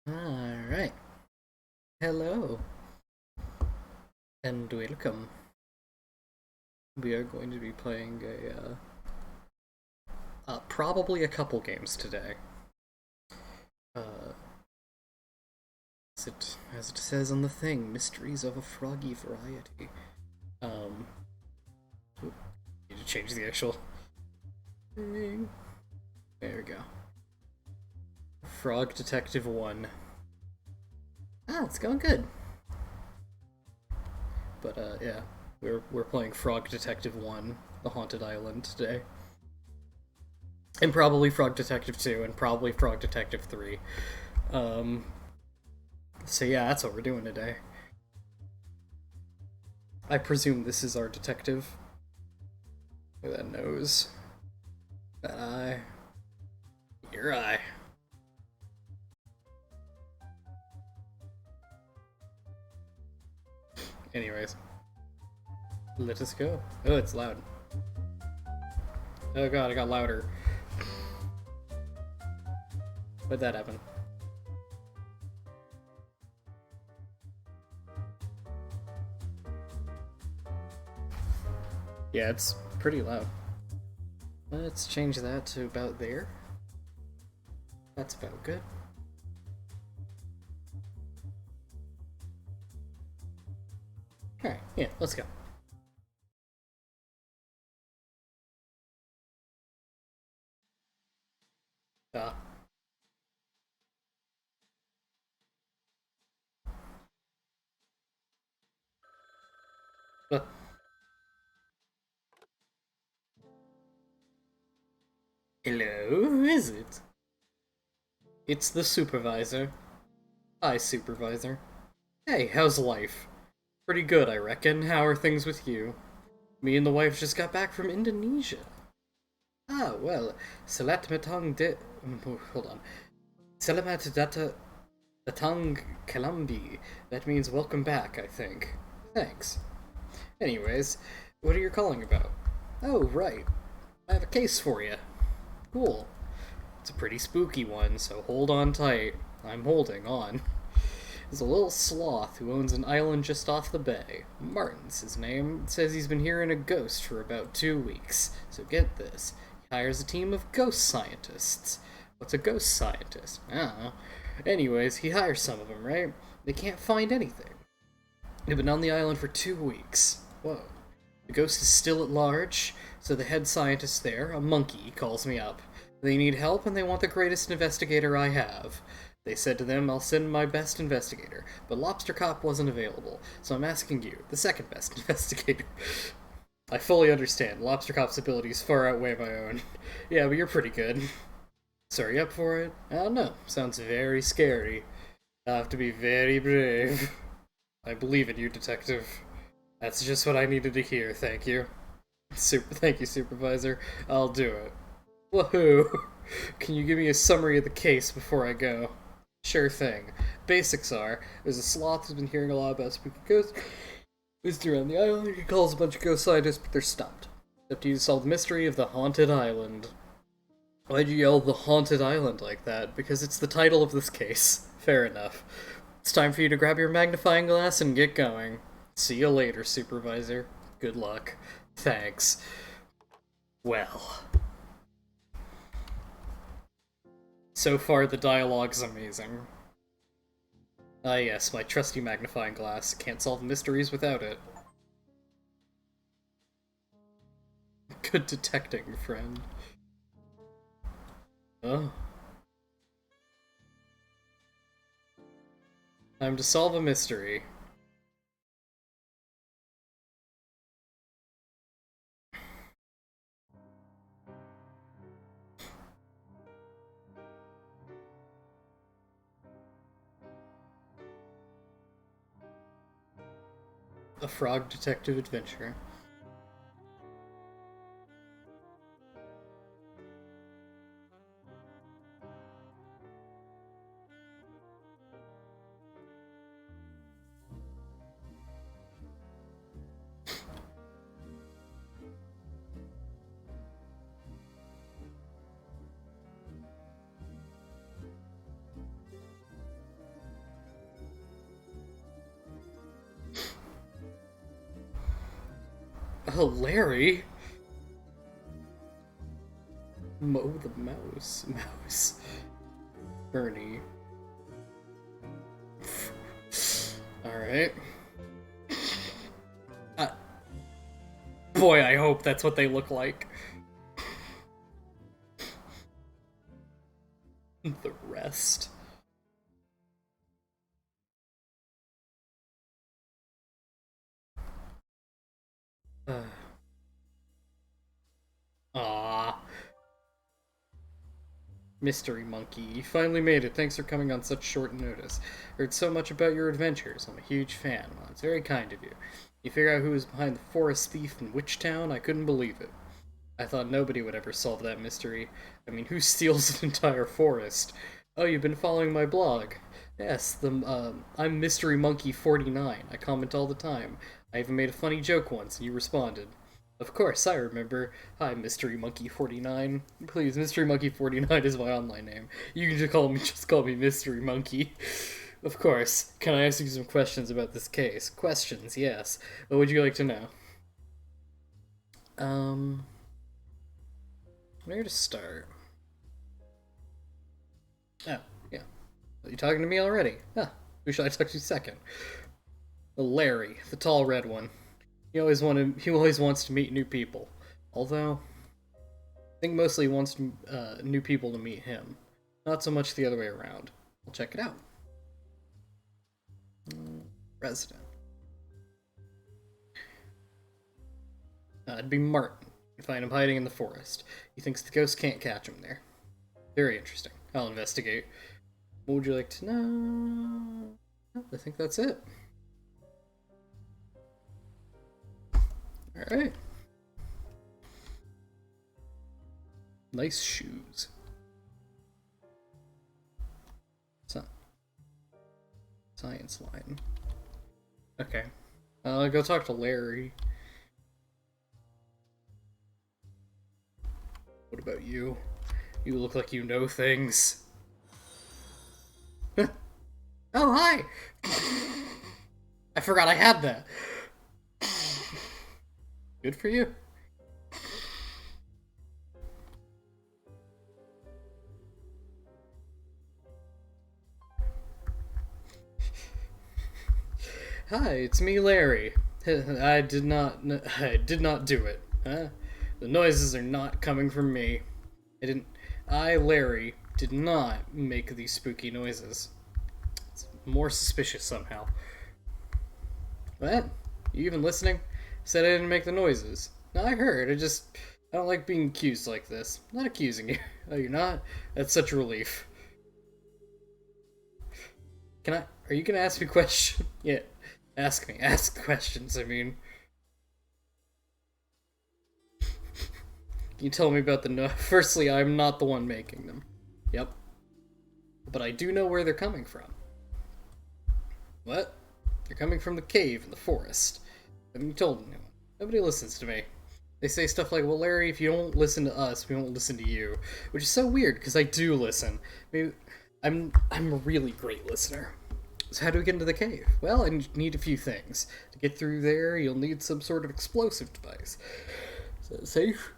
Alright. Hello and welcome. We are going to be playing probably a couple games today. Uh, as it says on the thing, mysteries of a froggy variety. Um, need to change the actual thing. There we go. Frog Detective 1. Ah, it's going good. But yeah, we're playing Frog Detective 1, The Haunted Island today. And probably Frog Detective 2, and probably Frog Detective 3. Um, so yeah, that's what we're doing today. I presume this is our detective. That nose. That eye. Your eye. Anyways. Let us go. Oh, it's loud. Oh god, it got louder. What'd that happen? Yeah, it's pretty loud. Let's change that to about there. That's about good. Alright, yeah, let's go. Uh, uh, Hello, who is it? It's the supervisor. Hi, supervisor. Hey, how's life? Pretty good, I reckon. How are things with you? Me and the wife just got back from Indonesia. Ah, well, Salat Matang de... Hold on. Selamat datang Kalambi. That means welcome back, I think. Thanks. Anyways, what are you calling about? Oh, right. I have a case for you. Cool. It's a pretty spooky one, so hold on tight. I'm holding on. There's a little sloth who owns an island just off the bay. Martin's his name. It says he's been hearing a ghost for about 2 weeks. So get this. He hires a team of ghost scientists. What's a ghost scientist? I don't know. Anyways, he hires some of them, right? They can't find anything. They've been on the island for 2 weeks. Whoa. The ghost is still at large, so the head scientist there, a monkey, calls me up. They need help and they want the greatest investigator I have. They said to them, I'll send my best investigator, but Lobster Cop wasn't available, so I'm asking you, the second best investigator. I fully understand. Lobster Cop's abilities far outweigh my own. Yeah, but you're pretty good. So are you up for it? I don't know. Sounds very scary. I'll have to be very brave. I believe in you, detective. That's just what I needed to hear, thank you. Thank you, supervisor. I'll do it. Woohoo! Can you give me a summary of the case before I go? Sure thing. Basics are, there's a sloth who's been hearing a lot about spooky ghosts. He's around the island, he calls a bunch of ghost scientists, but they're stumped. Up to you to solve the mystery of the haunted island. Why'd you yell the haunted island like that? Because it's the title of this case. Fair enough. It's time for you to grab your magnifying glass and get going. See you later, supervisor. Good luck. Thanks. Well. So far, the dialogue's amazing. Ah, yes, my trusty magnifying glass. Can't solve mysteries without it. Good detecting, friend. Oh. Time to solve a mystery. A frog detective adventure. Larry? Mow the mouse. Mouse. Bernie. Alright. Boy, I hope that's what they look like. The rest. Ah, Mystery Monkey, you finally made it. Thanks for coming on such short notice. Heard so much about your adventures. I'm a huge fan. Well, it's very kind of you. You figure out who was behind the forest thief in Witch Town? I couldn't believe it. I thought nobody would ever solve that mystery. I mean, who steals an entire forest? Oh, you've been following my blog. Yes, I'm Mystery Monkey 49. I comment all the time. I even made a funny joke once, and you responded. Of course, I remember. Hi, Mystery Monkey 49. Please, Mystery Monkey 49 is my online name. You can just call me Mystery Monkey. Of course. Can I ask you some questions about this case? Questions, yes. What would you like to know? Where to start? Oh, yeah. Are you talking to me already? Huh. Who should I talk to second? Larry, the tall red one. He always wants to meet new people. Although, I think mostly he wants new people to meet him. Not so much the other way around. I'll check it out. Resident. It'd be Martin. You find him hiding in the forest. He thinks the ghost can't catch him there. Very interesting. I'll investigate. What would you like to know? I think that's it. Alright. Nice shoes. Science line. Okay. I'll go talk to Larry. What about you? You look like you know things. Oh, hi! I forgot I had that. Good for you. Hi, it's me, Larry. I did not do it. Huh? The noises are not coming from me. Larry, did not make these spooky noises. It's more suspicious somehow. What? You even listening? Said I didn't make the noises. No, I heard. I don't like being accused like this. I'm not accusing you. Oh, you're not? That's such a relief. Are you gonna ask me questions? Yeah. Ask me. Ask questions, I mean. Can you tell me about Firstly, I'm not the one making them. Yep. But I do know where they're coming from. What? They're coming from the cave in the forest. Haven't you told anyone? Nobody listens to me. They say stuff like, well, Larry, if you don't listen to us, we won't listen to you. Which is so weird, because I do listen. Maybe I'm a really great listener. So how do we get into the cave? Well, I need a few things. To get through there, you'll need some sort of explosive device. Is that safe?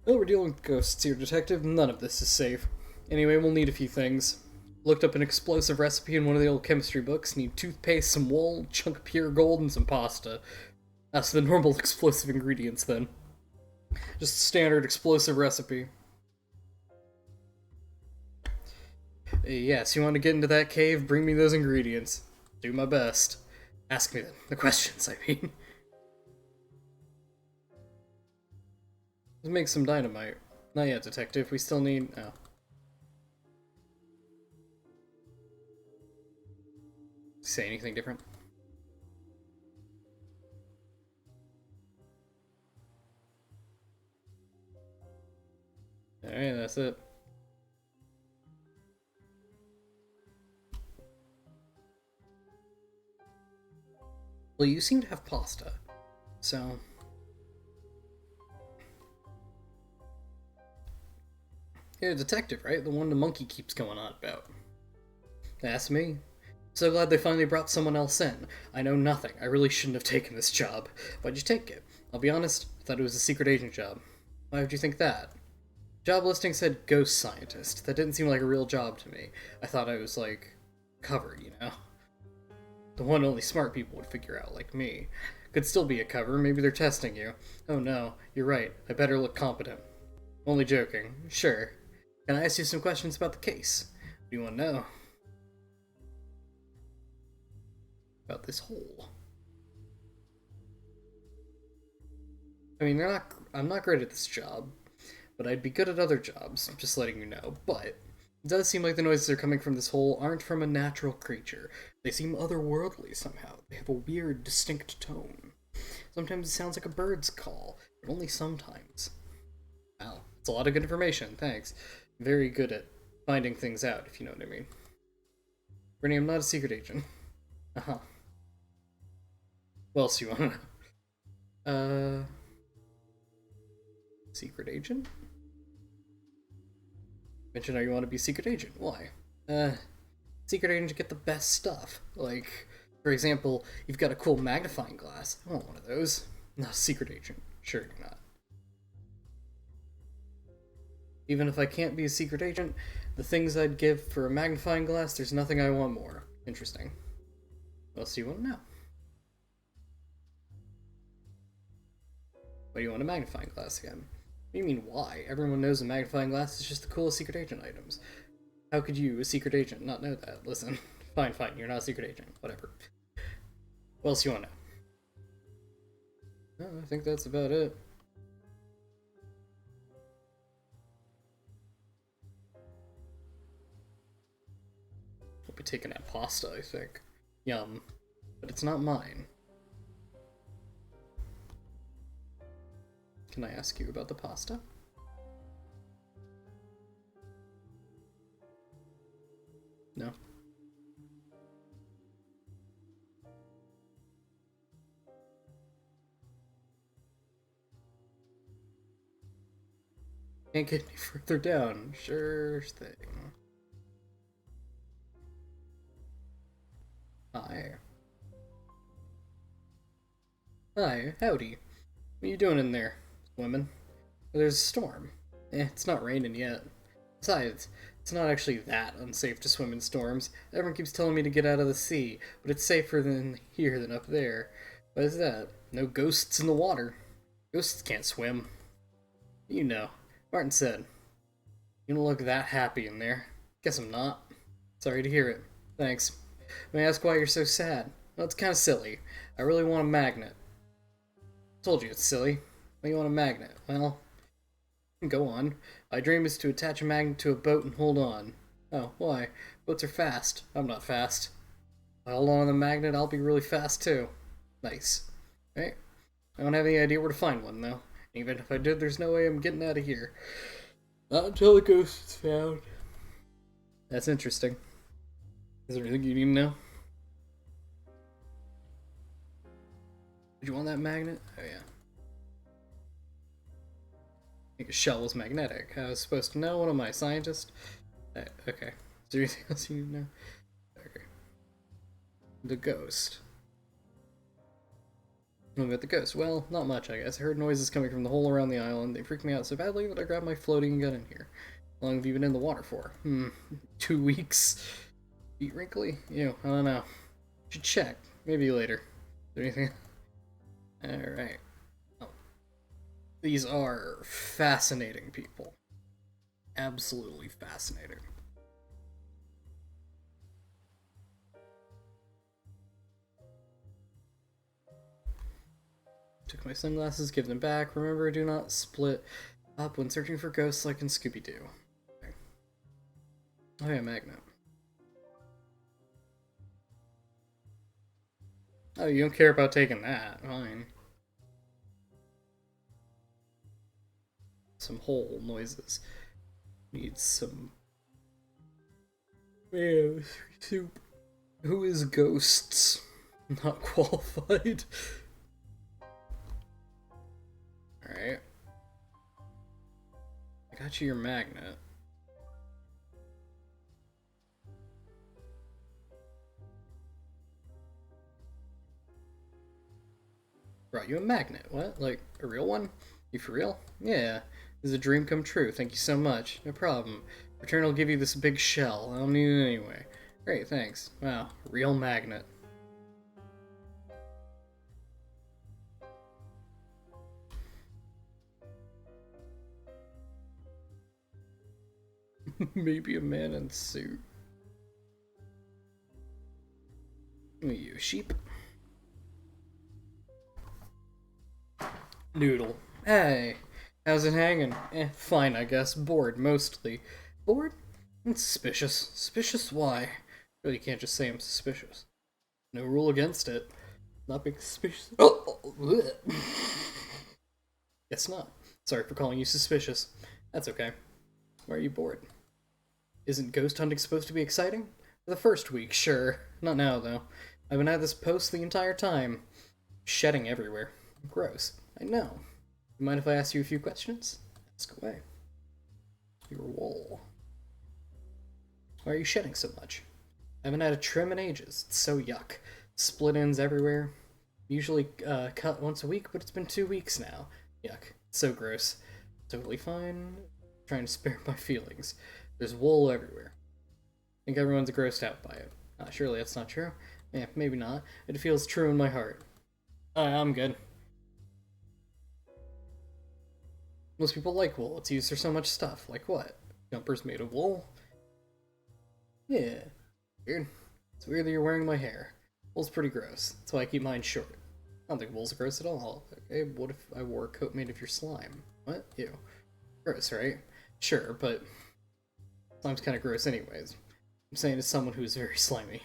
Well, we're dealing with ghosts here, Detective. None of this is safe. Anyway, we'll need a few things. Looked up an explosive recipe in one of the old chemistry books. Need toothpaste, some wool, a chunk of pure gold, and some pasta. That's the normal explosive ingredients, then. Just a standard explosive recipe. Yes, you want to get into that cave? Bring me those ingredients. Do my best. Ask me the questions, I mean. Let's make some dynamite. Not yet, Detective. We still need... Oh. Say anything different? Alright, that's it. Well, you seem to have pasta, so... You're a detective, right? The one the monkey keeps going on about. That's me. So glad they finally brought someone else in. I know nothing. I really shouldn't have taken this job. Why'd you take it? I'll be honest, I thought it was a secret agent job. Why would you think that? Job listing said ghost scientist. That didn't seem like a real job to me. I thought I was, like, covered, you know? The one only smart people would figure out, like me. Could still be a cover, maybe they're testing you. Oh no, you're right, I better look competent. Only joking. Sure. Can I ask you some questions about the case? What do you want to know? About this hole. I mean, I'm not great at this job, but I'd be good at other jobs, just letting you know. But it does seem like the noises are coming from this hole aren't from a natural creature. They seem otherworldly somehow. They have a weird, distinct tone. Sometimes it sounds like a bird's call, but only sometimes. Wow, it's a lot of good information, thanks. Very good at finding things out, if you know what I mean. Brittany, I'm not a secret agent. Uh-huh. What else do you want to know? Secret agent? Mention how you want to be secret agent. Why? Secret agent to get the best stuff. Like, for example, you've got a cool magnifying glass. I want one of those. Not a secret agent. Sure you're not. Even if I can't be a secret agent, the things I'd give for a magnifying glass, there's nothing I want more. Interesting. What else do you want to know? Why do you want a magnifying glass again? What do you mean, why? Everyone knows a magnifying glass is just the coolest secret agent items. How could you, a secret agent, not know that? Listen, fine, you're not a secret agent. Whatever. What else do you want to know? Oh, I think that's about it. We'll be taking that pasta, I think. Yum. But it's not mine. Can I ask you about the pasta? No. Can't get any further down. Sure thing. Hi. Hi, howdy. What are you doing in there, women? There's a storm. It's not raining yet. Besides, it's not actually that unsafe to swim in storms. Everyone keeps telling me to get out of the sea, but it's safer than here than up there. What is that? No ghosts in the water. Ghosts can't swim. You know. Martin said. You don't look that happy in there. Guess I'm not. Sorry to hear it. Thanks. May I ask why you're so sad? Well, it's kinda silly. I really want a magnet. Told you it's silly. Why you want a magnet? Well, go on. My dream is to attach a magnet to a boat and hold on. Oh, why? Boats are fast. I'm not fast. If I hold on to the magnet, I'll be really fast too. Nice. Right? I don't have any idea where to find one, though. Even if I did, there's no way I'm getting out of here. Not until the ghost is found. That's interesting. Is there anything you need to know? Did you want that magnet? Oh, yeah. I think a shell was magnetic. I was supposed to know. What am I, a scientist? Okay. Is there anything else you need to know? Okay. The ghost. What about the ghost? Well, not much, I guess. I heard noises coming from the hole around the island. They freaked me out so badly that I grabbed my floating gun in here. How long have you been in the water for? 2 weeks? Feet wrinkly? Ew, I don't know. Should check. Maybe later. Is there anything? Alright. Oh. These are fascinating people. Absolutely fascinating. Took my sunglasses, give them back. Remember, do not split up when searching for ghosts like in Scooby-Doo. Okay. Oh yeah, magnet. Oh, you don't care about taking that. Fine. Some hole noises. Need some... soup. Who is ghosts? Not qualified. Alright. I got you your magnet. Brought you a magnet. What? Like, a real one? You for real? Yeah. This is a dream come true. Thank you so much. No problem. Return will give you this big shell. I don't need it anyway. Great, thanks. Wow, real magnet. Maybe a man in a suit. You sheep. Noodle. Hey, how's it hanging? Fine, I guess. Bored, mostly. Bored? It's suspicious. Suspicious why? Really can't just say I'm suspicious. No rule against it. Not being suspicious. Oh! Guess not. Sorry for calling you suspicious. That's okay. Why are you bored? Isn't ghost hunting supposed to be exciting? For the first week, sure. Not now, though. I've been at this post the entire time. Shedding everywhere. Gross. I know. You mind if I ask you a few questions? Ask away. Your wool. Why are you shedding so much? I haven't had a trim in ages. It's so yuck. Split ends everywhere. Usually cut once a week, but it's been 2 weeks now. Yuck. It's so gross. Totally fine. Trying to spare my feelings. There's wool everywhere. I think everyone's grossed out by it. Surely that's not true. Yeah, maybe not. It feels true in my heart. I'm good. Most people like wool. It's used for so much stuff. Like what? Jumpers made of wool? Yeah. Weird. It's weird that you're wearing my hair. Wool's pretty gross. That's why I keep mine short. I don't think wool's gross at all. Okay, what if I wore a coat made of your slime? What? Ew. Gross, right? Sure, but slime's kind of gross anyways. I'm saying as someone who's very slimy.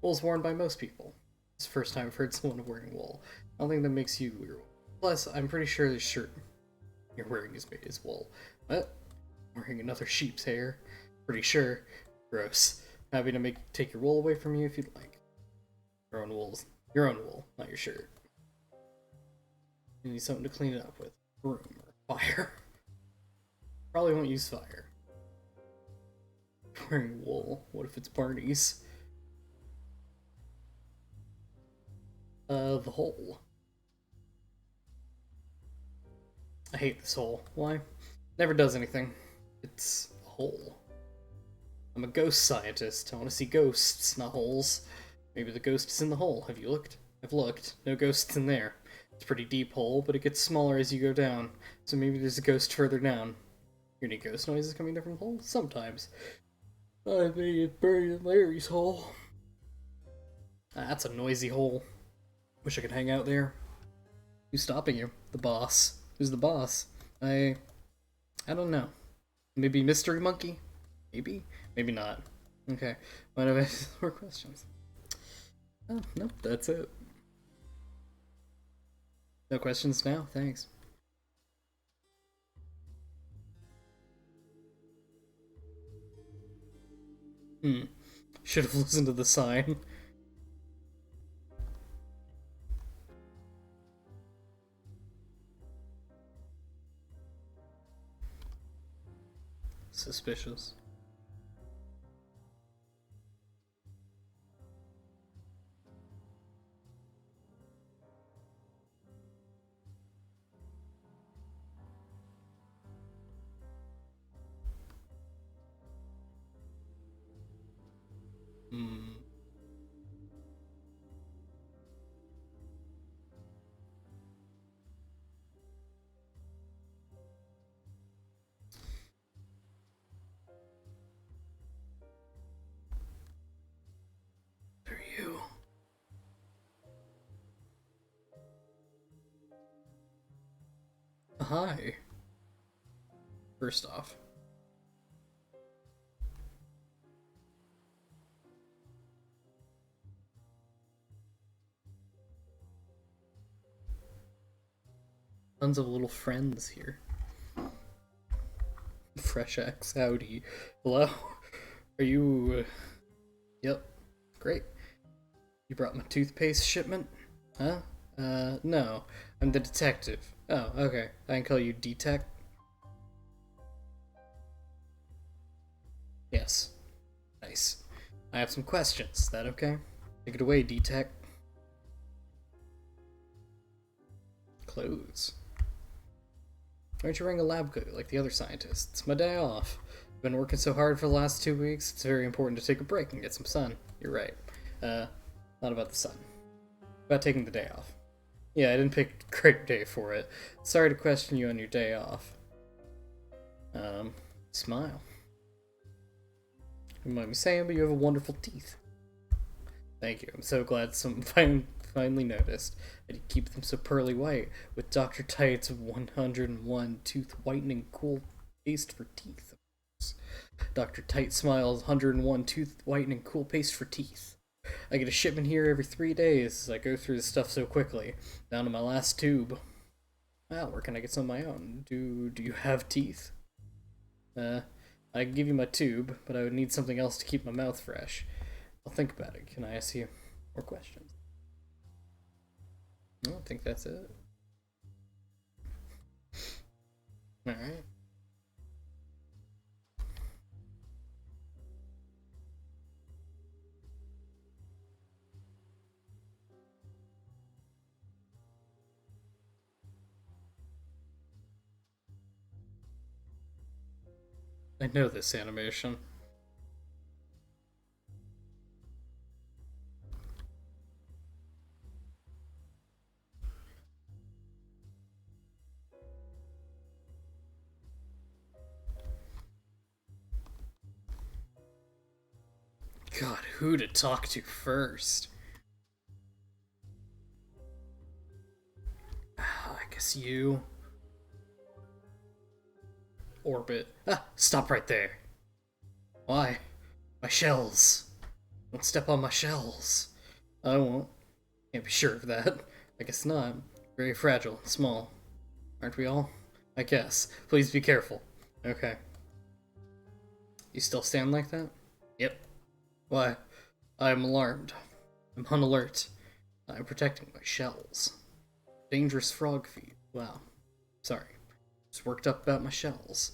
Wool's worn by most people. It's the first time I've heard someone wearing wool. I don't think that makes you weird. Plus, I'm pretty sure the shirt you're wearing is made as wool. What? I'm wearing another sheep's hair. Pretty sure. Gross. Happy to take your wool away from you if you'd like. Your own wool, not your shirt. You need something to clean it up with. Broom or fire. Probably won't use fire. Wearing wool. What if it's Barney's? The hole. I hate this hole. Why? Never does anything. It's a hole. I'm a ghost scientist. I want to see ghosts, not holes. Maybe the ghost is in the hole. Have you looked? I've looked. No ghosts in there. It's a pretty deep hole, but it gets smaller as you go down. So maybe there's a ghost further down. Hear any ghost noises coming down from the hole? Sometimes. I think it's buried in Larry's hole. That's a noisy hole. Wish I could hang out there. Who's stopping you? The boss. Who's the boss? I don't know. Maybe Mystery Monkey? Maybe? Maybe not. Okay. Mind if I ask more questions? Oh, no, that's it. No questions now? Thanks. Should have listened to the sign. Suspicious. Are you? Hi. First off. Tons of little friends here. Fresh X, howdy. Hello? Are you... Yep. Great. You brought my toothpaste shipment? Huh? No. I'm the detective. Oh, okay. I can call you D-Tech? Yes. Nice. I have some questions. Is that okay? Take it away, D-Tech. Clothes. Why aren't you wearing a lab coat like the other scientists? It's my day off. I've been working so hard for the last 2 weeks, it's very important to take a break and get some sun. You're right. Not about the sun. About taking the day off. Yeah, I didn't pick a great day for it. Sorry to question you on your day off. Smile. You might be saying, but you have wonderful teeth. Thank you. I'm so glad someone finally noticed. And you keep them so pearly white with Dr. Tight's 101 tooth whitening cool paste for teeth. Dr. Tight Smiles 101 tooth whitening cool paste for teeth. I get a shipment here every 3 days as I go through the stuff so quickly. Down to my last tube. Well, where can I get some of my own? Do you have teeth? I can give you my tube, but I would need something else to keep my mouth fresh. I'll think about it. Can I ask you more questions? I don't think that's it. Alright. I know this animation. God, who to talk to first? I guess you. Orbit. Ah, stop right there. Why? My shells. Don't step on my shells. I won't. Can't be sure of that. I guess not. Very fragile and small. Aren't we all? I guess. Please be careful. Okay. You still stand like that? Yep. Why? I am alarmed. I'm on alert. I'm protecting my shells. Dangerous frog feet. Wow. Sorry. Just worked up about my shells.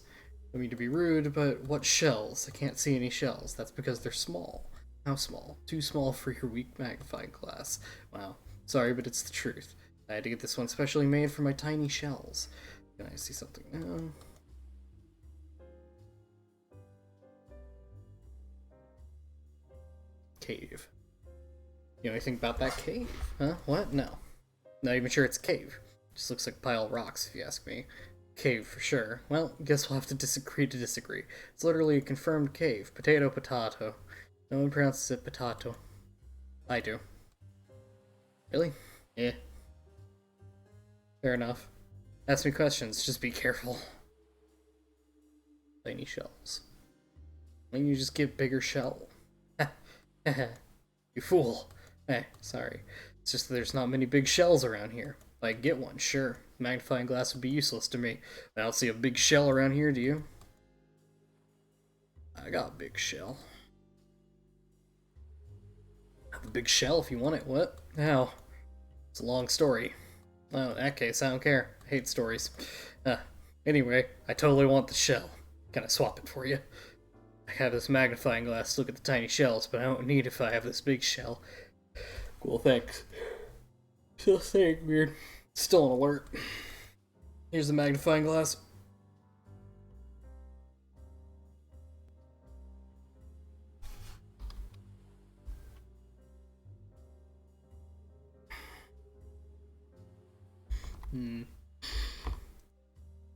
Don't mean to be rude, but what shells? I can't see any shells. That's because they're small. How small? Too small for your weak magnifying glass. Wow. Sorry, but it's the truth. I had to get this one specially made for my tiny shells. Can I see something now? Cave. You know anything about that cave? Huh? What? No. Not even sure it's a cave. Just looks like a pile of rocks, if you ask me. Cave for sure. Well, guess we'll have to disagree to disagree. It's literally a confirmed cave. Potato, potato. No one pronounces it potato. I do. Really? Yeah. Fair enough. Ask me questions, just be careful. Tiny shells. Why don't you just get bigger shell? You fool. Sorry. It's just that there's not many big shells around here. If I get one, sure. Magnifying glass would be useless to me. I don't see a big shell around here, do you? I got a big shell. I have a big shell if you want it. What? How? It's a long story. Oh, in that case, I don't care. I hate stories. Anyway, I totally want the shell. Can I swap it for you? I have this magnifying glass to look at the tiny shells, but I don't need it if I have this big shell. Cool, thanks. Still saying weird. Still on alert. Here's the magnifying glass.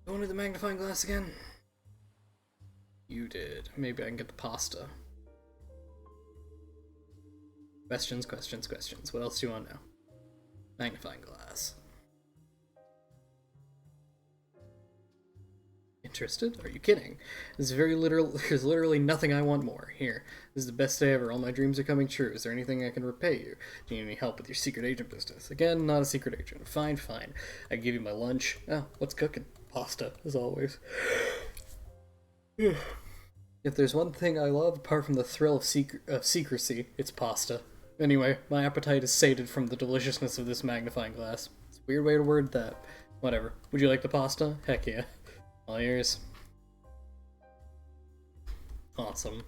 Go into the magnifying glass again? You did. Maybe I can get the pasta. Questions, questions, questions. What else do you want to know? Magnifying glass. Interested? Are you kidding? There's literally nothing I want more. Here. This is the best day ever. All my dreams are coming true. Is there anything I can repay you? Do you need any help with your secret agent business? Again, not a secret agent. Fine, fine. I can give you my lunch. Oh, what's cooking? Pasta, as always. If there's one thing I love, apart from the thrill of secrecy, it's pasta. Anyway, my appetite is sated from the deliciousness of this magnifying glass. It's a weird way to word that. Whatever. Would you like the pasta? Heck yeah. All ears. Awesome.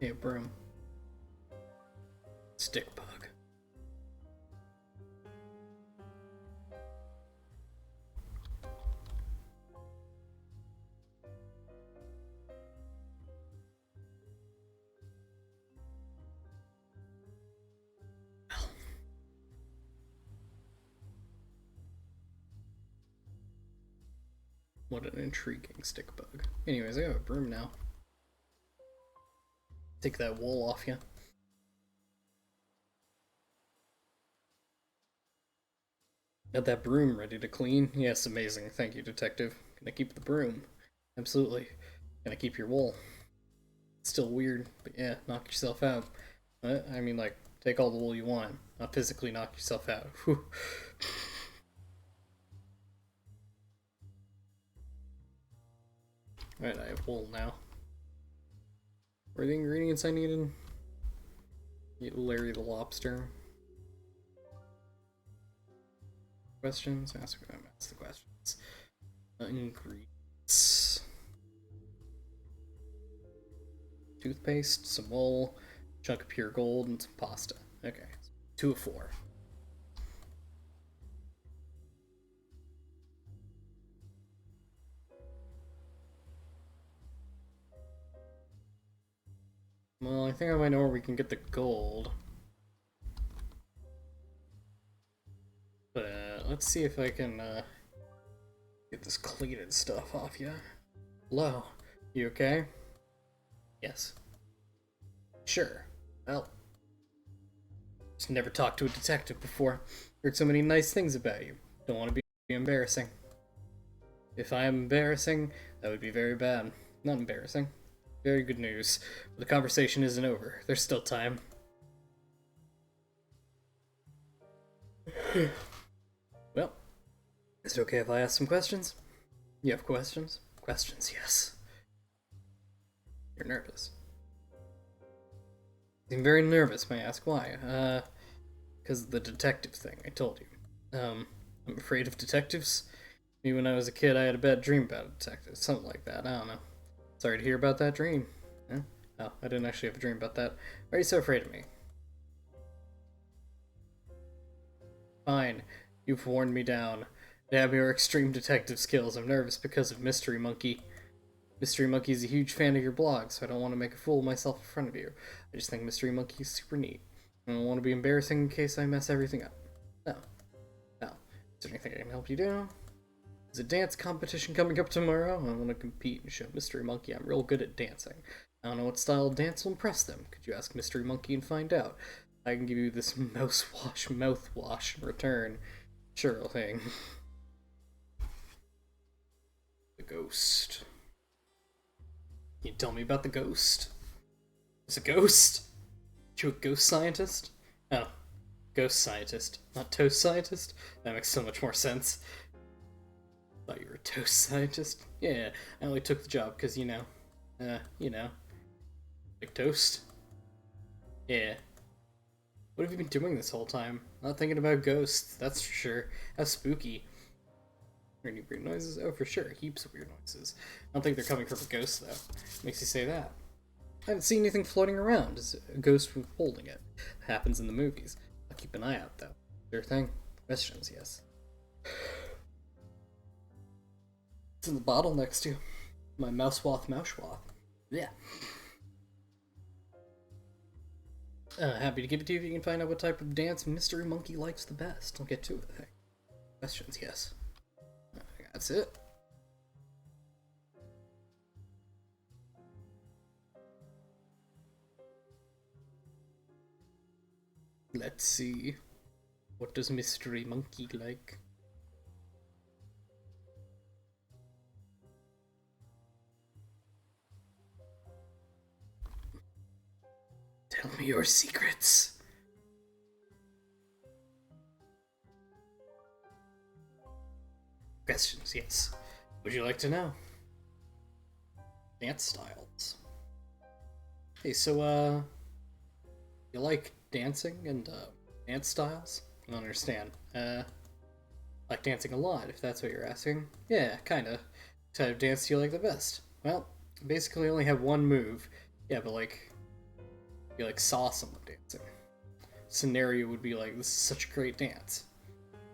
Hey, broom. Stick bug. What an intriguing stick bug. Anyways, I have a broom now. Take that wool off you. Got that broom ready to clean? Yes, amazing. Thank you, detective. Gonna keep the broom. Absolutely. Gonna keep your wool. It's still weird, but yeah, knock yourself out. I mean, like, take all the wool you want. Not physically knock yourself out. Whew. Alright, I have wool now. Where are the ingredients I needed? Larry the lobster. Questions? Ask the questions. Ingredients. Toothpaste, some wool, chunk of pure gold, and some pasta. Okay, 2 of 4. Well, I think I might know where we can get the gold. But let's see if I can get this cleated stuff off you. Hello, you okay? Yes. Sure. Well, just never talked to a detective before. Heard so many nice things about you. Don't want to be embarrassing. If I am embarrassing, that would be very bad. Not embarrassing. Very good news. But the conversation isn't over. There's still time. Well, is it okay if I ask some questions? You have questions? Questions, yes. You're nervous. You seem very nervous, may I ask why? Because of the detective thing, I told you. I'm afraid of detectives. Maybe when I was a kid I had a bad dream about a detective. Something like that, I don't know. Sorry to hear about that dream. Huh? Oh, I didn't actually have a dream about that. Why are you so afraid of me? Fine. You've worn me down. Damn your extreme detective skills. I'm nervous because of Mystery Monkey. Mystery Monkey's a huge fan of your blog, so I don't want to make a fool of myself in front of you. I just think Mystery Monkey is super neat. I don't want to be embarrassing in case I mess everything up. No. No. Is there anything I can help you do? There's a dance competition coming up tomorrow. I want to compete and show Mystery Monkey I'm real good at dancing. I don't know what style of dance will impress them. Could you ask Mystery Monkey and find out? I can give you this mouthwash in return. Sure thing. The ghost. Can you tell me about the ghost? It's a ghost? You a ghost scientist? Oh, ghost scientist, not toast scientist? That makes so much more sense. Thought you were a toast scientist? Yeah, I only took the job because, you know, like toast? Yeah. What have you been doing this whole time? Not thinking about ghosts, that's for sure. How spooky. Any weird noises? Oh, for sure, heaps of weird noises. I don't think they're coming from a ghost, though. Makes you say that. I haven't seen anything floating around. Is a ghost holding it? It happens in the movies. I'll keep an eye out, though. Sure thing. Questions, yes. It's in the bottle next to my mousewath. Yeah. Happy to give it to you if you can find out what type of dance Mystery Monkey likes the best. I'll get to it. Questions, yes. That's it. Let's see. What does Mystery Monkey like? Tell me your secrets. Questions, yes. Would you like to know? Dance styles. Hey, so, you like dancing and, dance styles? I don't understand. Like dancing a lot, if that's what you're asking. Yeah, kinda. What type of dance do you like the best? Well, basically I only have one move. Yeah, but like, You like saw someone dancing. Scenario would be like, this is such a great dance.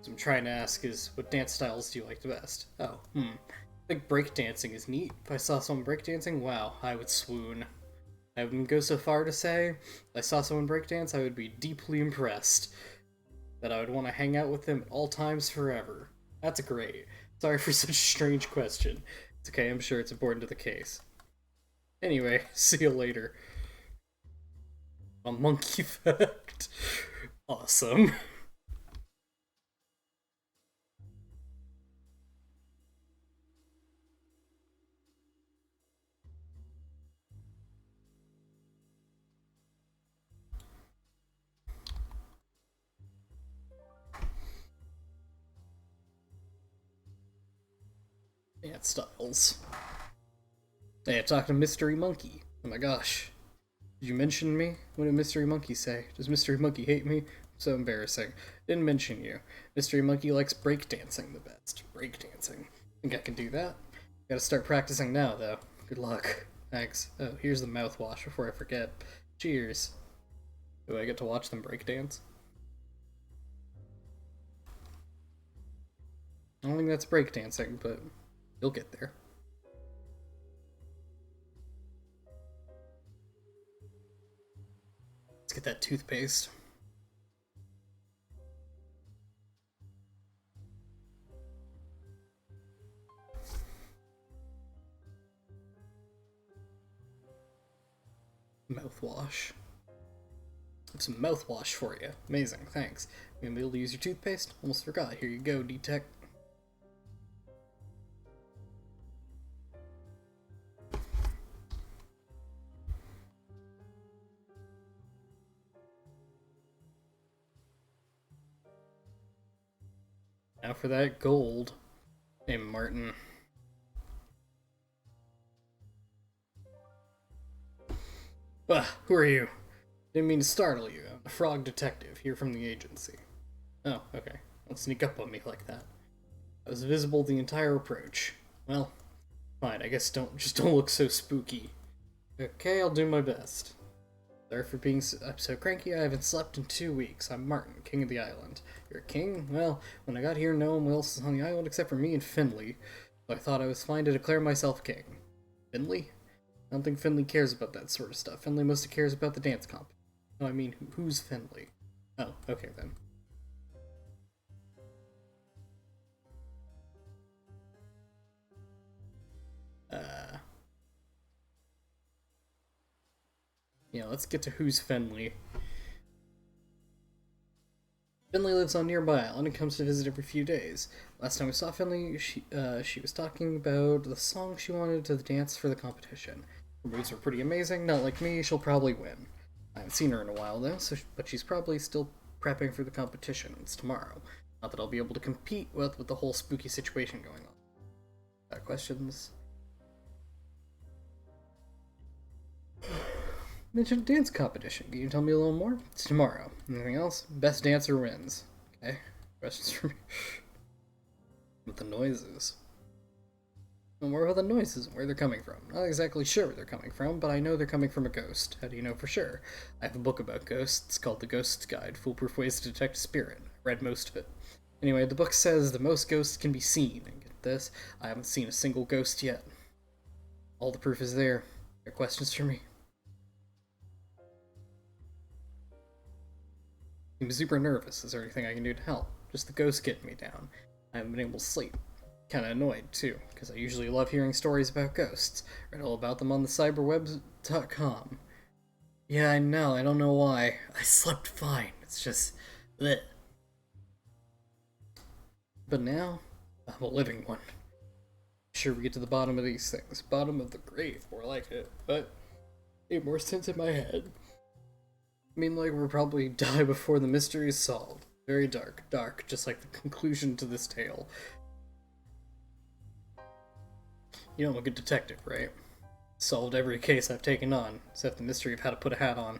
So I'm trying to ask is, what dance styles do you like the best? Oh, I think breakdancing is neat. If I saw someone breakdancing, wow, I would swoon. I wouldn't go so far to say, if I saw someone breakdance, I would be deeply impressed. That I would want to hang out with them at all times forever. That's great. Sorry for such a strange question. It's okay, I'm sure it's important to the case. Anyway, see you later. A monkey fact. Awesome. Yeah, styles. Hey, I talked to Mystery Monkey. Oh my gosh. Did you mention me? What did Mystery Monkey say? Does Mystery Monkey hate me? So embarrassing. Didn't mention you. Mystery Monkey likes breakdancing the best. Breakdancing. Think I can do that? Gotta start practicing now, though. Good luck. Thanks. Oh, here's the mouthwash before I forget. Cheers. Do I get to watch them breakdance? I don't think that's breakdancing, but you'll get there. Let's get that toothpaste. Mouthwash. I have some mouthwash for you. Amazing, thanks. You gonna be able to use your toothpaste? Almost forgot. Here you go, D-Tech. Now for that gold. Hey, Martin. Who are you? Didn't mean to startle you. I'm the Frog Detective, here from the agency. Oh, okay. Don't sneak up on me like that. I was visible the entire approach. Well, fine, I guess just don't look so spooky. Okay, I'll do my best. Sorry for being I'm so cranky, I haven't slept in 2 weeks. I'm Martin, king of the island. You're a king? Well, when I got here, no one else is on the island except for me and Finley. So I thought I was fine to declare myself king. Finley? I don't think Finley cares about that sort of stuff. Finley mostly cares about the dance comp. No, I mean, who's Finley? Oh, okay then. Yeah, let's get to who's Finley. Finley lives on nearby island and comes to visit every few days. Last time we saw Finley, she was talking about the song she wanted to dance for the competition. Her moves are pretty amazing. Not like me, she'll probably win. I haven't seen her in a while though, but she's probably still prepping for the competition. It's tomorrow. Not that I'll be able to compete with the whole spooky situation going on. Got questions? Mentioned dance competition. Can you tell me a little more? It's tomorrow. Anything else? Best dancer wins. Okay. Questions for me? What the noises? No more about the noises and where they're coming from. Not exactly sure where they're coming from, but I know they're coming from a ghost. How do you know for sure? I have a book about ghosts called The Ghost's Guide, Foolproof Ways to Detect a Spirit. I read most of it. Anyway, the book says the most ghosts can be seen. And get this, I haven't seen a single ghost yet. All the proof is there. Are questions for me? I'm super nervous. Is there anything I can do to help? Just the ghost getting me down. I haven't been able to sleep. Kinda annoyed, too, because I usually love hearing stories about ghosts. Read all about them on the cyberwebs.com. Yeah, I know, I don't know why. I slept fine. It's just... bleh. But now, I'm a living one. Sure, we get to the bottom of these things. Bottom of the grave, more like it. But, made more sense in my head. I mean, like, we'll probably die before the mystery is solved. Very dark, just like the conclusion to this tale. You know I'm a good detective, right? Solved every case I've taken on, except the mystery of how to put a hat on.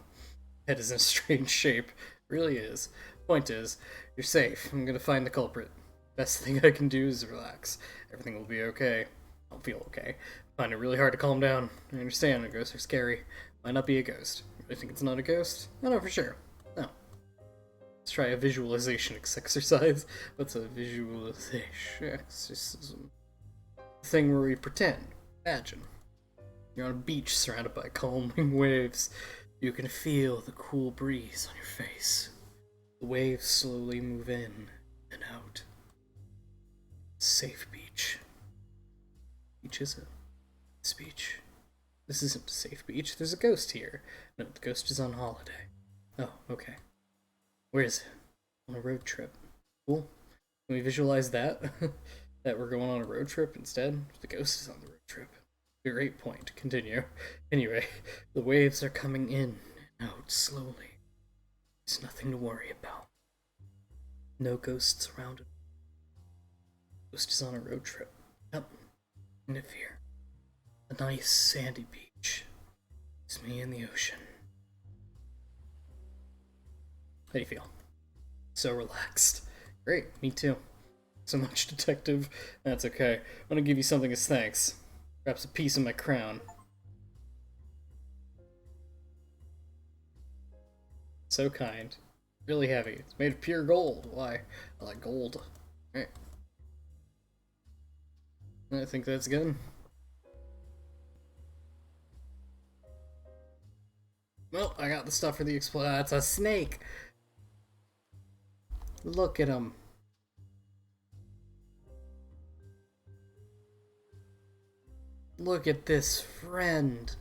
Head is in a strange shape. It really is. Point is, you're safe. I'm gonna find the culprit. Best thing I can do is relax. Everything will be okay. I'll feel okay. I find it really hard to calm down. I understand, ghosts are scary. Might not be a ghost. I think it's not a ghost. I don't know for sure. No. Let's try a visualization exercise. What's a visualization exorcism? Thing where we pretend. Imagine. You're on a beach surrounded by calming waves. You can feel the cool breeze on your face. The waves slowly move in and out. Safe beach. Beach is it? This beach. This isn't a safe beach. There's a ghost here. No, the ghost is on holiday. Oh, okay. Where is it? On a road trip. Cool. Can we visualize that? That we're going on a road trip instead? The ghost is on the road trip. Great point. Continue. Anyway, the waves are coming in and out slowly. There's nothing to worry about. No ghosts around. Ghost is on a road trip. Yep. End of here. A nice sandy beach. It's me in the ocean. How do you feel? So relaxed. Great, me too. So much detective. That's okay. I'm gonna give you something as thanks. Perhaps a piece of my crown. So kind. Really heavy. It's made of pure gold. Why? I like gold. Alright. I think that's good. Well, I got the stuff for the explode. That's a snake! Look at him. Look at this friend.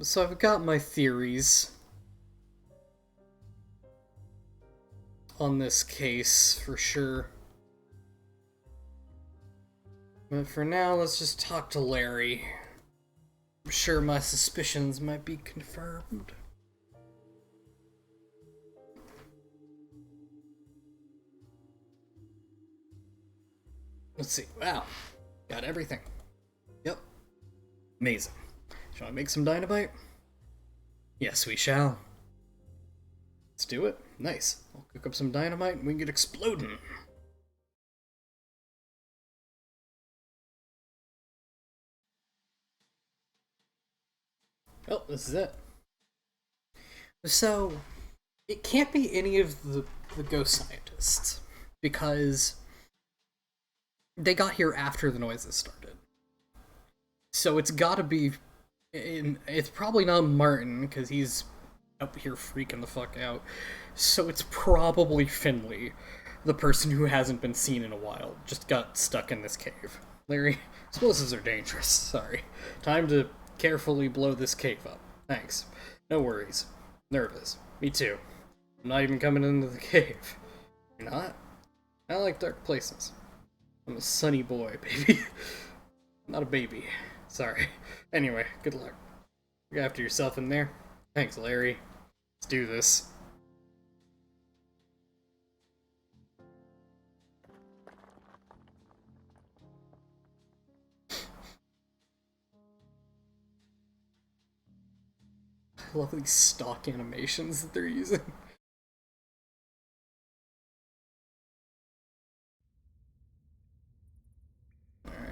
So I've got my theories on this case, for sure. But for now, let's just talk to Larry. I'm sure my suspicions might be confirmed. Let's see. Wow. Got everything. Yep. Amazing. Shall I make some dynamite? Yes, we shall. Let's do it. Nice. I'll cook up some dynamite and we can get exploding. Oh, this is it. So, it can't be any of the ghost scientists, because they got here after the noises started. So it's gotta be... It's probably not Martin, because he's up here freaking the fuck out. So it's probably Finley, the person who hasn't been seen in a while, just got stuck in this cave. Larry, explosives are dangerous. Sorry. Time to carefully blow this cave up. Thanks. No worries. Nervous. Me too. I'm not even coming into the cave. You're not? I like dark places. I'm a sunny boy, baby. Not a baby. Sorry. Anyway, good luck. Look after yourself in there. Thanks, Larry. Let's do this. I love these stock animations that they're using. Alright.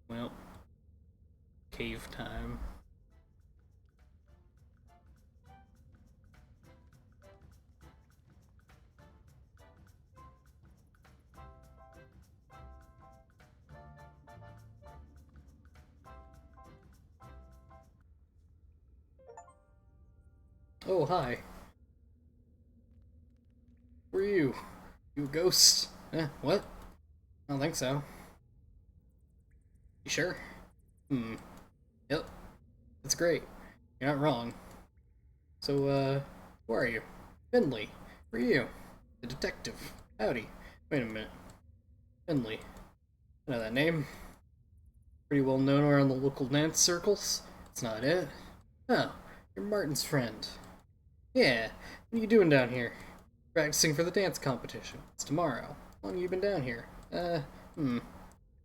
Well, cave time. Oh, hi. Who are you? You a ghost? What? I don't think so. You sure? Yep. That's great. You're not wrong. So, who are you? Finley. Who are you? The detective. Howdy. Wait a minute. Finley. I know that name. Pretty well known around the local dance circles. It's not it. Oh, you're Martin's friend. Yeah, what are you doing down here? Practicing for the dance competition. It's tomorrow. How long have you been down here?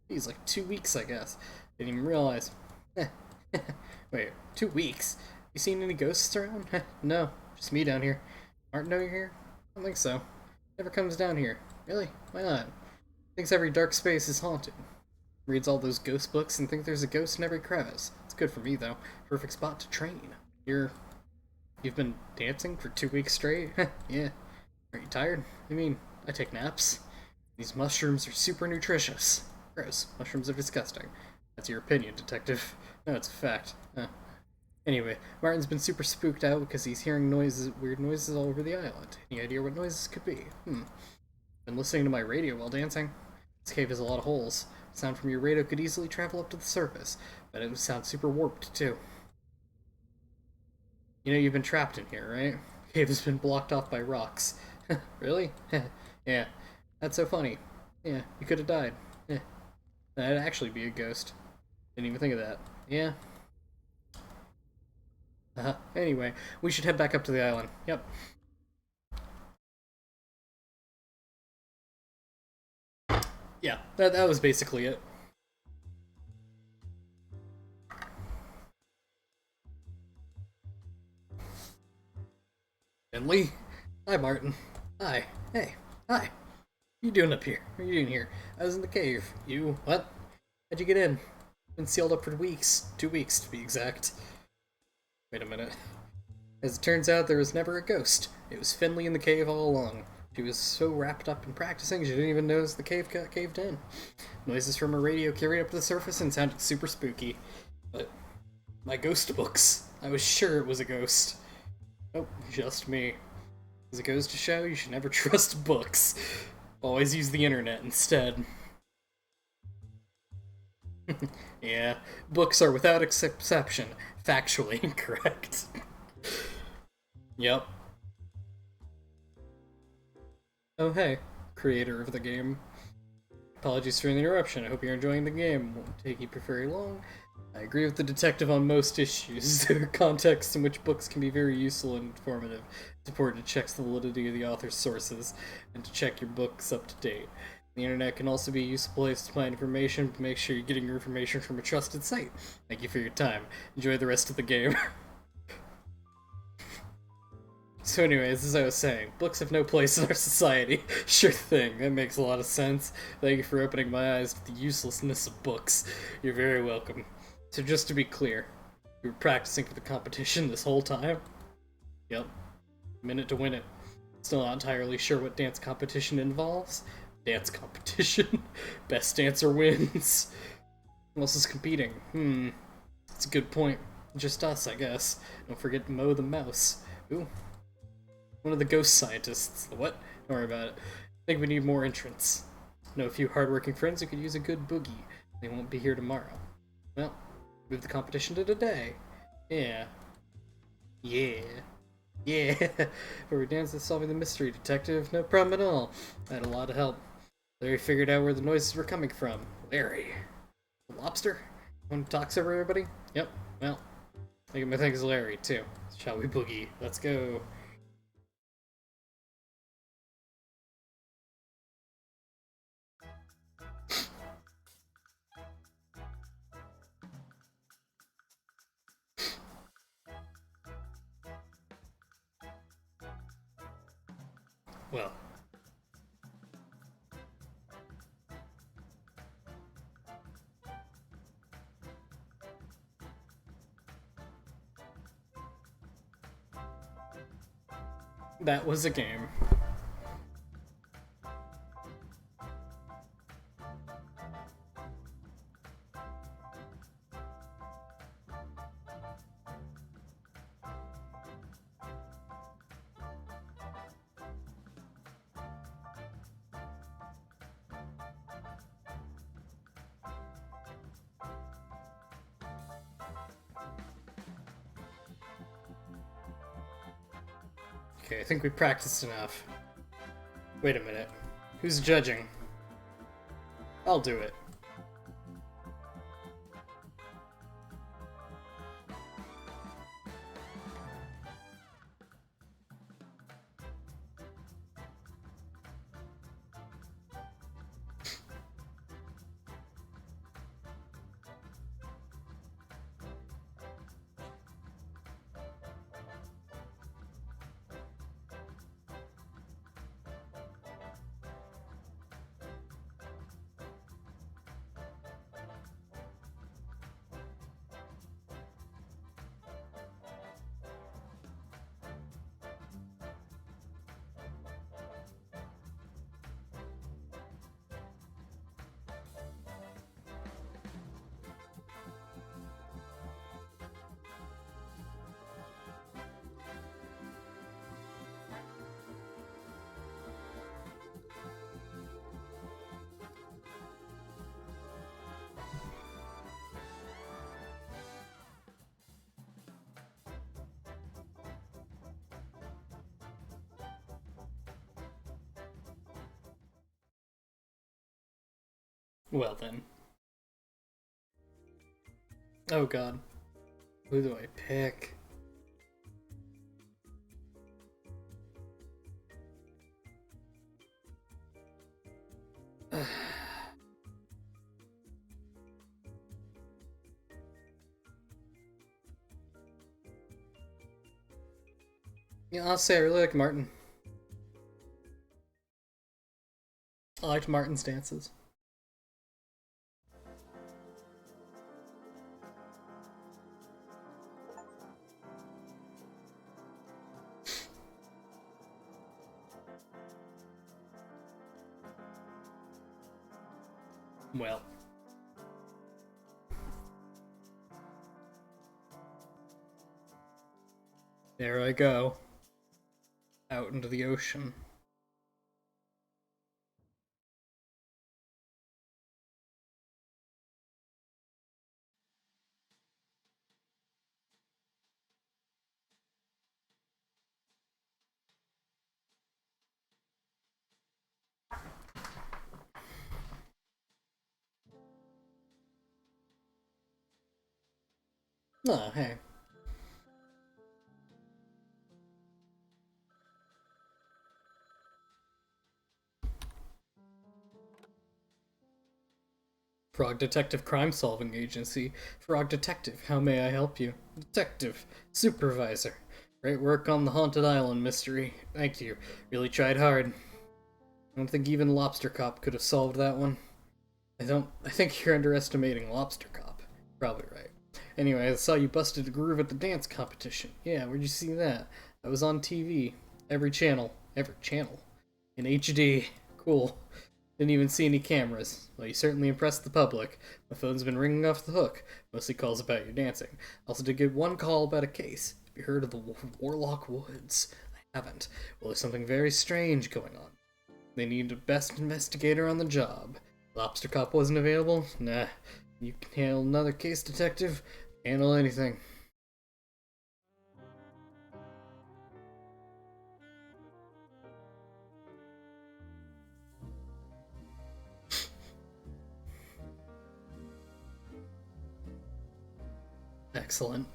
Geez, like 2 weeks, I guess. Didn't even realize. Wait, 2 weeks? You seen any ghosts around? No, just me down here. Martin know you're here? I don't think so. Never comes down here. Really? Why not? Thinks every dark space is haunted. Reads all those ghost books and thinks there's a ghost in every crevice. It's good for me, though. Perfect spot to train. You've been dancing for 2 weeks straight? Yeah. Are you tired? I mean, I take naps. These mushrooms are super nutritious. Gross. Mushrooms are disgusting. That's your opinion, detective. No, it's a fact. Anyway, Martin's been super spooked out because he's hearing weird noises all over the island. Any idea what noises could be? Been listening to my radio while dancing. This cave has a lot of holes. Sound from your radio could easily travel up to the surface, but it would sound super warped, too. You know you've been trapped in here, right? The cave has been blocked off by rocks. Really? Yeah. That's so funny. Yeah, you could have died. Yeah. That'd actually be a ghost. Didn't even think of that. Yeah. Anyway, we should head back up to the island. Yep. Yeah, that was basically it. Finley? Hi, Martin. Hi. Hey. Hi. What you doing up here? What are you doing here? I was in the cave. You? What? How'd you get in? Been sealed up for weeks. 2 weeks, to be exact. Wait a minute. As it turns out, there was never a ghost. It was Finley in the cave all along. She was so wrapped up in practicing, she didn't even notice the cave got caved in. Noises from her radio carried up to the surface and sounded super spooky. But my ghost books. I was sure it was a ghost. Nope, just me. As it goes to show, you should never trust books. Always use the internet instead. Yeah, books are without exception factually incorrect. Yep. Oh hey, creator of the game. Apologies for the interruption. I hope you're enjoying the game. Won't take you very long. I agree with the detective on most issues. There are contexts in which books can be very useful and informative. It's important to check the validity of the author's sources and to check your books up to date. The internet can also be a useful place to find information, but make sure you're getting your information from a trusted site. Thank you for your time. Enjoy the rest of the game. So anyways, as I was saying, books have no place in our society. Sure thing, that makes a lot of sense. Thank you for opening my eyes to the uselessness of books. You're very welcome. So just to be clear, you were practicing for the competition this whole time? Yep. Minute to win it. Still not entirely sure what dance competition involves. Dance competition? Best dancer wins. Who else is competing? That's a good point. Just us, I guess. Don't forget Mo the mouse. Ooh. One of the ghost scientists. The what? Don't worry about it. I think we need more entrants. Know a few hardworking friends who could use a good boogie. They won't be here tomorrow. Well, move the competition to today. Yeah. Yeah. Yeah. For we dance is solving the mystery, detective. No problem at all. I had a lot of help. Larry figured out where the noises were coming from. Larry. The lobster? One who talks over everybody? Yep. Well, I get my thanks Larry, too. Shall we boogie? Let's go. Well, that was a game. Okay, I think we practiced enough. Wait a minute. Who's judging? I'll do it. Well then. Oh god. Who do I pick? Yeah, I'll say I really like Martin. I liked Martin's dances. Well. There I go. Out into the ocean. Oh, hey. Frog Detective Crime Solving Agency. Frog Detective, how may I help you? Detective. Supervisor. Great work on the Haunted Island mystery. Thank you. Really tried hard. I don't think even Lobster Cop could have solved that one. I think you're underestimating Lobster Cop. Probably right. Anyway, I saw you busted a groove at the dance competition. Yeah, where'd you see that? That was on TV. Every channel. Every channel. In HD. Cool. Didn't even see any cameras. Well, you certainly impressed the public. My phone's been ringing off the hook. Mostly calls about your dancing. Also did get one call about a case. Have you heard of the Warlock Woods? I haven't. Well, there's something very strange going on. They need a best investigator on the job. Lobster Cop wasn't available? Nah. You can handle another case, detective? Handle anything. Excellent.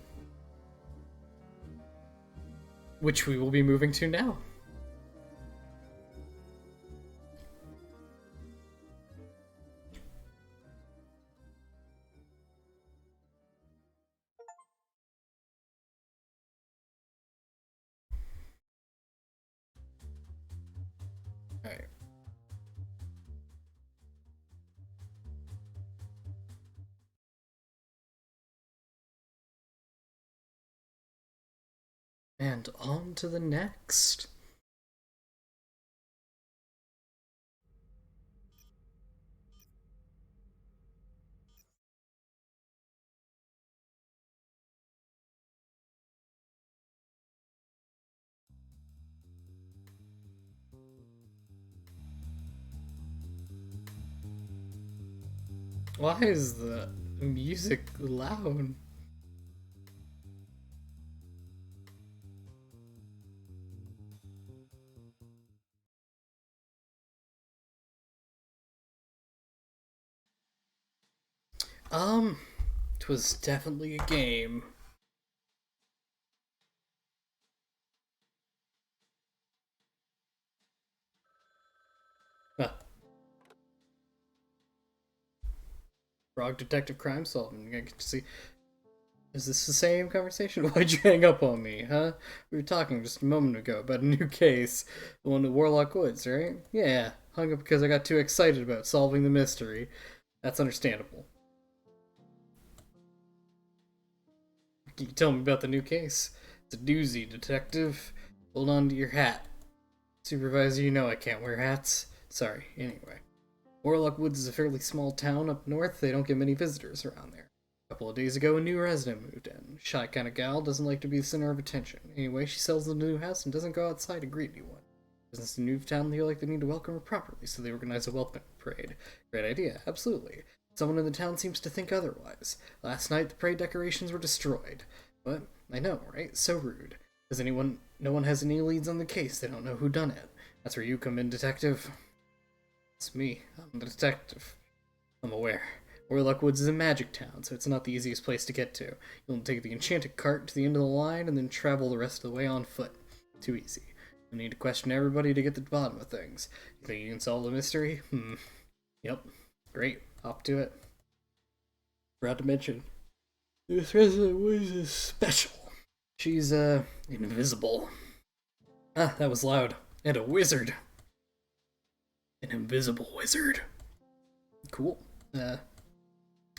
Which we will be moving to now. Alright. And on to the next. Why is the music loud? Um, it was definitely a game. Huh. Frog Detective Crime Solving. I get to see. Is this the same conversation? Why'd you hang up on me, huh? We were talking just a moment ago about a new case, the one at Warlock Woods, right? Yeah, hung up because I got too excited about solving the mystery. That's understandable. Can you tell me about the new case? It's a doozy, detective. Hold on to your hat. Supervisor, you know I can't wear hats. Sorry, anyway. Warlock Woods is a fairly small town up north. They don't get many visitors around there. A couple of days ago, a new resident moved in. Shy kind of gal, doesn't like to be the center of attention. Anyway, she sells the new house and doesn't go outside to greet anyone. Business in Newtown feel like they need to welcome her properly, so they organize a welcome parade. Great idea, absolutely. Someone in the town seems to think otherwise. Last night, the parade decorations were destroyed. But, I know, right? So rude. No one has any leads on the case. They don't know who done it. That's where you come in, detective. It's me. I'm the detective. I'm aware. Warlock Woods is a magic town, so it's not the easiest place to get to. You'll take the enchanted cart to the end of the line and then travel the rest of the way on foot. Too easy. You'll need to question everybody to get to the bottom of things. You think you can solve the mystery? Yep. Great. Hop to it. Forgot to mention, this resident woods is special. She's, invisible. Ah, that was loud. And a wizard. An invisible wizard. Cool.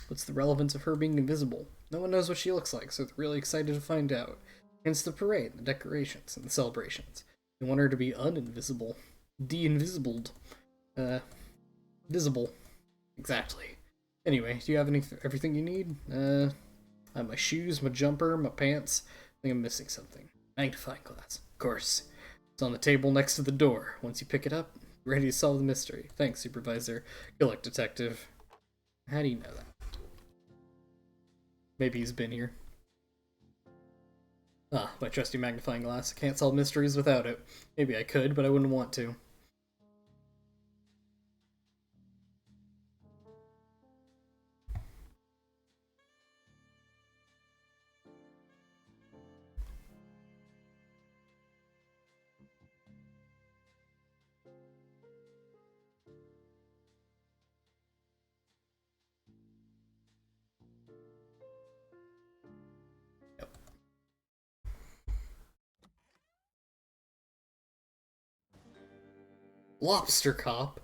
What's the relevance of her being invisible? No one knows what she looks like, so they're really excited to find out. Hence the parade, the decorations, and the celebrations. They want her to be uninvisible. De-invisibled. Visible. Exactly. Anyway, do you have everything you need? I have my shoes, my jumper, my pants. I think I'm missing something. Magnifying glass. Of course. It's on the table next to the door. Once you pick it up, you're ready to solve the mystery. Thanks, Supervisor. Good luck, Detective. How do you know that? Maybe he's been here. Ah, my trusty magnifying glass. I can't solve mysteries without it. Maybe I could, but I wouldn't want to. Yep. Lobster Cop?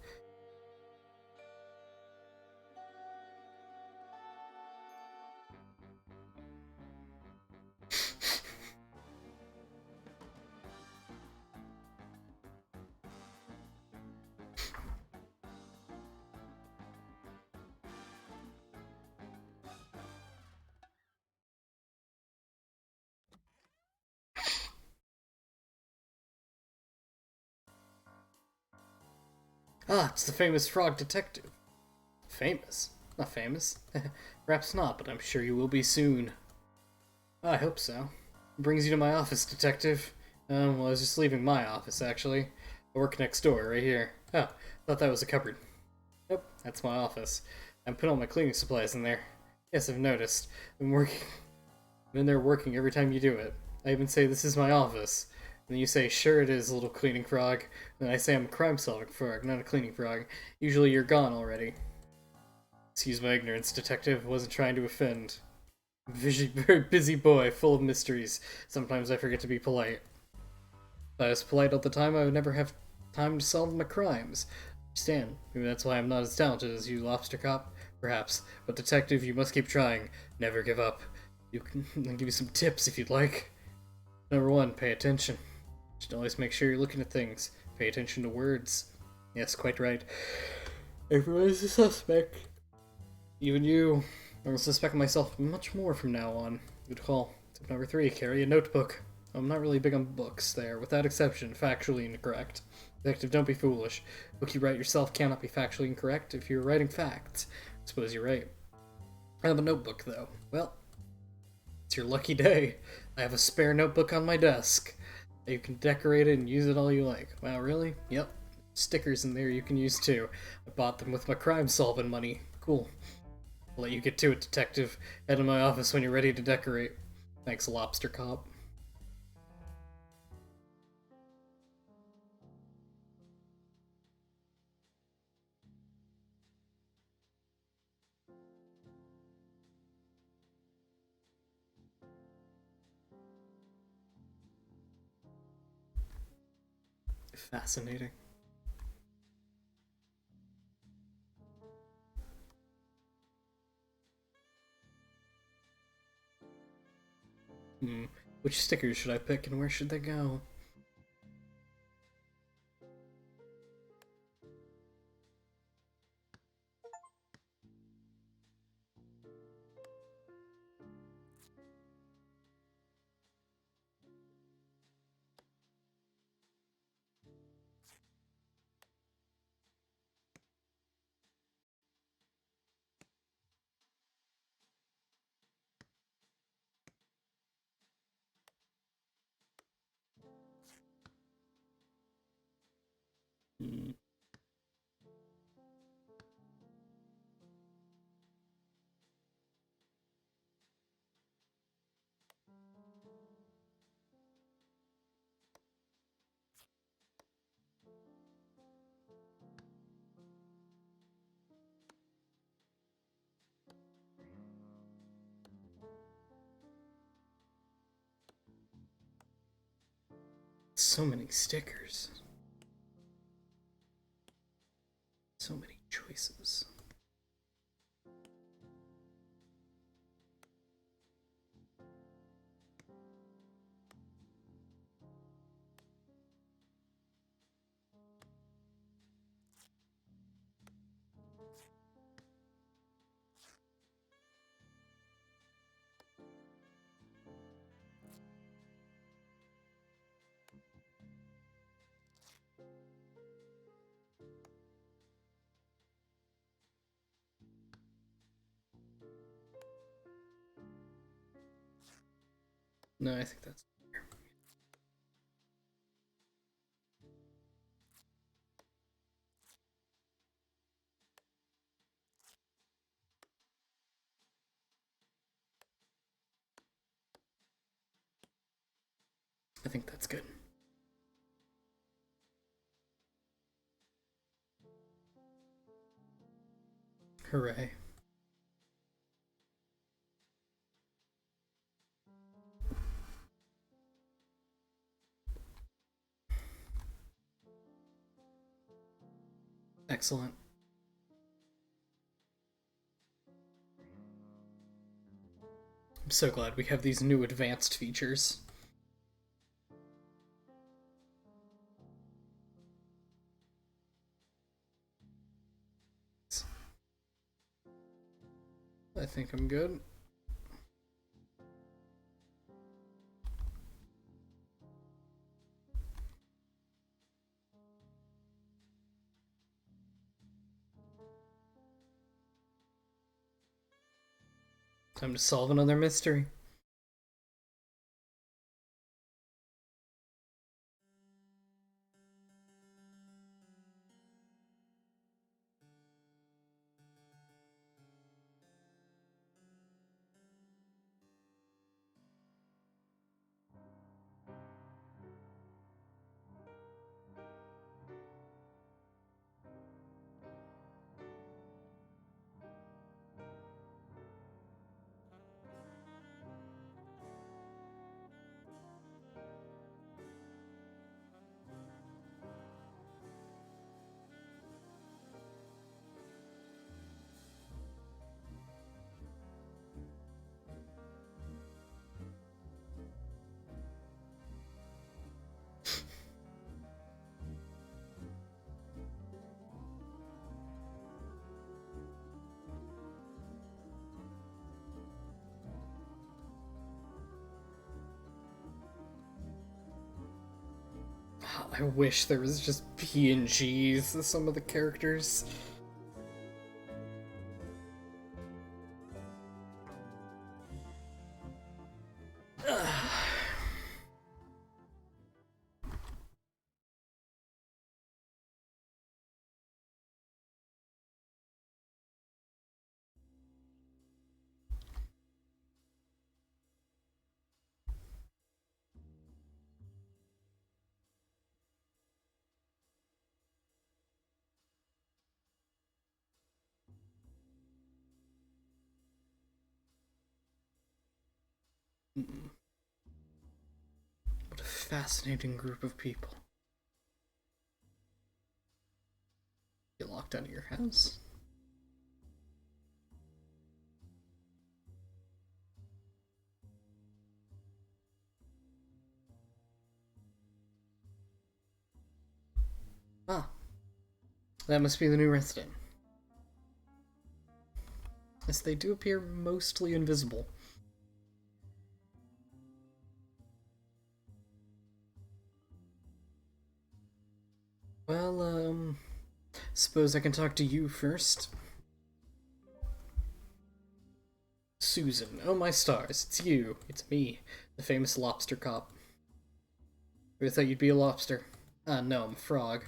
Ah, it's the famous frog detective. Famous? Not famous. Perhaps not, but I'm sure you will be soon. I hope so. What brings you to my office, Detective? Well, I was just leaving my office, actually. I work next door, right here. Oh, thought that was a cupboard. Nope, that's my office. I put all my cleaning supplies in there. Yes, I've noticed. I'm in there working every time you do it. I even say this is my office. And then you say, sure it is, little cleaning frog. And then I say I'm a crime-solving frog, not a cleaning frog. Usually you're gone already. Excuse my ignorance, Detective. I wasn't trying to offend. Very busy boy, full of mysteries. Sometimes I forget to be polite. If I was polite all the time, I would never have time to solve my crimes. Understand? Maybe that's why I'm not as talented as you, Lobster Cop. Perhaps. But Detective, you must keep trying. Never give up. I'll give you some tips if you'd like. Number 1, pay attention. Just always make sure you're looking at things. Pay attention to words. Yes, quite right. Everyone is a suspect. Even you. I will suspect myself much more from now on. Good call. Tip number 3, carry a notebook. I'm not really big on books there, without exception, factually incorrect. Detective, don't be foolish. The book you write yourself cannot be factually incorrect if you're writing facts. I suppose you're right. I have a notebook, though. Well, it's your lucky day. I have a spare notebook on my desk. You can decorate it and use it all you like. Wow, really? Yep. Stickers in there you can use too. I bought them with my crime-solving money. Cool. I'll let you get to it, Detective. Head to my office when you're ready to decorate. Thanks, Lobster Cop. Fascinating. Which stickers should I pick and where should they go? so many stickers. So many choices. No, I think that's fair. I think that's good. Hooray. Excellent. I'm so glad we have these new advanced features. I think I'm good. Time to solve another mystery. I wish there was just PNGs of some of the characters. What a fascinating group of people. Get locked out of your house? Ah, that must be the new resident. Yes, they do appear mostly invisible. Well, suppose I can talk to you first. Susan, oh my stars, it's you. It's me, the famous lobster cop. I thought you'd be a lobster. Ah, no, I'm a frog.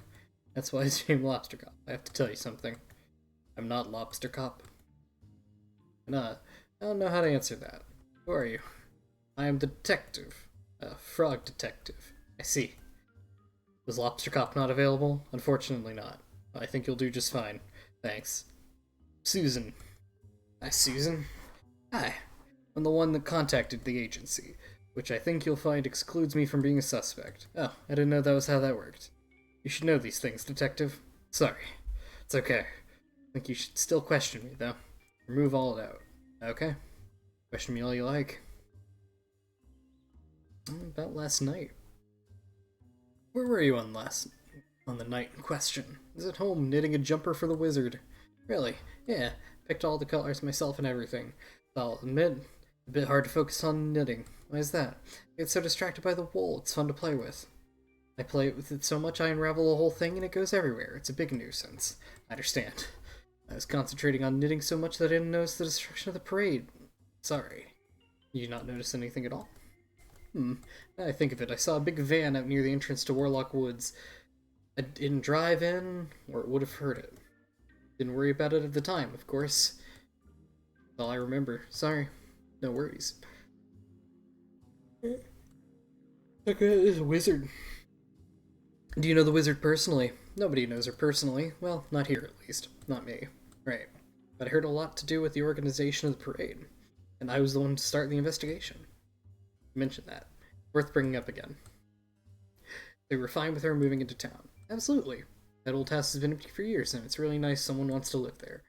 That's why it's named Lobster Cop. I have to tell you something. I'm not Lobster Cop. Nah, I don't know how to answer that. Who are you? I am the detective. A frog detective. I see. Was Lobster Cop not available? Unfortunately not. I think you'll do just fine. Thanks. Susan. Hi, Susan. Hi. I'm the one that contacted the agency. which I think you'll find excludes me from being a suspect. Oh, I didn't know that was how that worked. You should know these things, Detective. Sorry. It's okay. I think you should still question me, though. Remove all it out. Okay? Question me all you like. About last night. Where were you on the night in question? I was at home knitting a jumper for the wizard. Really? Yeah. Picked all the colors myself and everything. I'll admit, a bit hard to focus on knitting. Why is that? I get so distracted by the wool, it's fun to play with. I play with it so much I unravel the whole thing and it goes everywhere. It's a big nuisance. I understand. I was concentrating on knitting so much that I didn't notice the destruction of the parade. Sorry. You not notice anything at all? Now I think of it, I saw a big van out near the entrance to Warlock Woods. I didn't drive in, or it would have heard it. Didn't worry about it at the time, of course. That's all I remember. Sorry. No worries. Okay, this wizard. Do you know the wizard personally? Nobody knows her personally. Well, not here at least. Not me. Right. But I heard a lot to do with the organization of the parade. And I was the one to start the investigation. Mention that. Worth bringing up again. They were fine with her moving into town. Absolutely. That old house has been empty for years, and it's really nice someone wants to live there.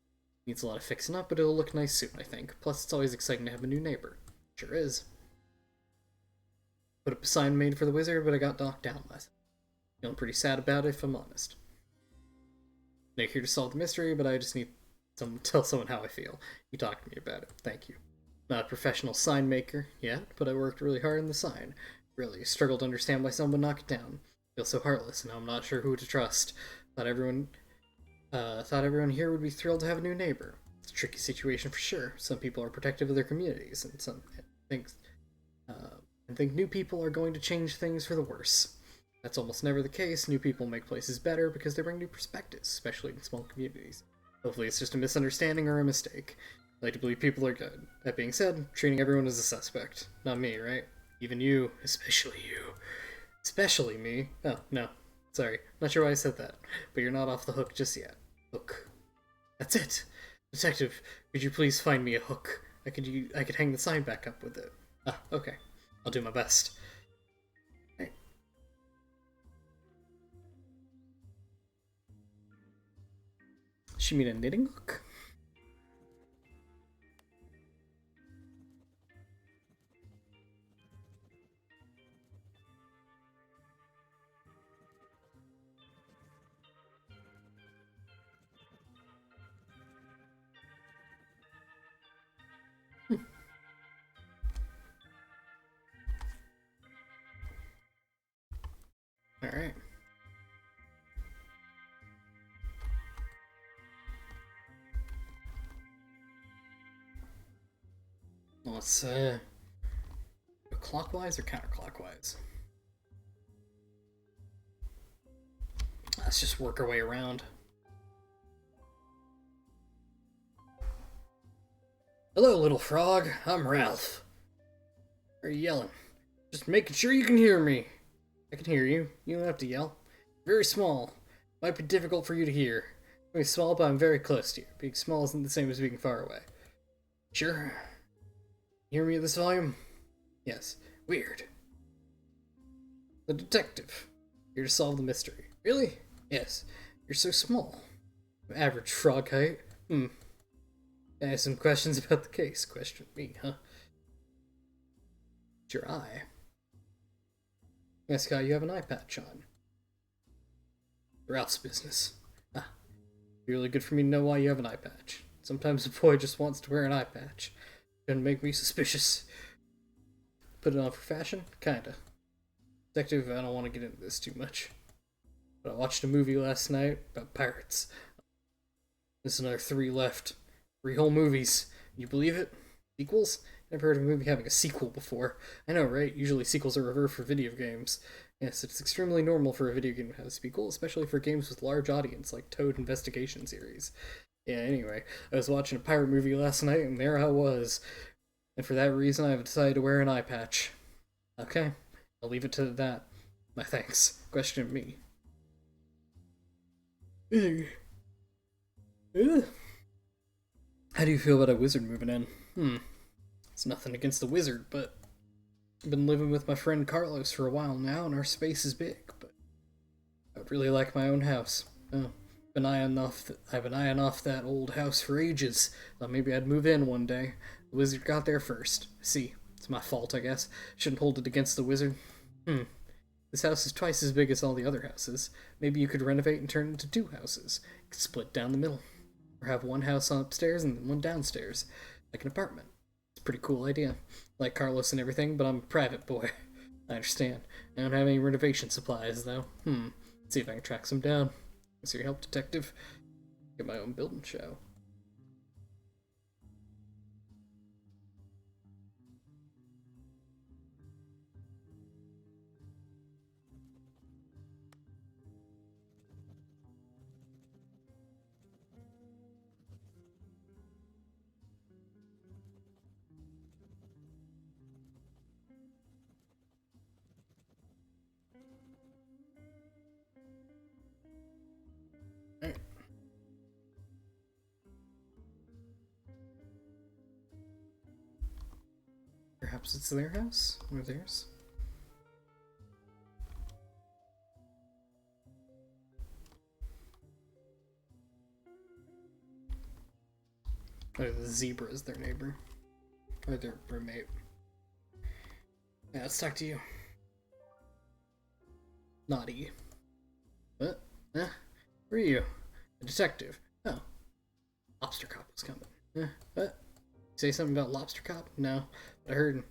Needs a lot of fixing up, but it'll look nice soon, I think. Plus, it's always exciting to have a new neighbor. Sure is. Put up a sign made for the wizard, but I got knocked down last. Feeling pretty sad about it, if I'm honest. Not here to solve the mystery, but I just need to tell someone how I feel. You talked to me about it. Thank you. Not a professional sign maker yet, but I worked really hard on the sign. Really struggled to understand why someone would knock it down. Feel so heartless, and I'm not sure who to trust. Thought everyone here would be thrilled to have a new neighbor. It's a tricky situation for sure. Some people are protective of their communities, and some think new people are going to change things for the worse. That's almost never the case. New people make places better because they bring new perspectives, especially in small communities. Hopefully it's just a misunderstanding or a mistake. I like to believe people are good. That being said, treating everyone as a suspect. Not me, right? Even you. Especially you. Especially me. Oh, no. Sorry. Not sure why I said that. But you're not off the hook just yet. Hook. That's it! Detective, could you please find me a hook? I could hang the sign back up with it. Ah, okay. I'll do my best. Hey. She mean a knitting hook? Alright. Let's, go clockwise or counterclockwise? Let's just work our way around. Hello, little frog. I'm Ralph. Why are you yelling? Just making sure you can hear me. I can hear you. You don't have to yell. Very small. Might be difficult for you to hear. I'm small, but I'm very close to you. Being small isn't the same as being far away. Sure. Hear me at this volume? Yes. Weird. The detective. Here to solve the mystery. Really? Yes. You're so small. Average frog height. I have some questions about the case. Question me, huh? It's your eye. Yes, guy, you have an eye patch on. Ralph's business. Ah. Be really good for me to know why you have an eye patch. Sometimes a boy just wants to wear an eye patch. Doesn't make me suspicious. Put it on for fashion? Kinda. Detective, I don't want to get into this too much. But I watched a movie last night about pirates. There's another 3 left. 3 whole movies. You believe it? Sequels? Never heard of a movie having a sequel before. I know, right? Usually sequels are reserved for video games. Yes, it's extremely normal for a video game to have a sequel, especially for games with large audience, like Toad Investigation Series. Yeah, anyway, I was watching a pirate movie last night, and there I was. And for that reason, I've decided to wear an eye patch. Okay, I'll leave it to that. My thanks. Question me. How do you feel about a wizard moving in? It's nothing against the wizard, but I've been living with my friend Carlos for a while now, and our space is big, but I would really like my own house. I've been eyeing off that old house for ages. Thought maybe I'd move in one day. The wizard got there first. See, it's my fault, I guess. Shouldn't hold it against the wizard. This house is twice as big as all the other houses. Maybe you could renovate and turn it into two houses. You could split down the middle. Or have one house upstairs and then one downstairs. Like an apartment. It's a pretty cool idea. Like Carlos and everything, but I'm a private boy. I understand. I don't have any renovation supplies, though. Let's see if I can track some down. Thanks for your help, detective. Get my own building show. Alright. Perhaps it's their house? Or theirs? Or the zebra is their neighbor. Or their roommate. Yeah, let's talk to you. Naughty. What? Huh? Who are you? A detective. Oh. Lobster Cop was coming. What? Say something about Lobster Cop? No. But I heard.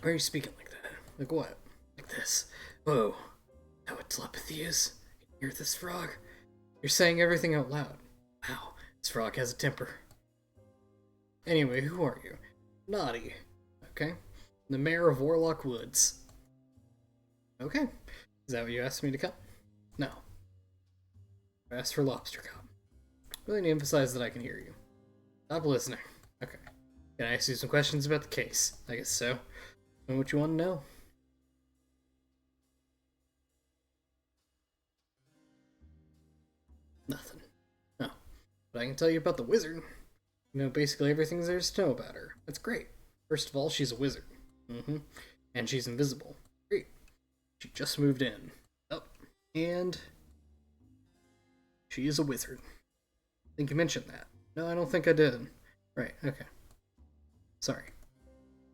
Why are you speaking like that? Like what? Like this. Whoa. Know what telepathy is? Can you hear this, Frog? You're saying everything out loud. Wow. This frog has a temper. Anyway, who are you? Naughty. Okay. The mayor of Warlock Woods. Okay. Is that what you asked me to come? No. I asked for Lobster Cop. Really need to emphasize that I can hear you. Stop listening. Okay. Can I ask you some questions about the case? I guess so. And what you want to know? Nothing. No. But I can tell you about the wizard. You know basically everything there is to know about her. That's great. First of all, she's a wizard. And she's invisible. Great. She just moved in. Oh. And she is a wizard. I think you mentioned that. No, I don't think I did. Right, okay. Sorry.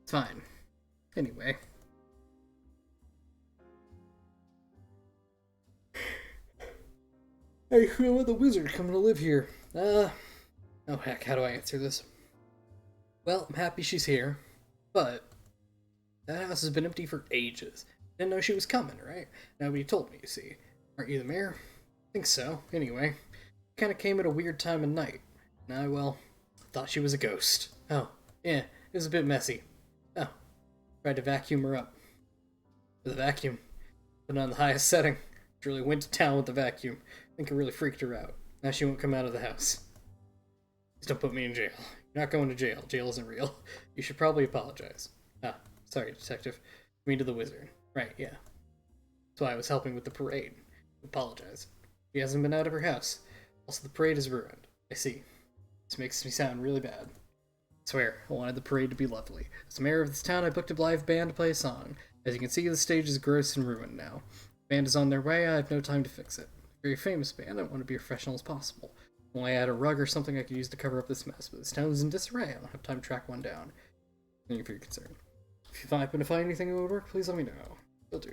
It's fine. Anyway. Hey, who want the wizard coming to live here? Oh heck, how do I answer this? Well, I'm happy she's here, but that house has been empty for ages. Didn't know she was coming, right? Nobody told me, you see. Aren't you the mayor? I think so, anyway. Kinda came at a weird time of night. And I, well, thought she was a ghost. Oh, yeah, it was a bit messy. Oh, tried to vacuum her up. With a vacuum. Put it on the highest setting. She really went to town with the vacuum. I think it really freaked her out. Now she won't come out of the house. Please don't put me in jail. You're not going to jail. Jail isn't real. You should probably apologize. Ah, sorry, detective. I mean to the wizard. Right, yeah. That's why I was helping with the parade. Apologize. She hasn't been out of her house. Also, the parade is ruined. I see. This makes me sound really bad. I swear, I wanted the parade to be lovely. As mayor of this town, I booked a live band to play a song. As you can see, the stage is gross and ruined now. The band is on their way, I have no time to fix it. Very famous band, I want to be as professional as possible. Only I had a rug or something I could use to cover up this mess, but this town is in disarray, I don't have time to track one down. Thank you for your concern. If you happen to find anything that would work, please let me know. Will do.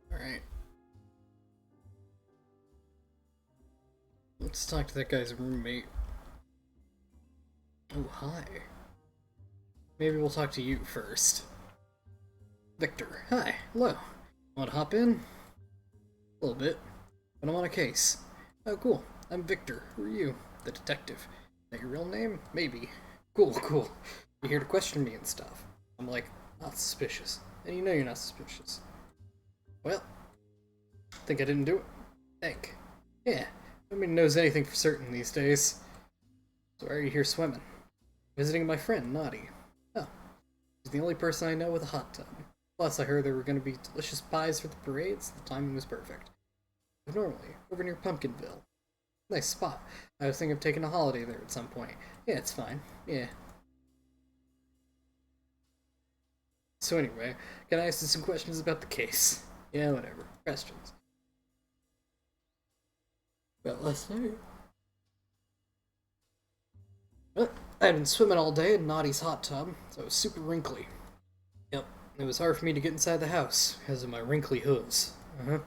Alright. Let's talk to that guy's roommate. Oh, hi. Maybe we'll talk to you first. Victor. Hi. Hello. Want to hop in? A little bit. But I'm on a case. Oh, cool. I'm Victor. Who are you? The detective. Is that your real name? Maybe. Cool, cool. You're here to question me and stuff. I'm like, not suspicious. And you know you're not suspicious. Well, think I didn't do it. Think. Yeah, nobody knows anything for certain these days. So why are you here swimming? Visiting my friend, Naughty. Oh, he's the only person I know with a hot tub. Plus, I heard there were going to be delicious pies for the parade, so the timing was perfect. Normally, over near Pumpkinville. Nice spot. I was thinking of taking a holiday there at some point. Yeah, it's fine. Yeah. So anyway, can I ask you some questions about the case? Yeah, whatever. Questions. Well, last night. Well, I'd been swimming all day in Naughty's hot tub, so it was super wrinkly. Yep, it was hard for me to get inside the house because of my wrinkly hooves. Uh-huh.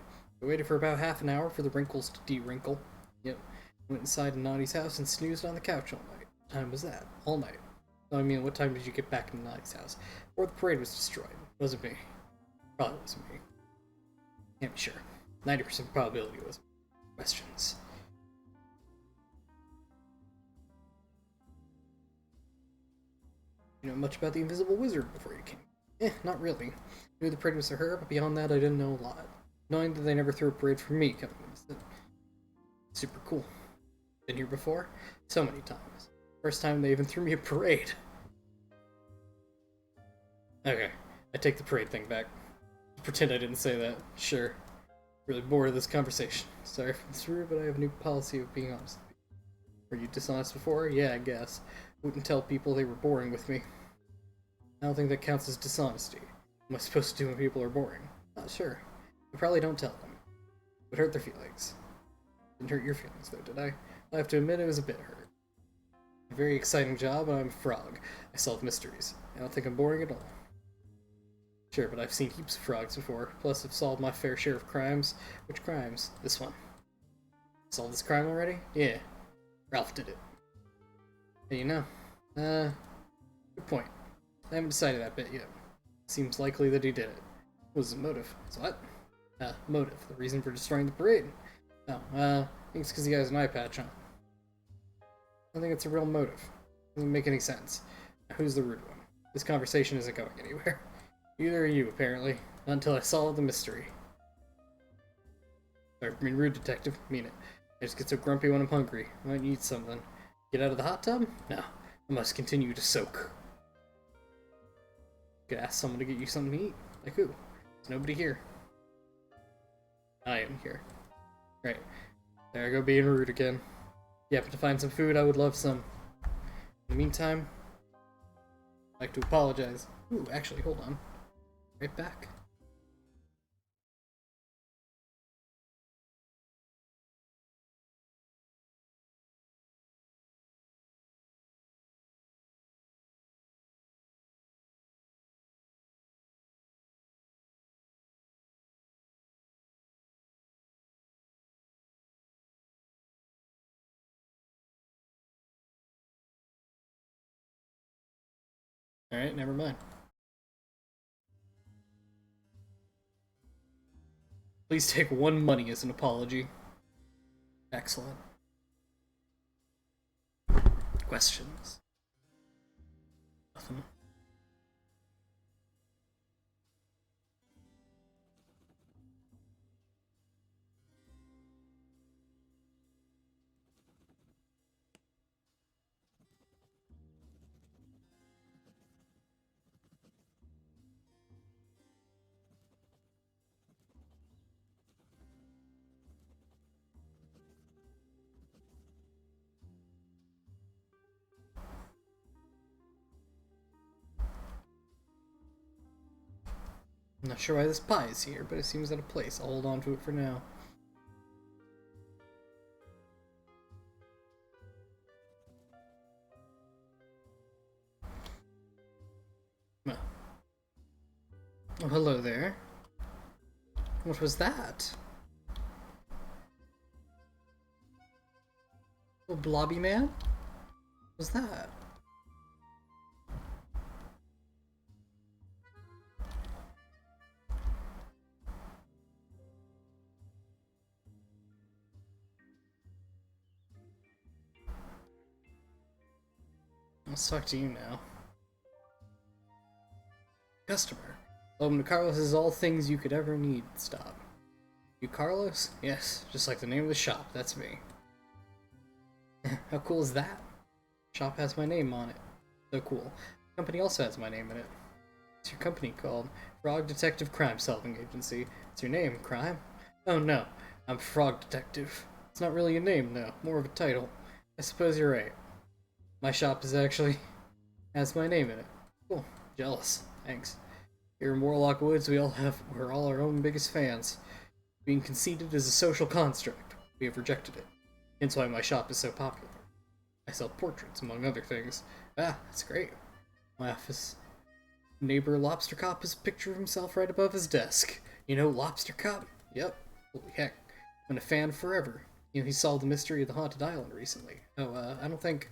I waited for about half an hour for the wrinkles to de-wrinkle. Yep. Went inside Naughty's house and snoozed on the couch all night. What time was that? All night. No, I mean, what time did you get back to Naughty's house? Or the parade was destroyed. It wasn't me. Probably wasn't me. Can't be sure. 90% probability it wasn't me. Questions. You know much about the Invisible Wizard before you came? Not really. I knew the parade was for her, but beyond that I didn't know a lot. Knowing that they never threw a parade for me coming was super cool. Been here before? So many times. First time they even threw me a parade. Okay, I take the parade thing back. Pretend I didn't say that. Sure. Really bored of this conversation. Sorry if it's rude, but I have a new policy of being honest. Were you dishonest before? Yeah, I guess. Wouldn't tell people they were boring with me. I don't think that counts as dishonesty. What am I supposed to do when people are boring? Not sure. I probably don't tell them. It would hurt their feelings. Didn't hurt your feelings, though, did I? I have to admit it was a bit hurt. A very exciting job, and I'm a frog. I solve mysteries. I don't think I'm boring at all. Sure, but I've seen heaps of frogs before. Plus, I've solved my fair share of crimes. Which crimes? This one. Solved this crime already? Yeah. Ralph did it. Hey, you know. Good point. I haven't decided that bit yet. Seems likely that he did it. What was the motive? So what? Motive. The reason for destroying the parade. Oh, I think it's because he has an eye patch on. I don't think it's a real motive. Doesn't make any sense. Now, who's the rude one? This conversation isn't going anywhere. Neither are you, apparently. Not until I solve the mystery. Sorry, I mean rude, detective. Mean it. I just get so grumpy when I'm hungry. I might eat something. Get out of the hot tub? No. I must continue to soak. Could ask someone to get you something to eat. Like who? There's nobody here. I am here. Right. There I go being rude again. If you happen to find some food, I would love some. In the meantime, I'd like to apologize. Ooh, actually, hold on. Right back. Alright, never mind. Please take 1 money as an apology. Excellent. Questions? Nothing. I'm not sure why this pie is here, but it seems out of place. I'll hold on to it for now. Oh, hello there. What was that? Oh, blobby man? What was that? Let's talk to you now. customer. Welcome to Carlos is all things you could ever need. Stop. You Carlos? Yes, just like the name of the shop, that's me. How cool is that? Shop has my name on it. So cool. The company also has my name in it. What's your company called? Frog Detective Crime Solving Agency. What's your name, Crime? Oh no, I'm Frog Detective. It's not really a name, though. More of a title. I suppose you're right. My shop is actually has my name in it. Cool. Jealous. Thanks. Here in Warlock Woods, we're all our own biggest fans. Being conceited is a social construct. We have rejected it. Hence why my shop is so popular. I sell portraits, among other things. Ah, that's great. My office neighbor Lobster Cop has a picture of himself right above his desk. You know Lobster Cop? Yep. Holy heck. Been a fan forever. You know, he solved the mystery of the Haunted Island recently. Oh, I don't think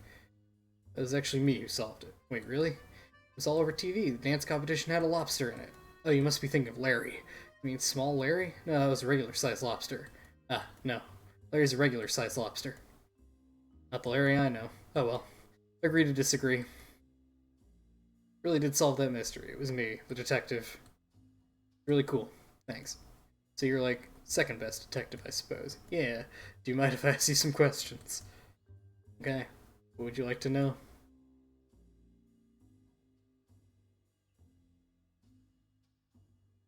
it was actually me who solved it. Wait, really? It was all over TV. The dance competition had a lobster in it. Oh, you must be thinking of Larry. You mean small Larry? No, that was a regular-sized lobster. Ah, no. Larry's a regular-sized lobster. Not the Larry I know. Oh well. Agree to disagree. Really did solve that mystery. It was me, the detective. Really cool. Thanks. So you're like second best detective, I suppose. Yeah. Do you mind if I ask you some questions? Okay. What would you like to know?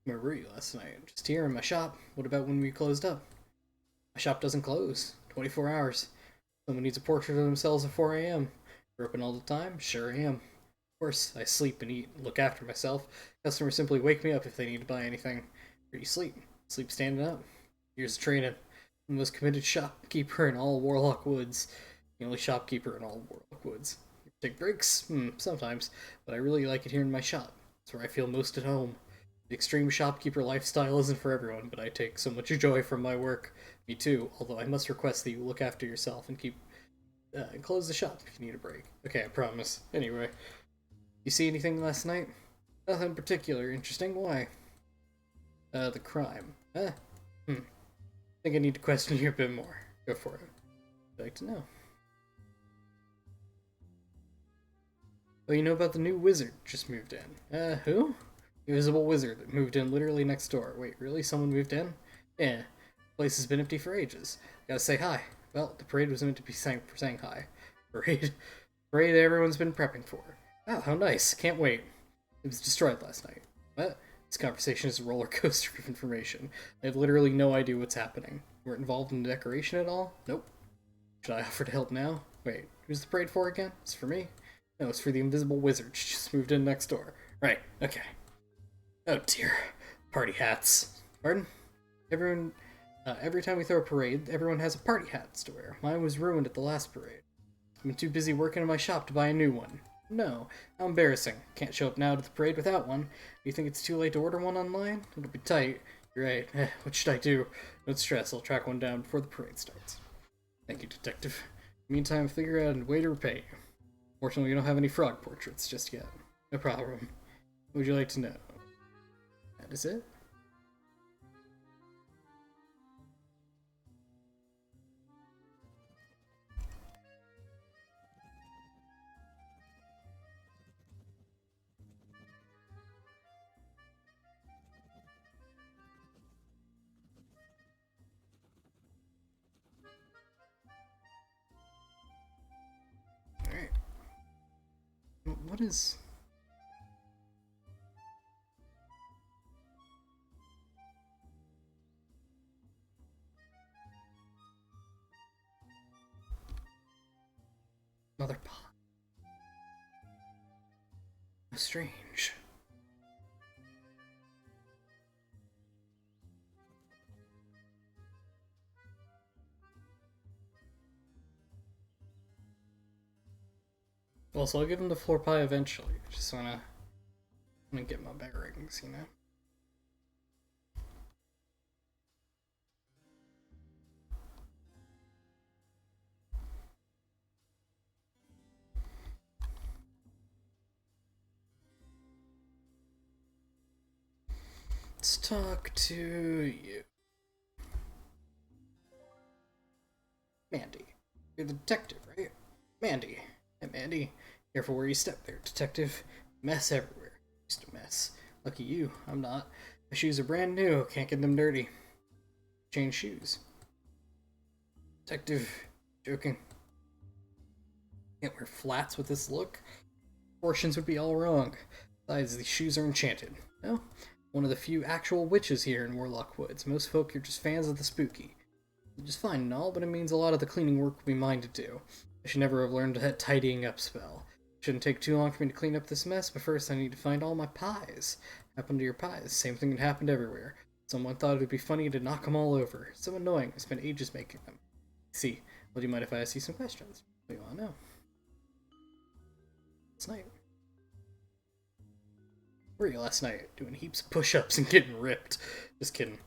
Where were you last night? Just here in my shop. What about when we closed up? My shop doesn't close. 24 hours. Someone needs a portrait of themselves at 4 a.m. You're open all the time? Sure am. Of course, I sleep and eat and look after myself. Customers simply wake me up if they need to buy anything. Where do you sleep? Sleep standing up. Years of training. I'm the most committed shopkeeper in all Warlock Woods. The only shopkeeper in all Warlock Woods. Take breaks? Sometimes. But I really like it here in my shop. It's where I feel most at home. The extreme shopkeeper lifestyle isn't for everyone, but I take so much joy from my work. Me too, although I must request that you look after yourself and close the shop if you need a break. Okay, I promise. Anyway, you see anything last night? Nothing particular interesting. Why? The crime. I think I need to question you a bit more. Go for it. I'd like to know. Oh, you know about the new wizard just moved in. Who? The invisible wizard that moved in literally next door. Wait, really? Someone moved in? Yeah. The place has been empty for ages. Gotta say hi. Well, the parade was meant to be saying hi. Parade? Parade everyone's been prepping for. Oh, how nice. Can't wait. It was destroyed last night. What? This conversation is a roller coaster of information. I have literally no idea what's happening. You weren't involved in the decoration at all? Nope. Should I offer to help now? Wait, who's the parade for again? It's for me? No, it's for the invisible wizard. She just moved in next door. Right, okay. Oh dear. Party hats. Pardon? Every time we throw a parade, everyone has a party hats to wear. Mine was ruined at the last parade. I've been too busy working in my shop to buy a new one. No. How embarrassing. Can't show up now to the parade without one. Do you think it's too late to order one online? It'll be tight. You're right. What should I do? Don't stress. I'll track one down before the parade starts. Thank you, detective. Meantime, figure out a way to repay you. Fortunately, we don't have any frog portraits just yet. No problem. What would you like to know? That is it? Alright. What is... Mother pot? Strange. Well, so I'll give him the floor pie eventually. Just wanna get my bearings, you know? Let's talk to you. Mandy. You're the detective, right? Mandy. Hey, Mandy. Careful where you step there, detective. Mess everywhere. Just a mess. Lucky you, I'm not. My shoes are brand new, can't get them dirty. Change shoes. Detective, joking. Can't wear flats with this look. Proportions would be all wrong. Besides, these shoes are enchanted. No? One of the few actual witches here in Warlock Woods. Most folk are just fans of the spooky. Which is fine and all, but it means a lot of the cleaning work will be mine to do. I should never have learned that tidying up spell. Shouldn't take too long for me to clean up this mess, but first I need to find all my pies. Happened to your pies. Same thing that happened everywhere. Someone thought it would be funny to knock them all over. So annoying. I spent ages making them. See, well, do you mind if I ask you some questions? What do you want to know? Last night. Where were you last night? Doing heaps of push-ups and getting ripped. Just kidding.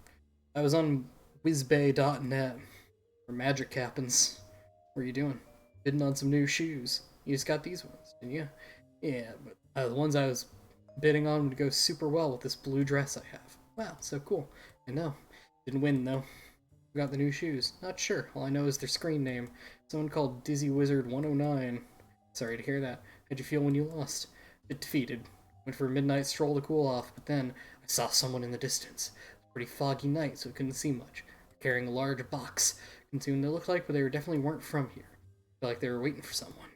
I was on whizbay.net. Or magic happens. What are you doing? Bidding on some new shoes. You just got these ones, didn't you? Yeah, but the ones I was bidding on would go super well with this blue dress I have. Wow, so cool. I know. Didn't win, though. Who got the new shoes? Not sure. All I know is their screen name. Someone called Dizzy Wizard 109. Sorry to hear that. How'd you feel when you lost? Bit defeated. Went for a midnight stroll to cool off, but then I saw someone in the distance. It was a pretty foggy night, so I couldn't see much. Carrying a large box. Couldn't see what they looked like, but they definitely weren't from here. Felt like they were waiting for someone.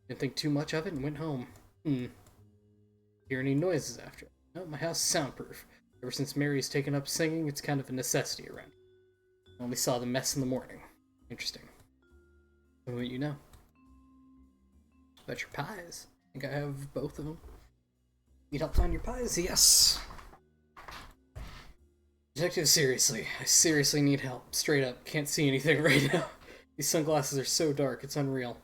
Didn't think too much of it and went home. Hear any noises after? No, my house is soundproof. Ever since Mary's taken up singing, it's kind of a necessity around. I only saw the mess in the morning. Interesting. And what you know? About your pies. I think I have both of them. Need help find your pies? Yes! Detective, seriously. I seriously need help. Straight up. Can't see anything right now. These sunglasses are so dark, it's unreal.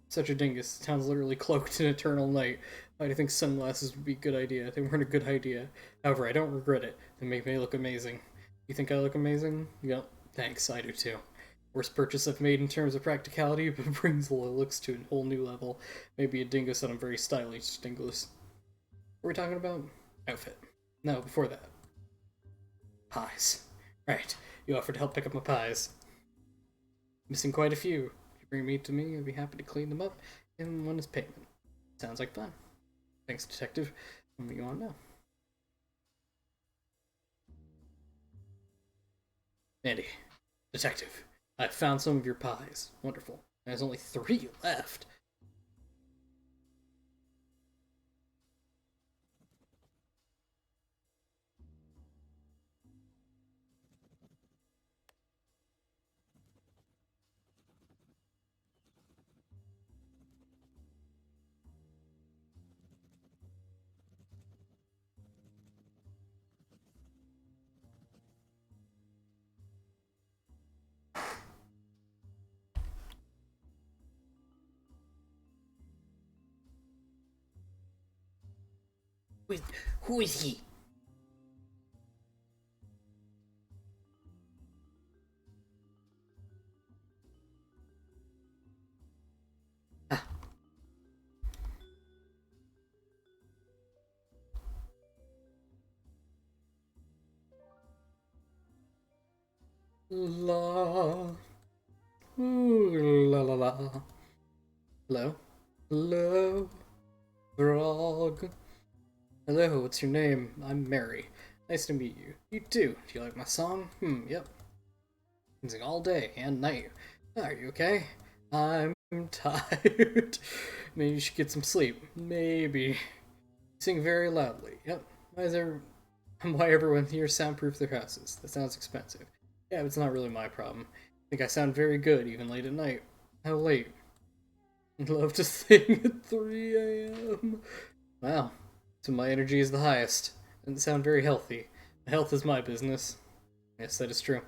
Such a dingus. The town's literally cloaked in eternal night. I think sunglasses would be a good idea. They weren't a good idea. However, I don't regret it. They make me look amazing. You think I look amazing? Yep. Thanks, I do too. Worst purchase I've made in terms of practicality, but brings the looks to a whole new level. Maybe a dingus that I'm very stylish dingus. What are we talking about? Outfit. No, before that. Pies. Right. You offered to help pick up my pies. Missing quite a few. If you bring me to me, I'd be happy to clean them up, and one is payment. Sounds like fun. Thanks, Detective. What do you want now? Andy. Detective. I found some of your pies. Wonderful. There's only 3 left. Who is he? Ah. La. Ooh, la la la. Hello? Hello? Frog. Hello, what's your name? I'm Mary. Nice to meet you. You too. Do you like my song? Yep. I can sing all day and night. Are you okay? I'm tired. Maybe you should get some sleep. Maybe. Sing very loudly. Yep. Why everyone here soundproof their houses? That sounds expensive. Yeah, but it's not really my problem. I think I sound very good, even late at night. How late? I'd love to sing at 3 a.m. Wow. So my energy is the highest. Doesn't sound very healthy. Health is my business. Yes, that is true.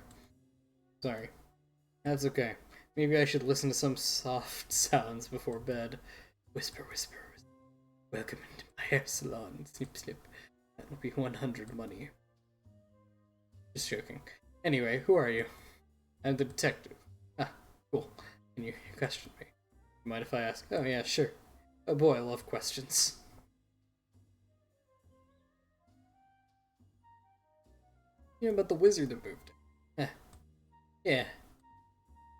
Sorry. That's okay. Maybe I should listen to some soft sounds before bed. Whisper, whisper, whisper. Welcome into my hair salon. Snip, snip. That will be 100 money. Just joking. Anyway, who are you? I'm the detective. Ah, cool. Can you question me? Mind if I ask? Oh yeah, sure. Oh boy, I love questions. Yeah, about the wizard that moved. Yeah.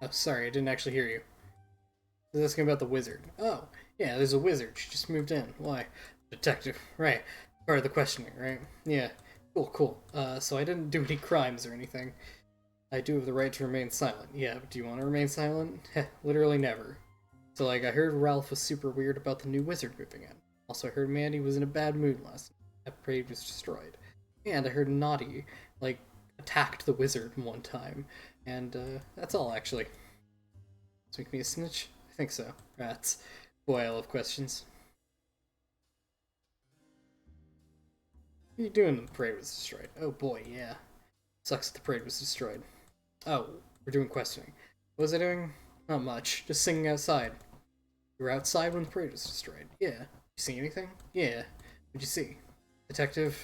Oh, sorry, I didn't actually hear you. I was asking about the wizard. Oh, yeah, there's a wizard. She just moved in. Why? Detective. Right. Part of the questioning, right? Yeah. Cool, cool. So I didn't do any crimes or anything. I do have the right to remain silent. Yeah, but do you want to remain silent? Heh, literally never. So, like, I heard Ralph was super weird about the new wizard moving in. Also, I heard Mandy was in a bad mood last night. That parade was destroyed. And I heard Naughty, like, attacked the wizard one time. And, that's all, actually. Does make me a snitch? I think so. Rats. Boy, I love questions. What are you doing when the parade was destroyed? Oh boy, yeah. Sucks that the parade was destroyed. Oh, we're doing questioning. What was I doing? Not much. Just singing outside. You were outside when the parade was destroyed. Yeah. You see anything? Yeah. What'd you see? Detective,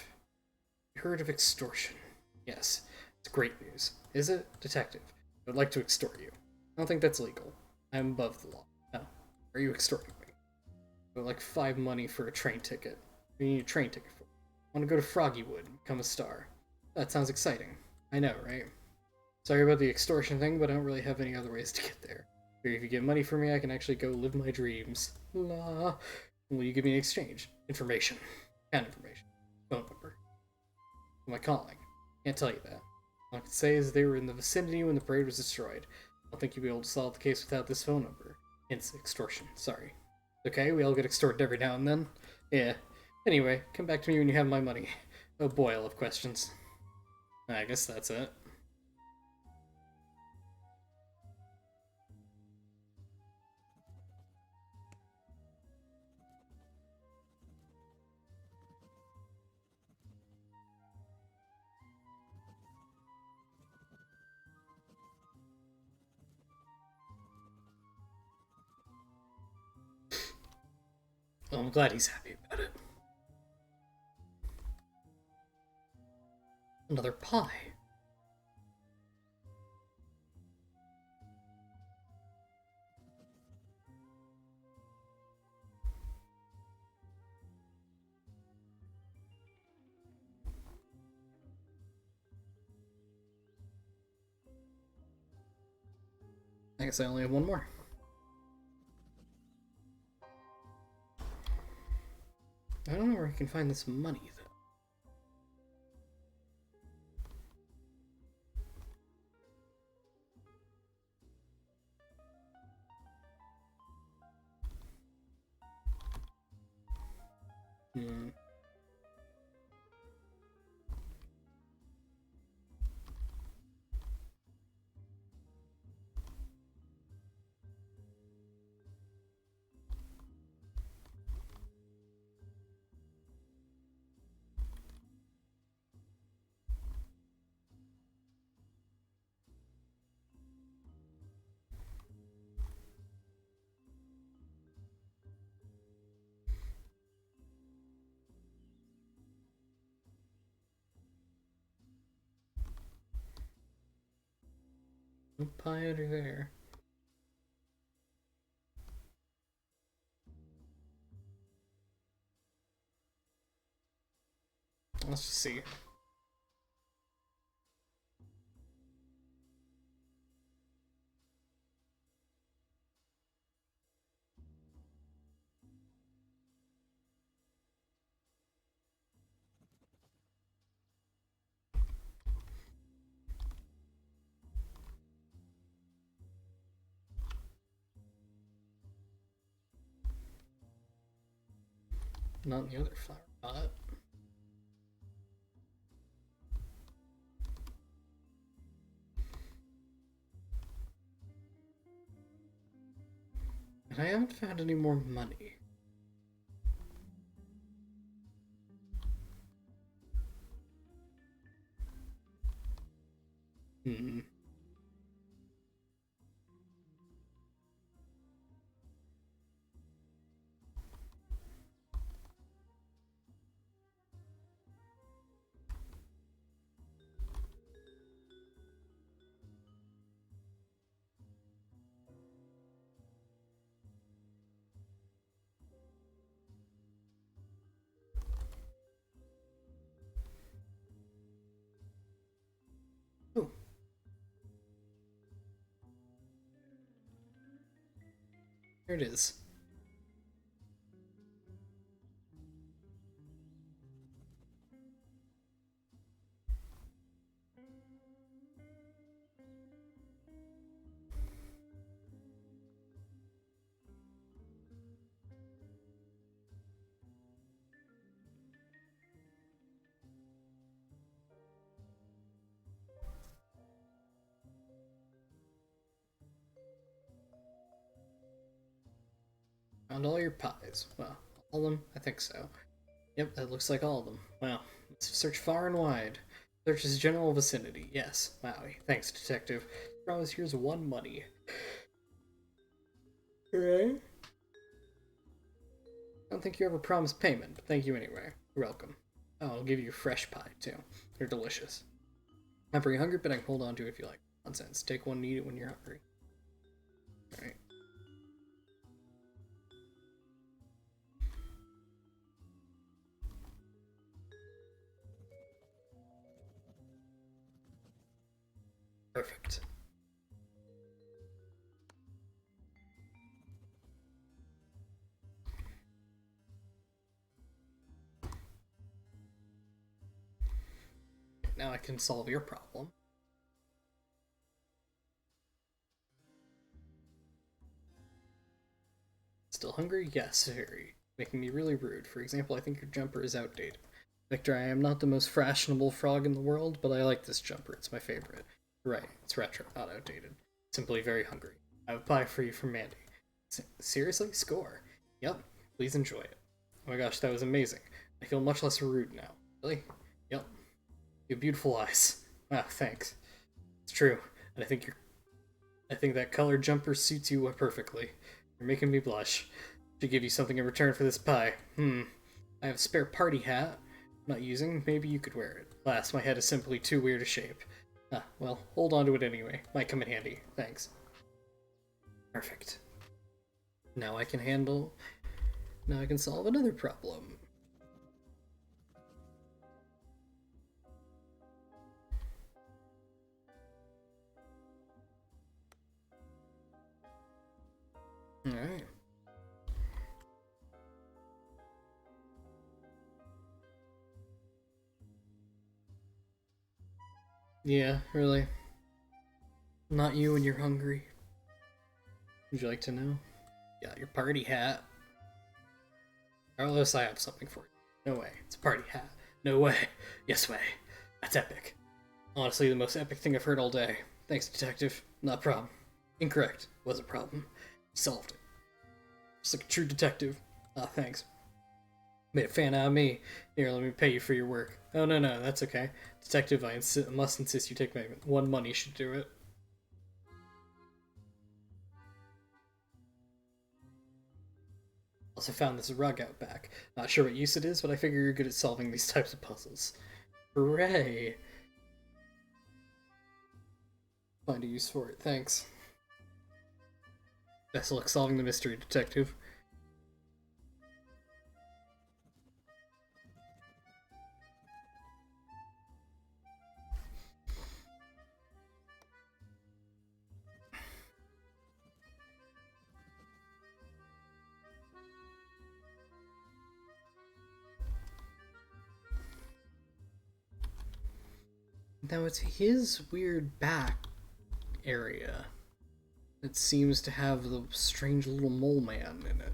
you heard of extortion. Yes. It's great news. Is it? Detective, I would like to extort you. I don't think that's legal. I'm above the law. No. Are you extorting me? I would like 5 money for a train ticket. What do you need a train ticket for? I want to go to Froggywood and become a star. That sounds exciting. I know, right? Sorry about the extortion thing, but I don't really have any other ways to get there. Or if you get money for me, I can actually go live my dreams. La. Will you give me an exchange? Information. Kind of information. Phone number. Who am I calling? Can't tell you that. All I can say is they were in the vicinity when the parade was destroyed. I don't think you'll be able to solve the case without this phone number. Hence extortion. Sorry. Okay, we all get extorted every now and then. Yeah. Anyway, come back to me when you have my money. Oh boy, I love questions. I guess that's it. Well, I'm glad he's happy about it. Another pie. I guess I only have one more. I don't know where I can find this money, though. No pie under there. Let's just see. Not in the other flower pot. And I haven't found any more money. Hmm. Oh, here it is. Found all your pies. Well, all of them? I think so. Yep, that looks like all of them. Wow. Let's search far and wide. Search his general vicinity. Yes. Wowie. Thanks, detective. Promise here's 1 money. Right? I don't think you ever promised payment, but thank you anyway. You're welcome. Oh, I'll give you fresh pie, too. They're delicious. I'm pretty hungry, but I can hold on to it if you like. Nonsense. Take one and eat it when you're hungry. Alright. Perfect. Now I can solve your problem. Still hungry? Yes, very. Making me really rude. For example, I think your jumper is outdated. Victor, I am not the most fashionable frog in the world, but I like this jumper. It's my favorite. Right, it's retro, not outdated. Simply very hungry. I have a pie for you from Mandy. Seriously? Score. Yep, please enjoy it. Oh my gosh, that was amazing. I feel much less rude now. Really? Yep. You have beautiful eyes. Wow, thanks. It's true, and I think that colored jumper suits you perfectly. You're making me blush. Should give you something in return for this pie. I have a spare party hat I'm not using. Maybe you could wear it. Alas, my head is simply too weird a shape. Ah, well, hold on to it anyway. Might come in handy. Thanks. Perfect. Now I can handle... Now I can solve another problem. Alright. Yeah, really. Not you when you're hungry. Would you like to know? Yeah, your party hat. Carlos, I have something for you. No way. It's a party hat. No way. Yes way. That's epic. Honestly, the most epic thing I've heard all day. Thanks, detective. Not a problem. Incorrect. Was a problem. Solved it. Just like a true detective. Ah, thanks. Made a fan out of me. Here, let me pay you for your work. Oh, no, no, that's okay. Detective, I must insist you take payment. 1 money should do it. Also found this rug out back. Not sure what use it is, but I figure you're good at solving these types of puzzles. Hooray! Find a use for it, thanks. Best of luck solving the mystery, detective. Now it's his weird back area that seems to have the strange little mole man in it.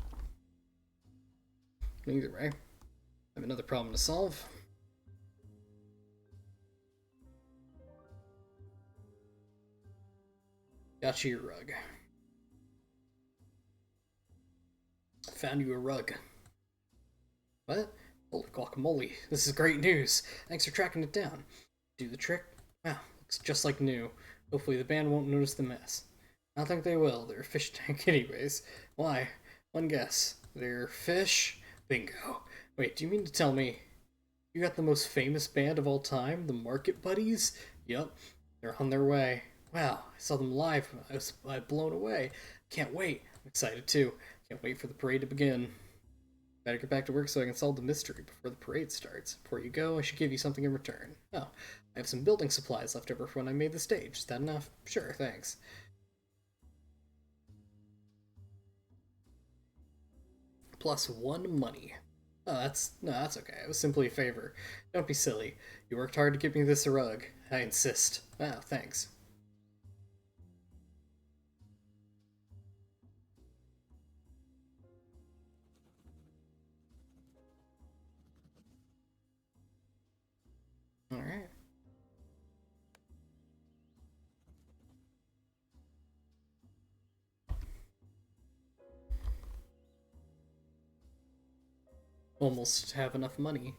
Either way, I have another problem to solve. Got you your rug. Found you a rug. What? Holy guacamole, this is great news. Thanks for tracking it down. Do the trick? Wow, looks just like new. Hopefully the band won't notice the mess. I don't think they will. They're a fish tank anyways. Why? One guess. They're fish? Bingo. Wait, do you mean to tell me you got the most famous band of all time? The Market Buddies? Yup. They're on their way. Wow, I saw them live. I was blown away. Can't wait. I'm excited too. Can't wait for the parade to begin. Better get back to work so I can solve the mystery before the parade starts. Before you go, I should give you something in return. Oh, I have some building supplies left over from when I made the stage. Is that enough? Sure, thanks. Plus 1 money. Oh, that's okay. It was simply a favor. Don't be silly. You worked hard to get me this rug. I insist. Oh, thanks. Alright. almost have enough money.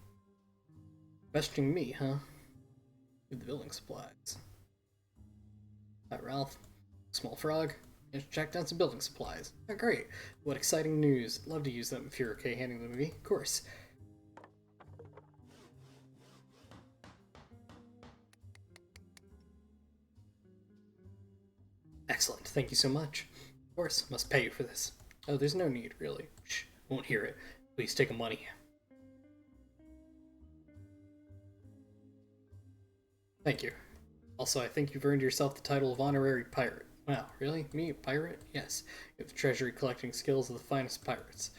Questioning me, huh? With the building supplies. Hi, Ralph. Small frog. You should check down some building supplies. Oh, great. What exciting news. Love to use them if you're okay handing them to me. Of course. Excellent. Thank you so much. Of course, must pay you for this. Oh, there's no need, really. Shh. Won't hear it. Please take the money. Thank you. Also, I think you've earned yourself the title of honorary pirate. Wow, really? Me, a pirate? Yes. You have the treasury collecting skills of the finest pirates.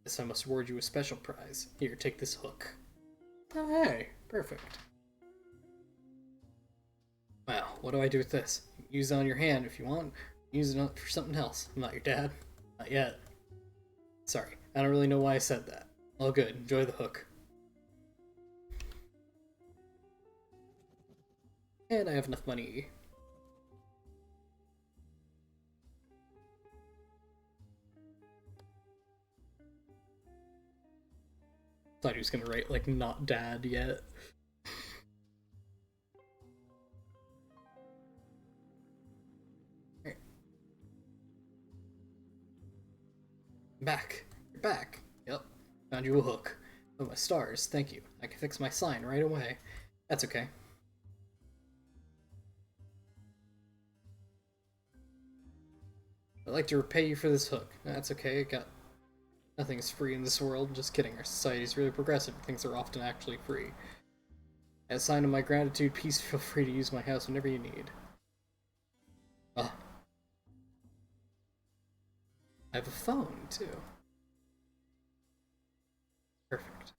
This I must award you a special prize. Here, take this hook. Oh, hey. Perfect. Wow, what do I do with this? Use it on your hand if you want. Use it for something else. I'm not your dad. Not yet. Sorry, I don't really know why I said that. All good. Enjoy the hook. And I have enough money. Thought he was gonna write, like, not dad yet. Right. Back. You're back. Yep. Found you a hook. Oh, my stars. Thank you. I can fix my sign right away. That's okay. I'd like to repay you for this hook. That's okay. Nothing's free in this world. Just kidding. Our society is really progressive. Things are often actually free. As a sign of my gratitude, please feel free to use my house whenever you need. Oh. I have a phone, too. Perfect.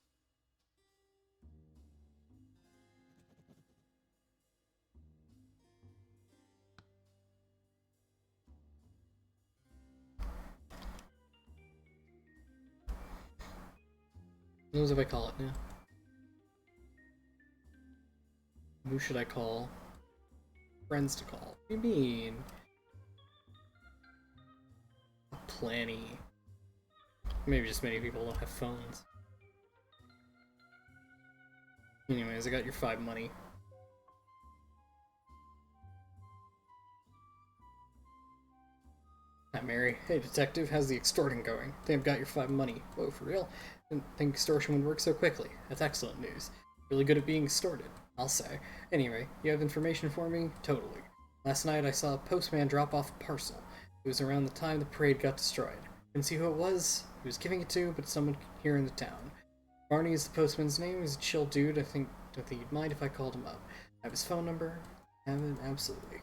Who knows if I call it now? Who should I call? Friends to call. What do you mean? Plenty. Maybe just many people don't have phones. Anyways, I got your 5 money. Hi, Mary. Hey, detective. How's the extorting going? Think I've got your 5 money. Whoa, for real? Didn't think extortion would work so quickly. That's excellent news. Really good at being extorted, I'll say. Anyway, you have information for me? Totally. Last night I saw a postman drop off a parcel. It was around the time the parade got destroyed. Didn't see who it was, who was giving it to, but someone here in the town. Barney is the postman's name. He's a chill dude. I don't think he'd mind if I called him up. I have his phone number. Have it? Absolutely.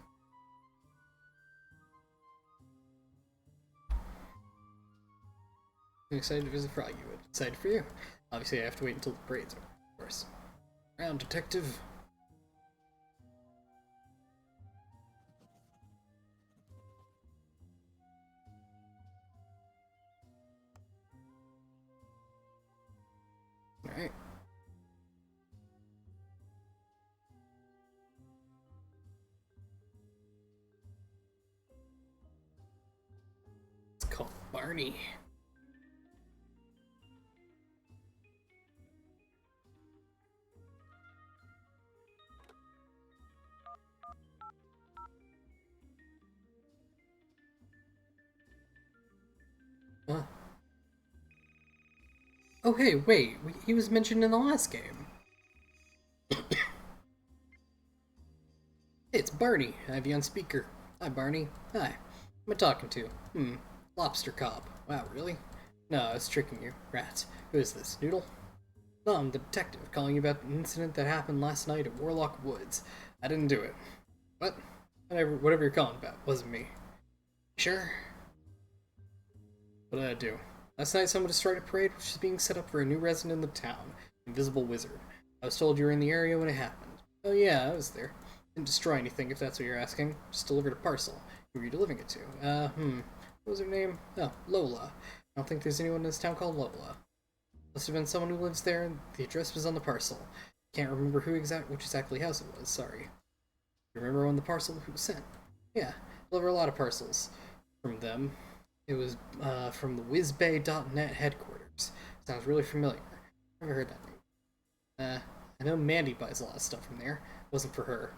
I'm excited to visit Froggy. Excited for you. Obviously, I have to wait until the parade's over, of course. Round, detective. Alright. It's called Barney. Huh. Oh, hey, wait. He was mentioned in the last game. Hey, it's Barney. I have you on speaker. Hi, Barney. Hi. Who am I talking to? Lobster cop. Wow, really? No, I was tricking you. Rats. Who is this? Noodle? No, I'm the detective calling you about an incident that happened last night at Warlock Woods. I didn't do it. What? Whatever you're calling about. Wasn't me. Sure? What did I do? Last night someone destroyed a parade which is being set up for a new resident in the town. Invisible Wizard. I was told you were in the area when it happened. Oh yeah, I was there. Didn't destroy anything if that's what you're asking. Just delivered a parcel. Who were you delivering it to? What was her name? Oh, Lola. I don't think there's anyone in this town called Lola. Must have been someone who lives there, and the address was on the parcel. Can't remember which exactly house it was, sorry. You remember when the parcel was sent? Yeah, deliver a lot of parcels from them. It was from the whizbay.net headquarters. Sounds really familiar. Never heard that name. I know Mandy buys a lot of stuff from there. It wasn't for her.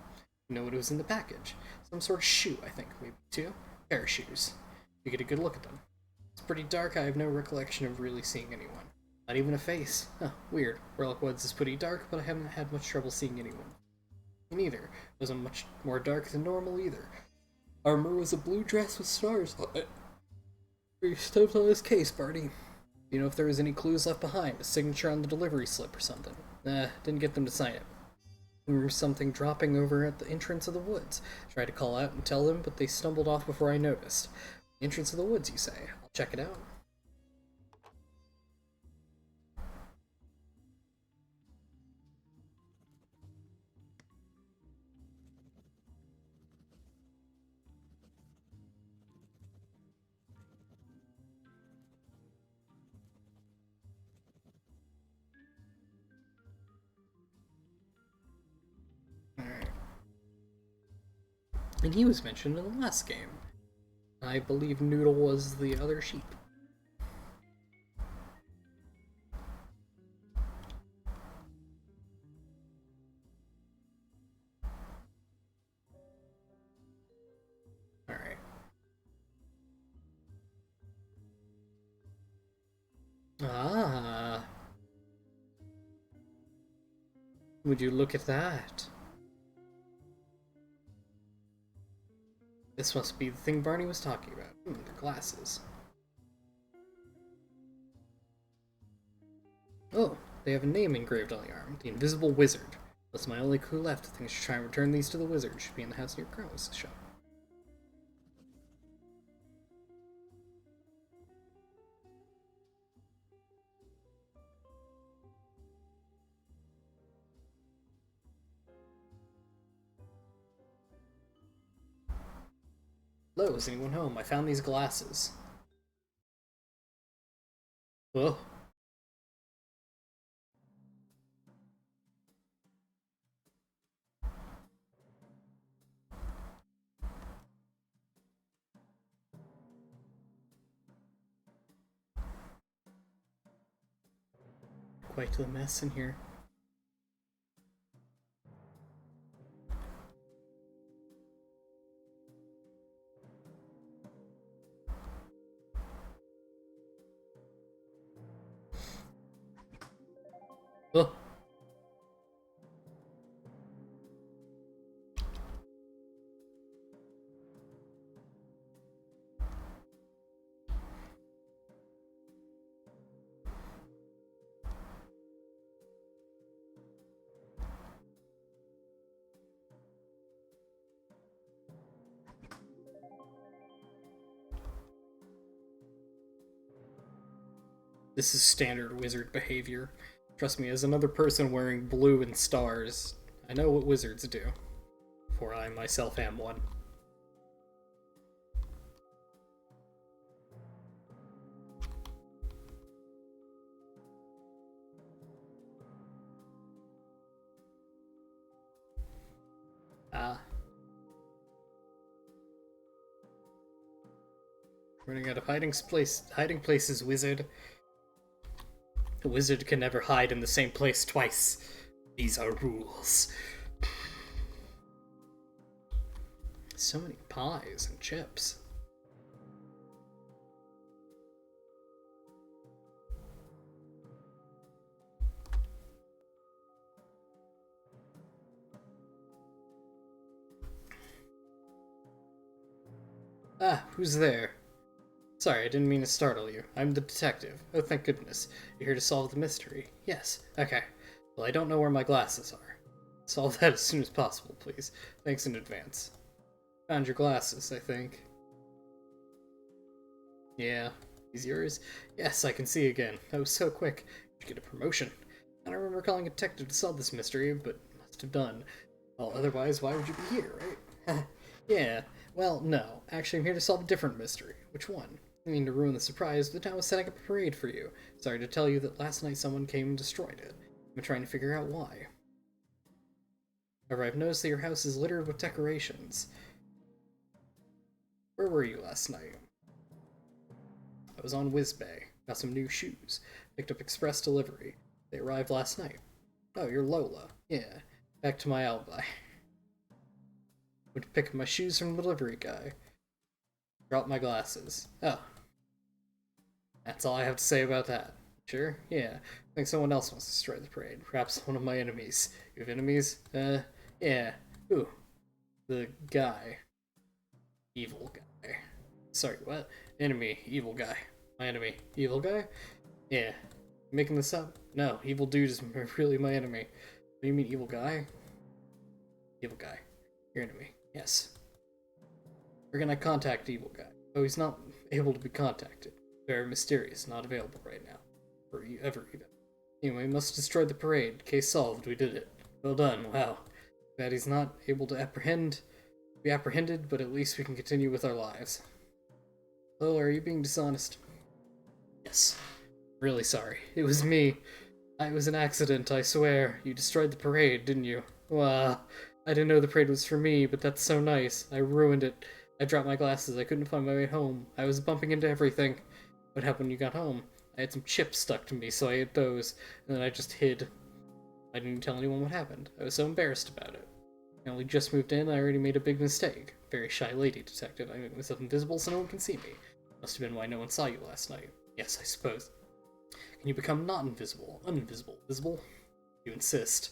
You know what was in the package? Some sort of shoe, I think. Maybe two? Pair of shoes. You get a good look at them. It's pretty dark. I have no recollection of really seeing anyone. Not even a face. Huh, weird. Relic Woods is pretty dark, but I haven't had much trouble seeing anyone. Me neither. It wasn't much more dark than normal either. Armor was a blue dress with stars on it. Your stuff's on this case, Barney. You know if there was any clues left behind, a signature on the delivery slip or something. Nah, didn't get them to sign it. There was something dropping over at the entrance of the woods. Tried to call out and tell them, but they stumbled off before I noticed. The entrance of the woods, you say? I'll check it out. Alright. And he was mentioned in the last game. I believe Noodle was the other sheep. Alright. Ah. Would you look at that? This must be the thing Barney was talking about. The glasses. Oh, they have a name engraved on the arm. The Invisible Wizard. That's my only clue left. I think I should try and return these to the wizard. Should be in the house near Grow's shop. Hello, is anyone home? I found these glasses. Oh. Quite the mess in here. Oh. This is standard wizard behavior. Trust me, as another person wearing blue and stars, I know what wizards do. For I myself am one. Ah. Running out of hiding places, wizard. A wizard can never hide in the same place twice. These are rules. So many pies and chips. Ah, who's there? Sorry, I didn't mean to startle you. I'm the detective. Oh, thank goodness. You're here to solve the mystery. Yes, okay. Well, I don't know where my glasses are. Solve that as soon as possible, please. Thanks in advance. Found your glasses, I think. Yeah. These yours? Yes, I can see again. That was so quick. You get a promotion. I don't remember calling a detective to solve this mystery, but must have done. Well, otherwise, why would you be here, right? Yeah. Well, no. Actually, I'm here to solve a different mystery. Which one? I mean to ruin the surprise, but I was setting up a parade for you. Sorry to tell you that last night someone came and destroyed it. I'm trying to figure out why. However, I've noticed that your house is littered with decorations. Where were you last night? I was on Whiz Bay. Got some new shoes. Picked up express delivery. They arrived last night. Oh, you're Lola. Yeah. Back to my alibi. Went to pick up my shoes from the delivery guy. Dropped my glasses. Oh. That's all I have to say about that. Sure? Yeah. I think someone else wants to destroy the parade. Perhaps one of my enemies. You have enemies? Yeah. Ooh. The guy. Evil guy. Sorry, what? Enemy. Evil guy. My enemy. Evil guy? Yeah. Making this up? No, evil dude is really my enemy. What do you mean, evil guy? Evil guy. Your enemy. Yes. We're gonna contact evil guy. Oh, he's not able to be contacted. Very mysterious, not available right now. Or ever even. Anyway, we must destroy the parade. Case solved, we did it. Well done, wow. Bad he's not able to be apprehended, but at least we can continue with our lives. Oh, are you being dishonest? Yes. Really sorry. It was me. It was an accident, I swear. You destroyed the parade, didn't you? Wow. I didn't know the parade was for me, but that's so nice. I ruined it. I dropped my glasses. I couldn't find my way home. I was bumping into everything. What happened when you got home? I had some chips stuck to me, so I ate those, and then I just hid. I didn't tell anyone what happened. I was so embarrassed about it. I only just moved in, I already made a big mistake. Very shy lady, detective. I made myself invisible so no one can see me. Must have been why no one saw you last night. Yes, I suppose. Can you become not invisible? Uninvisible? Visible? You insist.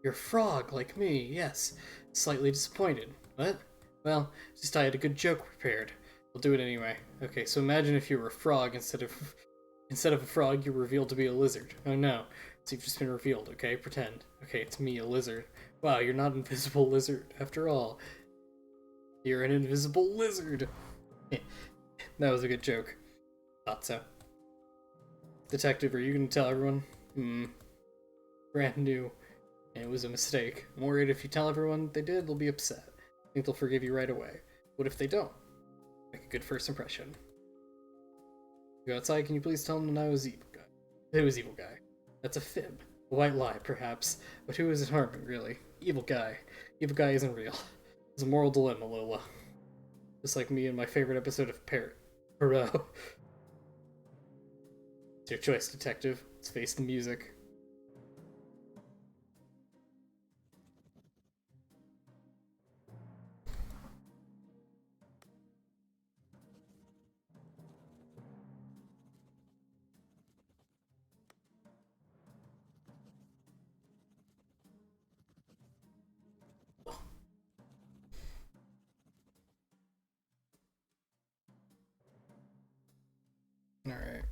You're a frog, like me, yes. Slightly disappointed. What? Well, just I had a good joke prepared. I'll do it anyway. Okay, so imagine if you were a frog instead of a frog, you were revealed to be a lizard. Oh no. So you've just been revealed, okay? Pretend. Okay, it's me, a lizard. Wow, you're not an invisible lizard, after all. You're an invisible lizard! That was a good joke. Thought so. Detective, are you gonna tell everyone? Brand new. And it was a mistake. I'm worried if you tell everyone they did, they'll be upset. I think they'll forgive you right away. What if they don't? Make a good first impression. Go outside, can you please tell them that I was evil guy? It was evil guy. That's a fib. A white lie, perhaps. But who is it harming, really? Evil guy. Evil guy isn't real. It's a moral dilemma, Lola. Just like me in my favorite episode of Perot. It's your choice, detective. Let's face the music. Alright.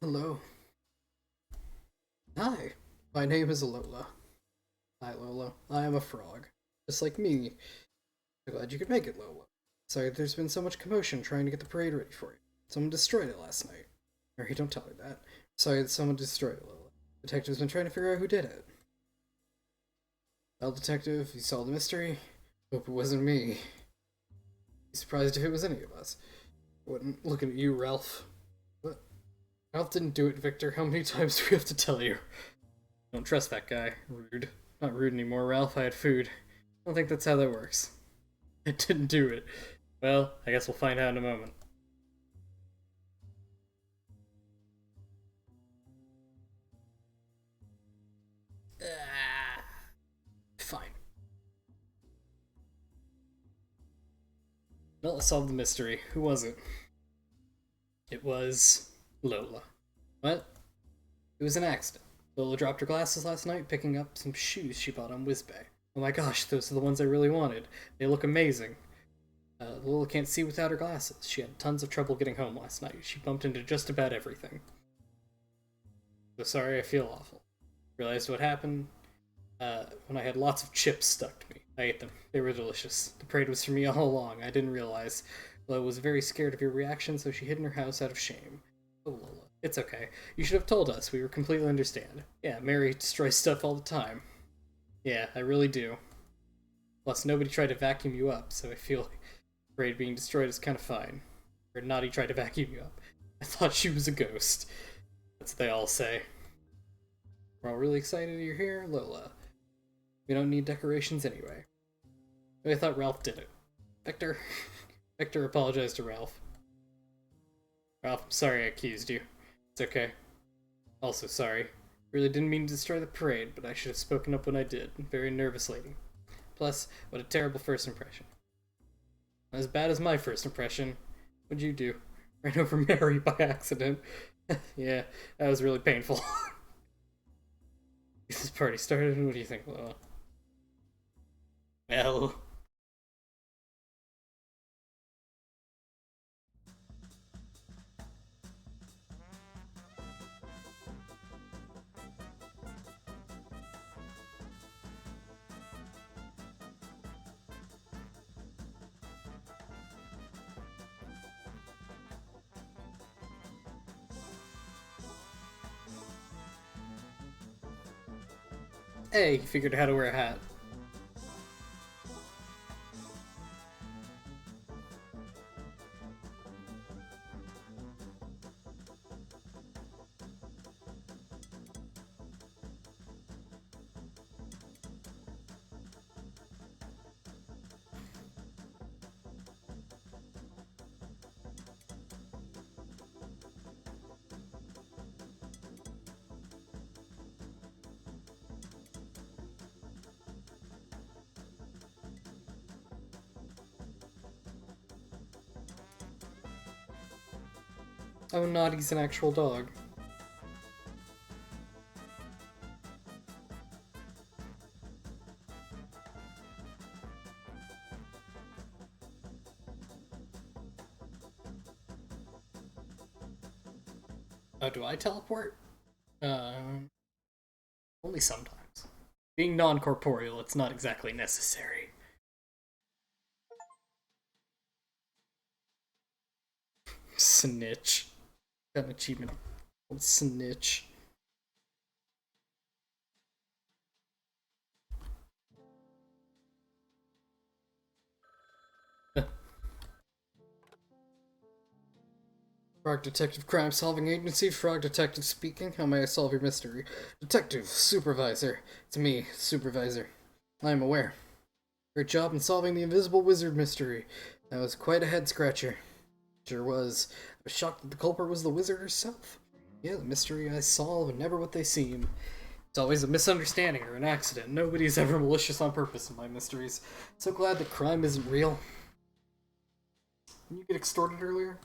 Hello. Hi. My name is Lola. Hi, Lola. I am a frog. Just like me. I'm glad you could make it, Lola. Sorry, there's been so much commotion trying to get the parade ready for you. Someone destroyed it last night. Mary, don't tell her that. Sorry that someone destroyed it, Lola. Detective's been trying to figure out who did it. Well, detective, you solved the mystery. Hope it wasn't me. Be surprised if it was any of us. Wouldn't looking at you, Ralph. What? Ralph didn't do it, Victor. How many times do we have to tell you? Don't trust that guy. Rude. Not rude anymore, Ralph. I had food. I don't think that's how that works. I didn't do it. Well, I guess we'll find out in a moment. Fine. Well, let's solve the mystery. Who was it? It was Lola. What? It was an accident. Lola dropped her glasses last night picking up some shoes she bought on Whizbay. Oh my gosh, those are the ones I really wanted. They look amazing. Lola can't see without her glasses. She had tons of trouble getting home last night. She bumped into just about everything. So sorry, I feel awful. Realized what happened when I had lots of chips stuck to me. I ate them. They were delicious. The parade was for me all along. I didn't realize. Lola was very scared of your reaction, so she hid in her house out of shame. Oh, Lola. It's okay. You should have told us. We would completely understand. Yeah, Mary destroys stuff all the time. Yeah, I really do. Plus, nobody tried to vacuum you up, so I feel like the parade being destroyed is kind of fine. Or Naughty tried to vacuum you up. I thought she was a ghost. That's what they all say. We're all really excited you're here, Lola. We don't need decorations anyway. I thought Ralph did it. Victor. Victor apologized to Ralph. Ralph, I'm sorry I accused you. It's okay. Also sorry. Really didn't mean to destroy the parade, but I should have spoken up when I did. Very nervous lady. Plus, what a terrible first impression. As bad as my first impression. What'd you do? Ran over Mary by accident. Yeah, that was really painful. This party started, what do you think, Loa? Well... Hey, he figured out how to wear a hat. Oh, Naughty's an actual dog. Oh, do I teleport? Only sometimes. Being non-corporeal, it's not exactly necessary. Snitch. Got an achievement. Snitch. Frog Detective Crime Solving Agency, Frog Detective speaking. How may I solve your mystery? Detective, Supervisor. It's me, Supervisor. I am aware. Great job in solving the Invisible Wizard mystery. That was quite a head scratcher. Sure was. I was shocked that the culprit was the wizard herself. Yeah, the mystery I solve and never what they seem. It's always a misunderstanding or an accident. Nobody's ever malicious on purpose in my mysteries. So glad that crime isn't real. Didn't you get extorted earlier?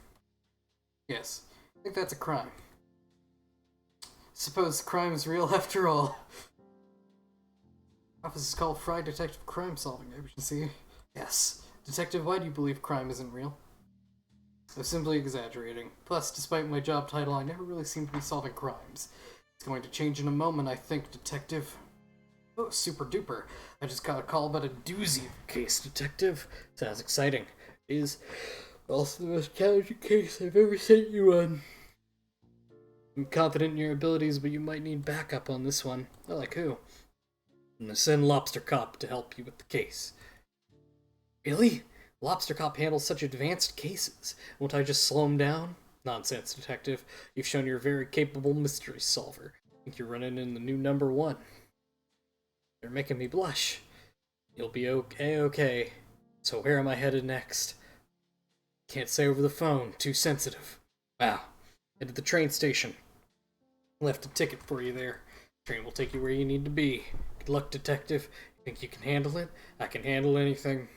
Yes. I think that's a crime. Suppose crime is real after all. Office is called Fry Detective Crime Solving Agency. Yes. Detective, why do you believe crime isn't real? I'm simply exaggerating. Plus, despite my job title, I never really seem to be solving crimes. It's going to change in a moment, I think, Detective. Oh, super duper. I just got a call about a doozy of a case, Detective. Sounds exciting. It is also the most challenging case I've ever sent you on. I'm confident in your abilities, but you might need backup on this one. Oh, like who? I'm gonna send Lobster Cop to help you with the case. Really? Lobster Cop handles such advanced cases. Won't I just slow him down? Nonsense, Detective. You've shown you're a very capable mystery solver. I think you're running in the new number one. They're making me blush. You'll be okay. So where am I headed next? Can't say over the phone. Too sensitive. Wow. Head to the train station. Left a ticket for you there. Train will take you where you need to be. Good luck, Detective. You think you can handle it? I can handle anything.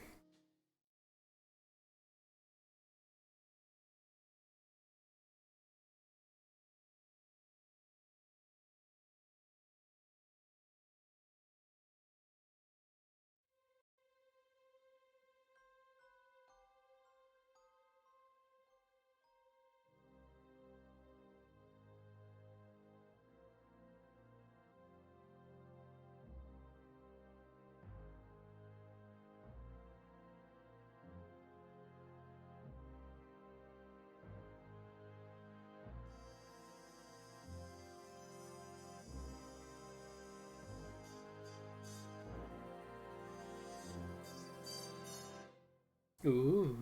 Ooh.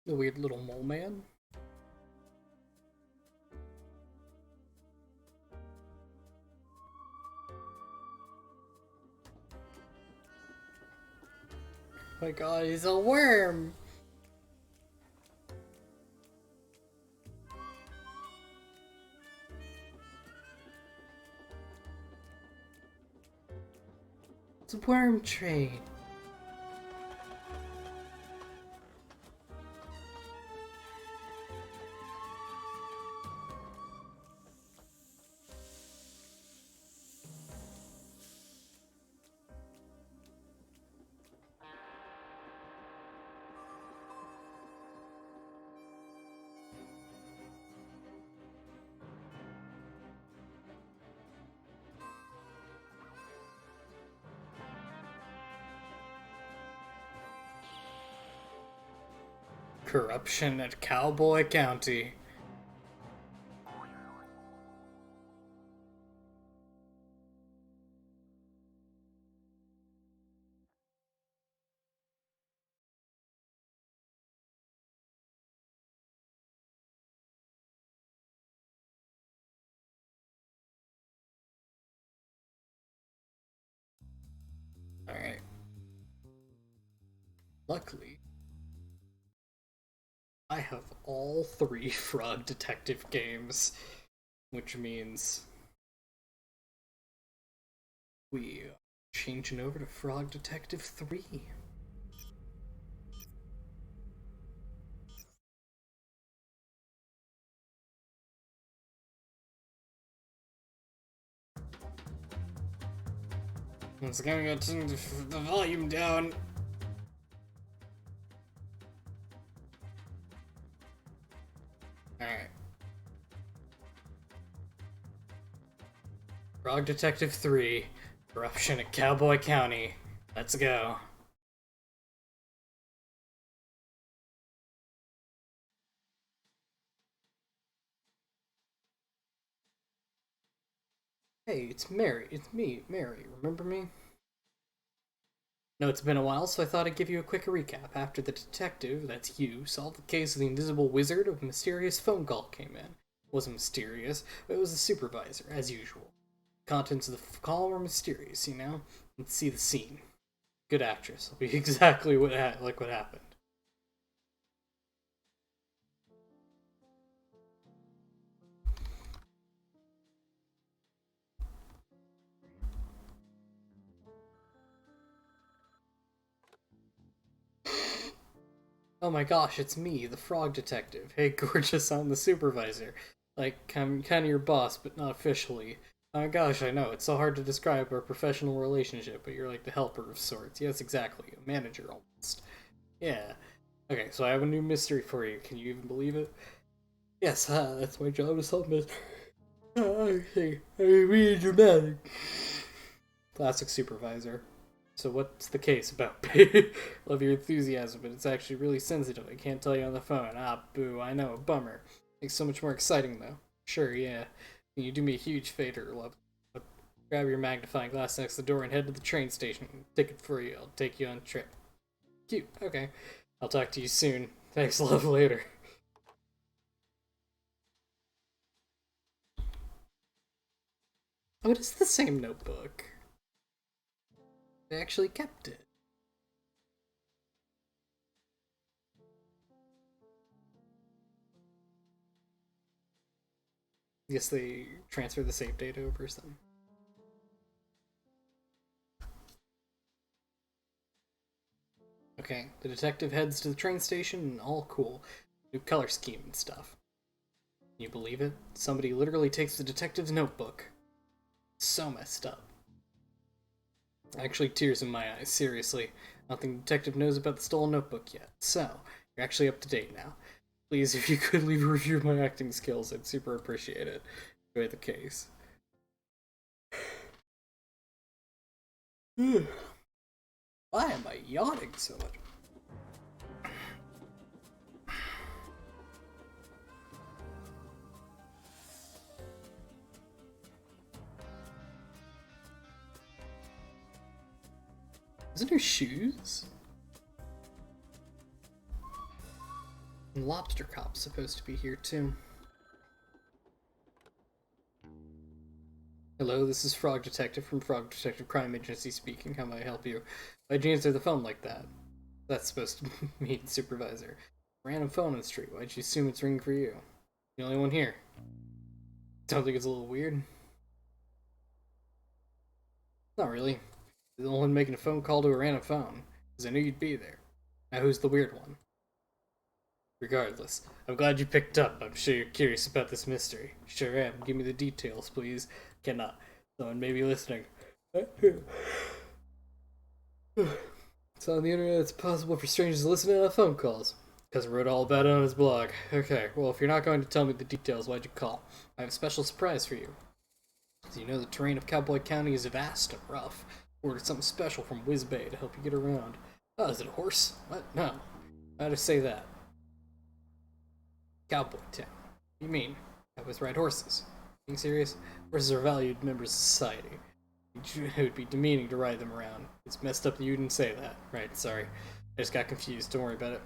The weird little mole man. Oh my god, he's a worm! It's a worm train. Corruption at Cowboy County. Alright. Luckily, I have all 3 Frog Detective games, which means we are changing over to Frog Detective 3. Once again, we got to turn the volume down. Alright. Frog Detective 3, Corruption at Cowboy County. Let's go. Hey, it's Mary. It's me, Mary. Remember me? No, it's been a while, so I thought I'd give you a quick recap. After the detective, that's you, solved the case of the invisible wizard, a mysterious phone call came in. It wasn't mysterious, but it was the supervisor, as usual. The contents of the call were mysterious, you know? Let's see the scene. Good actress. It'll be exactly what happened. Oh my gosh, it's me, the frog detective. Hey, gorgeous, I'm the supervisor. Like, I'm kind of your boss, but not officially. Oh my gosh, I know, it's so hard to describe our professional relationship, but you're like the helper of sorts. Yes, exactly, a manager almost. Yeah. Okay, so I have a new mystery for you. Can you even believe it? Yes, that's my job to solve mysteries. Okay, I'm really dramatic. Classic supervisor. So what's the case about? Love your enthusiasm, but it's actually really sensitive. I can't tell you on the phone. Ah, boo, I know, bummer. Makes so much more exciting, though. Sure, yeah. Can you do me a huge favor, love? Grab your magnifying glass next to the door and head to the train station. Ticket for you. I'll take you on a trip. Cute, okay. I'll talk to you soon. Thanks, love, later. Oh, it is the same notebook. They actually kept it. Guess they transfer the save data over or something. Okay, the detective heads to the train station and all cool. New color scheme and stuff. Can you believe it? Somebody literally takes the detective's notebook. So messed up. Actually, tears in my eyes, seriously. I don't think the detective knows about the stolen notebook yet. So, you're actually up to date now. Please, if you could leave a review of my acting skills, I'd super appreciate it. Enjoy the case. Why am I yawning so much? Isn't her shoes? And Lobster Cop's supposed to be here too. Hello, this is Frog Detective from Frog Detective Crime Agency speaking. How may I help you? Why'd you answer the phone like that? That's supposed to mean supervisor. Random phone in the street. Why'd you assume it's ringing for you? The only one here. Don't think it's a little weird? Not really. You're the only one making a phone call to a random phone, because I knew you'd be there. Now who's the weird one? Regardless, I'm glad you picked up. I'm sure you're curious about this mystery. Sure am. Give me the details, please. Cannot. Someone may be listening. It's on the internet, it's possible for strangers to listen in on phone calls. Because I wrote all about it on his blog. Okay, well, if you're not going to tell me the details, why'd you call? I have a special surprise for you. So you know the terrain of Cowboy County is vast and rough. Ordered something special from Whiz Bay to help you get around. Oh, is it a horse? What? No. How'd I say that? Cowboy Town. What do you mean? Cowboys ride horses. Being serious? Horses are valued members of society. It would be demeaning to ride them around. It's messed up that you didn't say that. Right, sorry. I just got confused. Don't worry about it.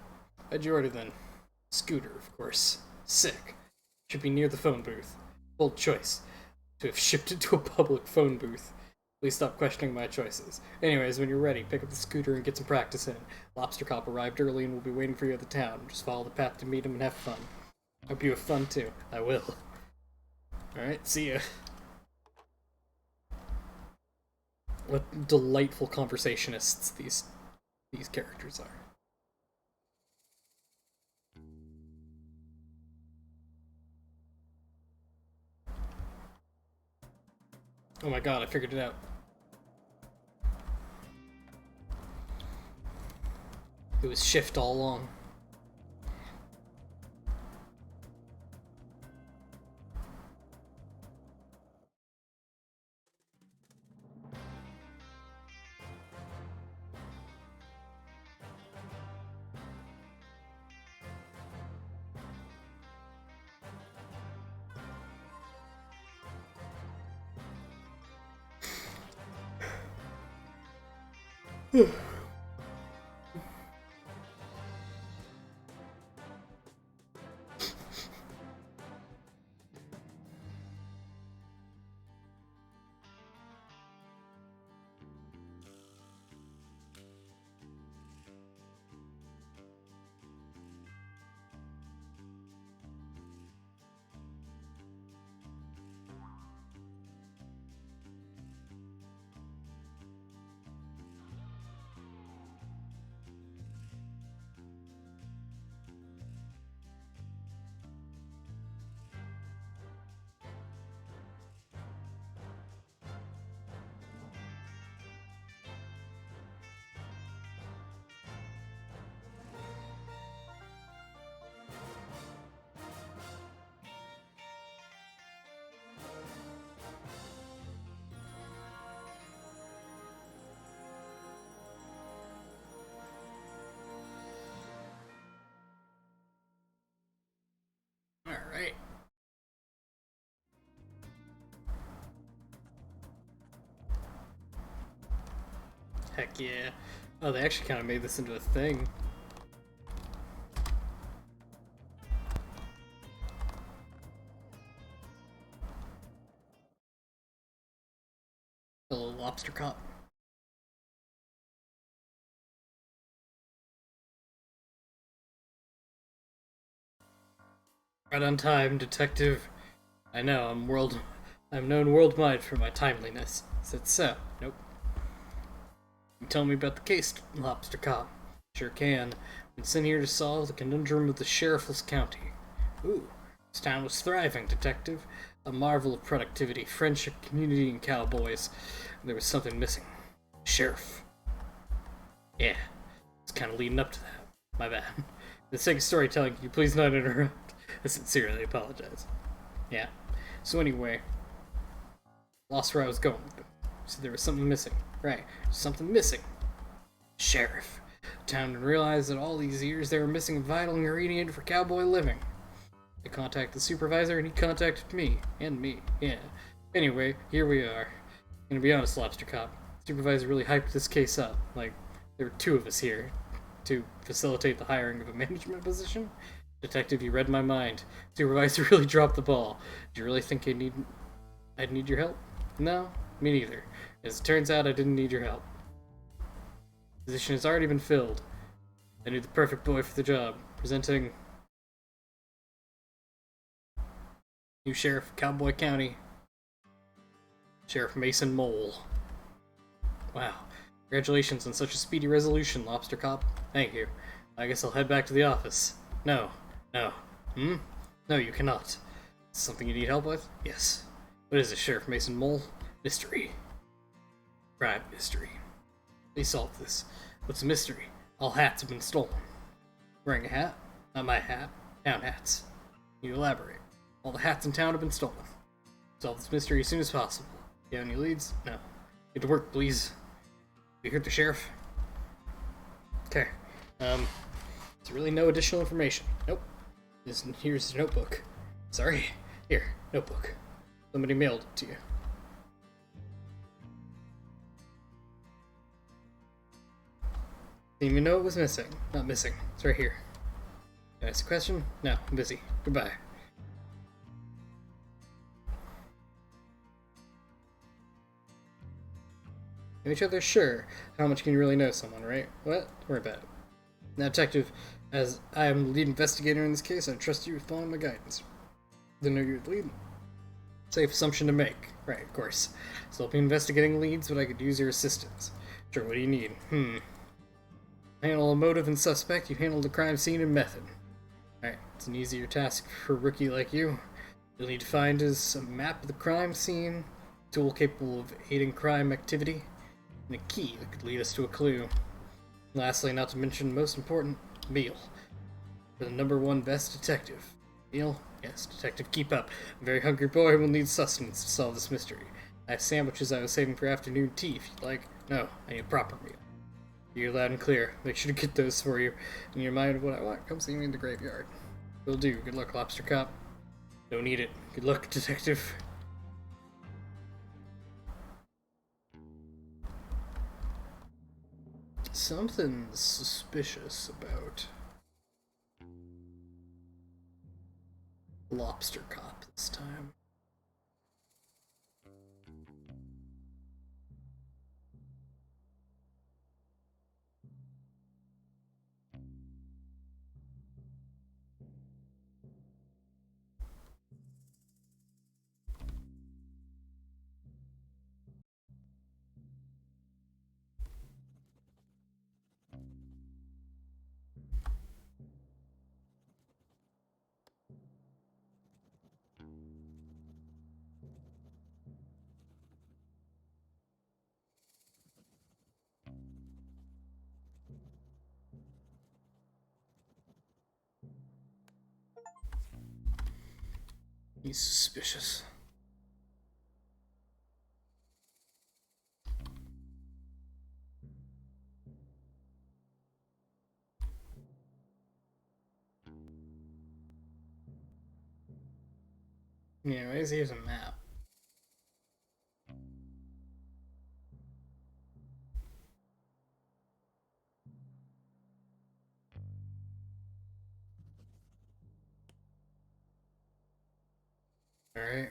What'd you order then? Scooter, of course. Sick. Should be near the phone booth. Bold choice. To have shipped it to a public phone booth. Please stop questioning my choices. Anyways, when you're ready, pick up the scooter and get some practice in. Lobster Cop arrived early and will be waiting for you at the town. Just follow the path to meet him and have fun. Hope you have fun too. I will. Alright, see ya. What delightful conversationists these characters are. Oh my god, I figured it out. It was shift all along. Alright. Heck yeah. Oh, they actually kind of made this into a thing. Hello, Lobster Cop. Right on time, detective. I know, I'm known worldwide for my timeliness. Is it so? Nope. You tell me about the case, Lobster Cop. Sure can. Been sent here to solve the conundrum of the sheriffless county. Ooh, this town was thriving, detective. A marvel of productivity, friendship, community, and cowboys. There was something missing. Sheriff. Yeah, it's kind of leading up to that. My bad. For the sake of storytelling, can you please not interrupt? I sincerely apologize. Yeah. So anyway, lost where I was going with it. So there was something missing. Right. Something missing. Sheriff. Town didn't realize that all these years they were missing a vital ingredient for cowboy living. I contacted the supervisor and he contacted me. And me. Yeah. Anyway, here we are. I'm gonna be honest, Lobster Cop. Supervisor really hyped this case up. Like, there were two of us here to facilitate the hiring of a management position. Detective, you read my mind. Supervisor really dropped the ball. Do you really think I'd need your help? No, me neither. As it turns out, I didn't need your help. The position has already been filled. I knew the perfect boy for the job. Presenting new Sheriff of Cowboy County, Sheriff Mason Mole. Wow. Congratulations on such a speedy resolution, Lobster Cop. Thank you. I guess I'll head back to the office. No. No. Hmm? No, you cannot. Something you need help with? Yes. What is it, Sheriff Mason Mole? Mystery. Crime mystery. Please solve this. What's the mystery? All hats have been stolen. Wearing a hat? Not my hat. Town hats. You elaborate. All the hats in town have been stolen. Solve this mystery as soon as possible. You have any leads? No. Get to work, please. You heard the sheriff? Okay. There's really no additional information. Nope. Here's the notebook. Sorry. Here, notebook. Somebody mailed it to you. Didn't even know it was missing. Not missing. It's right here. Can I ask a question? No, I'm busy. Goodbye. Know each other? Sure. How much can you really know someone, right? What? Don't worry about it. Now, Detective, as I am the lead investigator in this case, I trust you with following my guidance. Didn't know you were the lead. Safe assumption to make. Right, of course. So I'll be investigating leads, but I could use your assistance. Sure, what do you need? Handle a motive and suspect, you handle the crime scene and method. Alright, it's an easier task for a rookie like you. You'll need to find is a map of the crime scene, a tool capable of aiding crime activity, and a key that could lead us to a clue. Lastly, not to mention most important, meal. For the #1 best detective. Meal? Yes, detective, keep up. A very hungry boy will need sustenance to solve this mystery. I have sandwiches I was saving for afternoon tea if you'd like. No, I need a proper meal. You're loud and clear. Make sure to get those for you. And you're reminded of what I want. Come see me in the graveyard. Will do. Good luck, Lobster Cop. Don't need it. Good luck, detective. Something's suspicious about Lobster Cop this time. He's suspicious. Anyways, here's a map. Alright.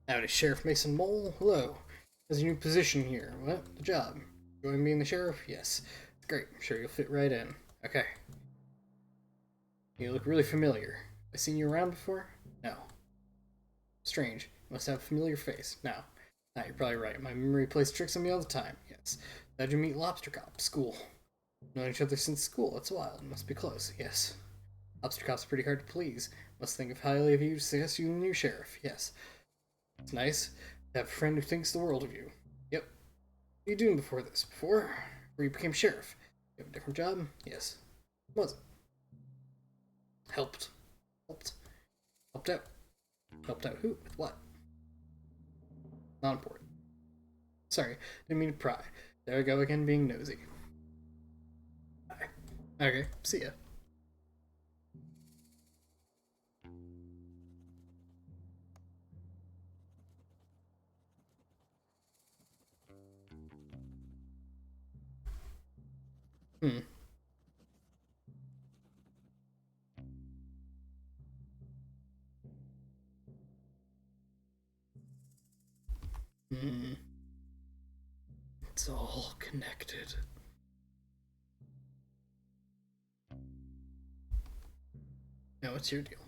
Howdy, Sheriff Mason Mole. Hello. There's a new position here. What? The job. Join me and the sheriff? Yes. It's great. I'm sure you'll fit right in. Okay. You look really familiar. Have I seen you around before? No. Strange. You must have a familiar face. No. Nah, you're probably right. My memory plays tricks on me all the time. Yes. How'd you meet Lobster Cop? School. Known each other since school. That's wild. Must be close. Yes. Lobster Cop's pretty hard to please. Must think of highly of you to suggest you the new sheriff. Yes. It's nice to have a friend who thinks the world of you. Yep. What were you doing before this? Before you became sheriff? You have a different job? Yes. What was it? Helped. Helped. Helped out. Helped out who? With what? Not important. Sorry, didn't mean to pry. There I go again, being nosy. Bye. Okay, see ya. Hmm. It's all connected. Now, what's your deal?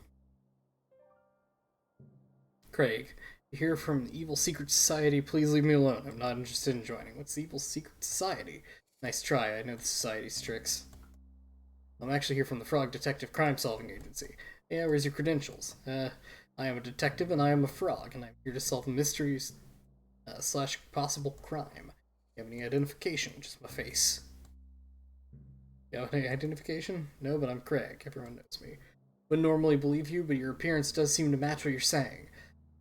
Craig, you hear from the evil secret society, please leave me alone. I'm not interested in joining. What's the evil secret society? Nice try, I know the society's tricks. I'm actually here from the Frog Detective Crime Solving Agency. Yeah, where's your credentials? I am a detective and I am a frog, and I'm here to solve mysteries slash possible crime. You have any identification? Just my face. You have any identification? No, but I'm Craig. Everyone knows me. Wouldn't normally believe you, but your appearance does seem to match what you're saying.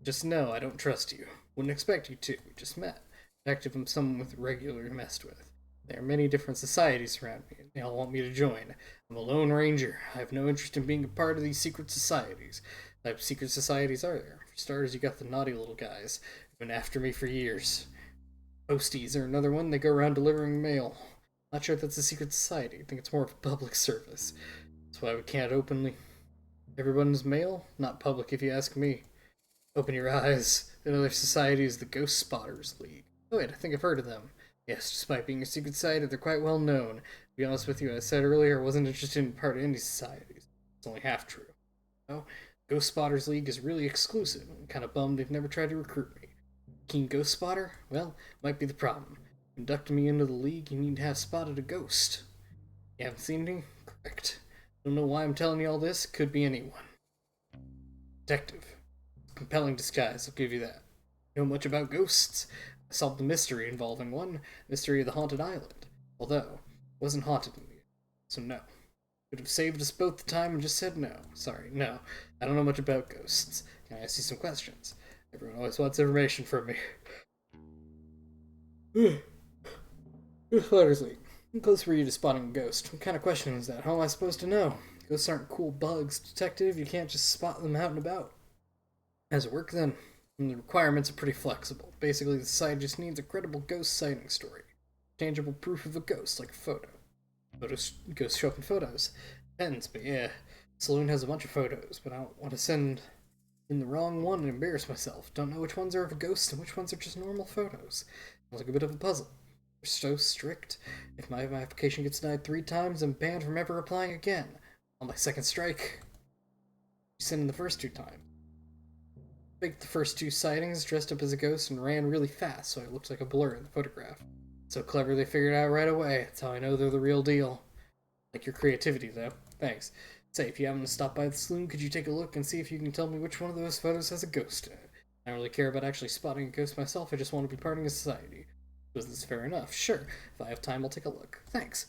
Just know I don't trust you. Wouldn't expect you to. We just met. Detective am someone with regularly messed with. There are many different societies around me, and they all want me to join. I'm a lone ranger. I have no interest in being a part of these secret societies. What type of secret societies are there? For starters, you got the naughty little guys who've been after me for years. Posties are another one. They go around delivering mail. Not sure if that's a secret society. I think it's more of a public service. That's why we can't openly. Everyone's mail? Not public if you ask me. Open your eyes. Another society is the Ghost Spotters League. Oh wait, I think I've heard of them. Yes, despite being a secret society, they're quite well known. To be honest with you, as I said earlier, I wasn't interested in part of any societies. It's only half true. No, Ghost Spotters League is really exclusive. I'm kind of bummed they've never tried to recruit me. Keen Ghost Spotter? Well, might be the problem. Inducting me into the league, you need to have spotted a ghost. You haven't seen any? Correct. Don't know why I'm telling you all this. Could be anyone. Detective. Compelling disguise, I'll give you that. Know much about ghosts? I solved the mystery involving one, mystery of the haunted island. Although, it wasn't haunted in the end, so no. Could have saved us both the time and just said no. Sorry, no. I don't know much about ghosts. Can I ask you some questions? Everyone always wants information from me. Fluttersley, how close were you to spotting a ghost? What kind of question is that? How am I supposed to know? Ghosts aren't cool bugs, detective. You can't just spot them out and about. As it works then, and the requirements are pretty flexible. Basically, the site just needs a credible ghost sighting story. Tangible proof of a ghost, like a photo. Photos, ghosts show up in photos. Depends, but yeah. Saloon has a bunch of photos, but I don't want to send in the wrong one and embarrass myself. Don't know which ones are of a ghost and which ones are just normal photos. Sounds like a bit of a puzzle. They're so strict. If my application gets denied 3 times, I'm banned from ever applying again. On my second strike, you sent in the first 2 times. Faked the first 2 sightings, dressed up as a ghost, and ran really fast so it looked like a blur in the photograph. So clever they figured it out right away. That's how I know they're the real deal. Like your creativity, though. Thanks. Say, if you happen to stop by the saloon, could you take a look and see if you can tell me which one of those photos has a ghost in it? I don't really care about actually spotting a ghost myself, I just want to be part of a society. Was this fair enough? Sure. If I have time, I'll take a look. Thanks.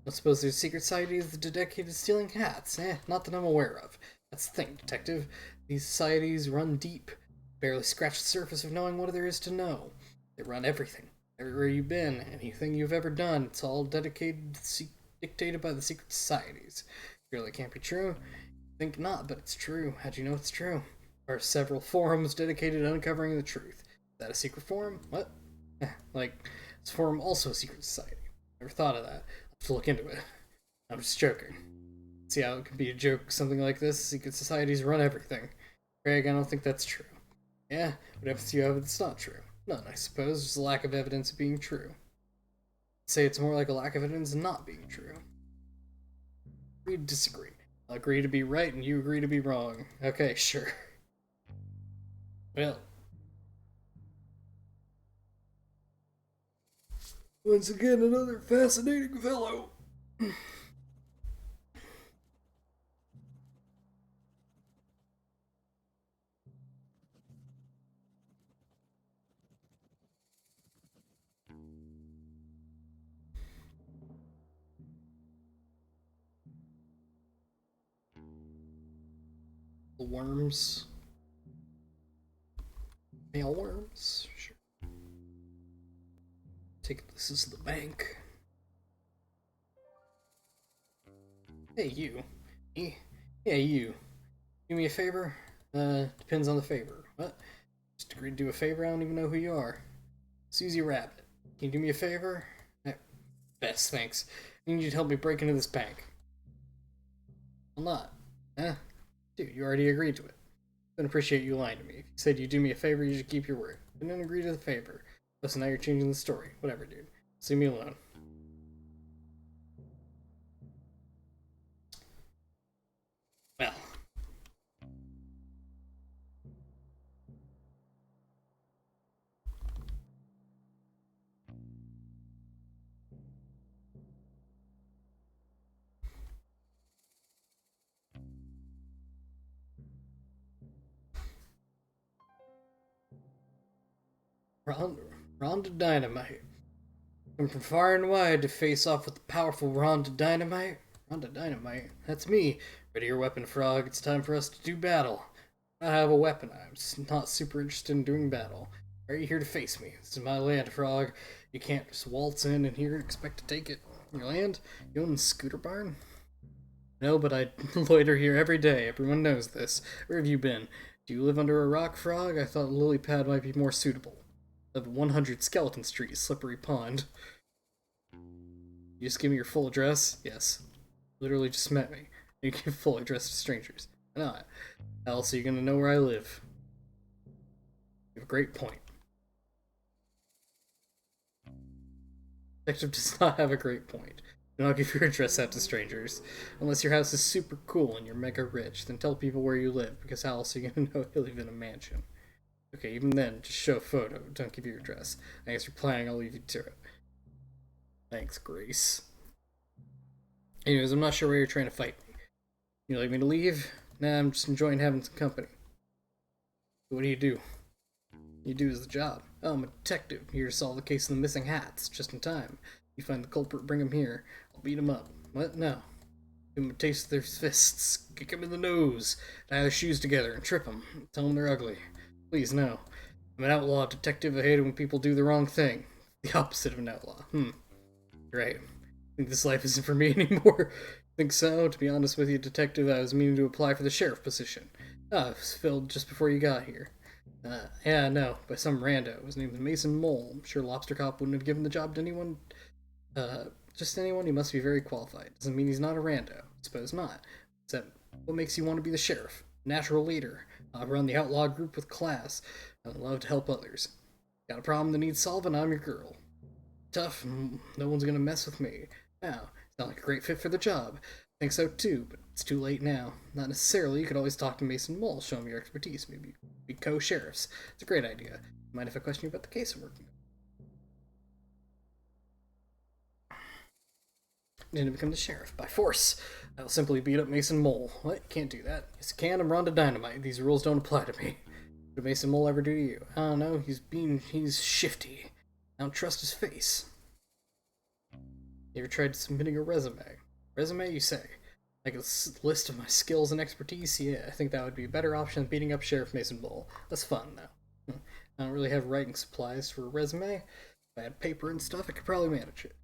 I suppose there's secret societies dedicated to stealing hats. Not that I'm aware of. That's the thing, detective. These societies run deep, barely scratch the surface of knowing what there is to know. They run everything. Everywhere you've been, anything you've ever done, it's all dictated by the secret societies. Surely can't be true. Think not, but it's true. How'd you know it's true? There are several forums dedicated to uncovering the truth. Is that a secret forum? What? Like, is forum also a secret society? Never thought of that. I'll have to look into it. I'm just joking. See how it can be a joke, something like this? Secret societies run everything. Craig, I don't think that's true. Yeah, what happens to you if it's not true? None, I suppose. There's a lack of evidence of being true. I'd say it's more like a lack of evidence of not being true. We disagree. I'll agree to be right and you agree to be wrong. Okay, sure. Well, once again, another fascinating fellow. The worms. Mailworms? Sure. Take this as the bank. Hey, you. Me? Yeah, you. Do me a favor? Depends on the favor. What? Just agreed to do a favor? I don't even know who you are. Susie Rabbit. Can you do me a favor? Best, thanks. I need you to help me break into this bank. I'm not. Dude, you already agreed to it. Don't appreciate you lying to me. If you said you'd do me a favor, you should keep your word. I didn't agree to the favor. Listen, now you're changing the story. Whatever, dude. Leave me alone. Well. Rhonda Dynamite. Come from far and wide to face off with the powerful Rhonda Dynamite. Rhonda Dynamite? That's me. Ready your weapon, Frog. It's time for us to do battle. I have a weapon. I'm not super interested in doing battle. Are you here to face me? This is my land, Frog. You can't just waltz in and here and expect to take it. Your land? You own Scooter Barn? No, but I loiter here every day. Everyone knows this. Where have you been? Do you live under a rock, Frog? I thought lily pad might be more suitable. Of 100 Skeleton Street, Slippery Pond. You just give me your full address? Yes. Literally just met me. You give full address to strangers. Why not? How else are you gonna know where I live? You have a great point. Detective does not have a great point. Do not give your address out to strangers. Unless your house is super cool and you're mega rich, then tell people where you live, because how else are you gonna know you live in a mansion? Okay, even then, just show a photo. Don't give your address. I guess you're planning, I'll leave you to it. Thanks, Grace. Anyways, I'm not sure where you're trying to fight me. You like me to leave? Nah, I'm just enjoying having some company. What do? You do is the job. Oh, I'm a detective, here to solve the case of the missing hats, just in time. You find the culprit, bring him here. I'll beat him up. What? No. Give him a taste of their fists, kick him in the nose, tie their shoes together and trip them. Tell them they're ugly. Please, no. I'm an outlaw detective. I hate it when people do the wrong thing. The opposite of an outlaw. Right. I think this life isn't for me anymore. Think so? To be honest with you, detective, I was meaning to apply for the sheriff position. It was filled just before you got here. Yeah, no, by some rando. His name is Mason Mole. I'm sure Lobster Cop wouldn't have given the job to anyone. Just anyone. He must be very qualified. Doesn't mean he's not a rando. Suppose not. Except, what makes you want to be the sheriff? Natural leader. I run the outlaw group with class. I love to help others. Got a problem that needs solving? I'm your girl. Tough. No one's gonna mess with me. Now, sound like a great fit for the job. Think so too, but it's too late now. Not necessarily. You could always talk to Mason Mole, show him your expertise. Maybe be co-sheriffs. It's a great idea. Mind if I question you about the case I'm working on? Need to become the sheriff by force. I will simply beat up Mason Mole. What? Can't do that. Yes, I can. I'm Rhonda Dynamite. These rules don't apply to me. What did Mason Mole ever do to you? I don't know. He's shifty. I don't trust his face. You ever tried submitting a resume? Resume, you say? Like a list of my skills and expertise? Yeah, I think that would be a better option than beating up Sheriff Mason Mole. That's fun, though. I don't really have writing supplies for a resume. If I had paper and stuff, I could probably manage it.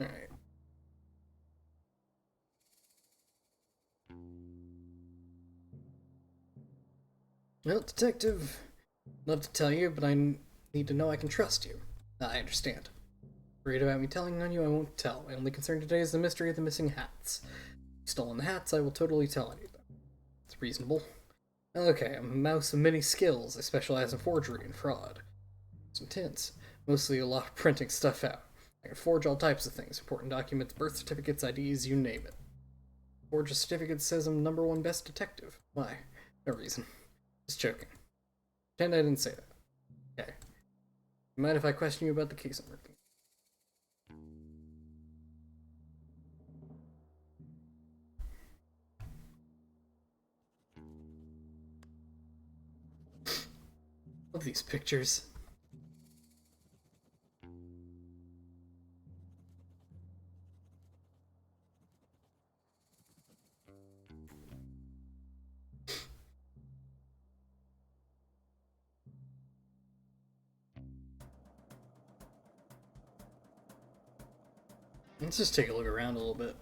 Alright. Well, detective, love to tell you, but I need to know I can trust you. I understand. Worried about me telling on you, I won't tell. My only concern today is the mystery of the missing hats. If stolen the hats, I will totally tell any of them. It's reasonable. Okay, I'm a mouse of many skills. I specialize in forgery and fraud. It's intense. Mostly a lot of printing stuff out. I can forge all types of things. Important documents, birth certificates, IDs, you name it. Forge a certificate that says I'm #1 best detective. Why? No reason. Just joking. Pretend I didn't say that. Okay. You mind if I question you about the case I'm working on? Love these pictures. Let's just take a look around a little bit.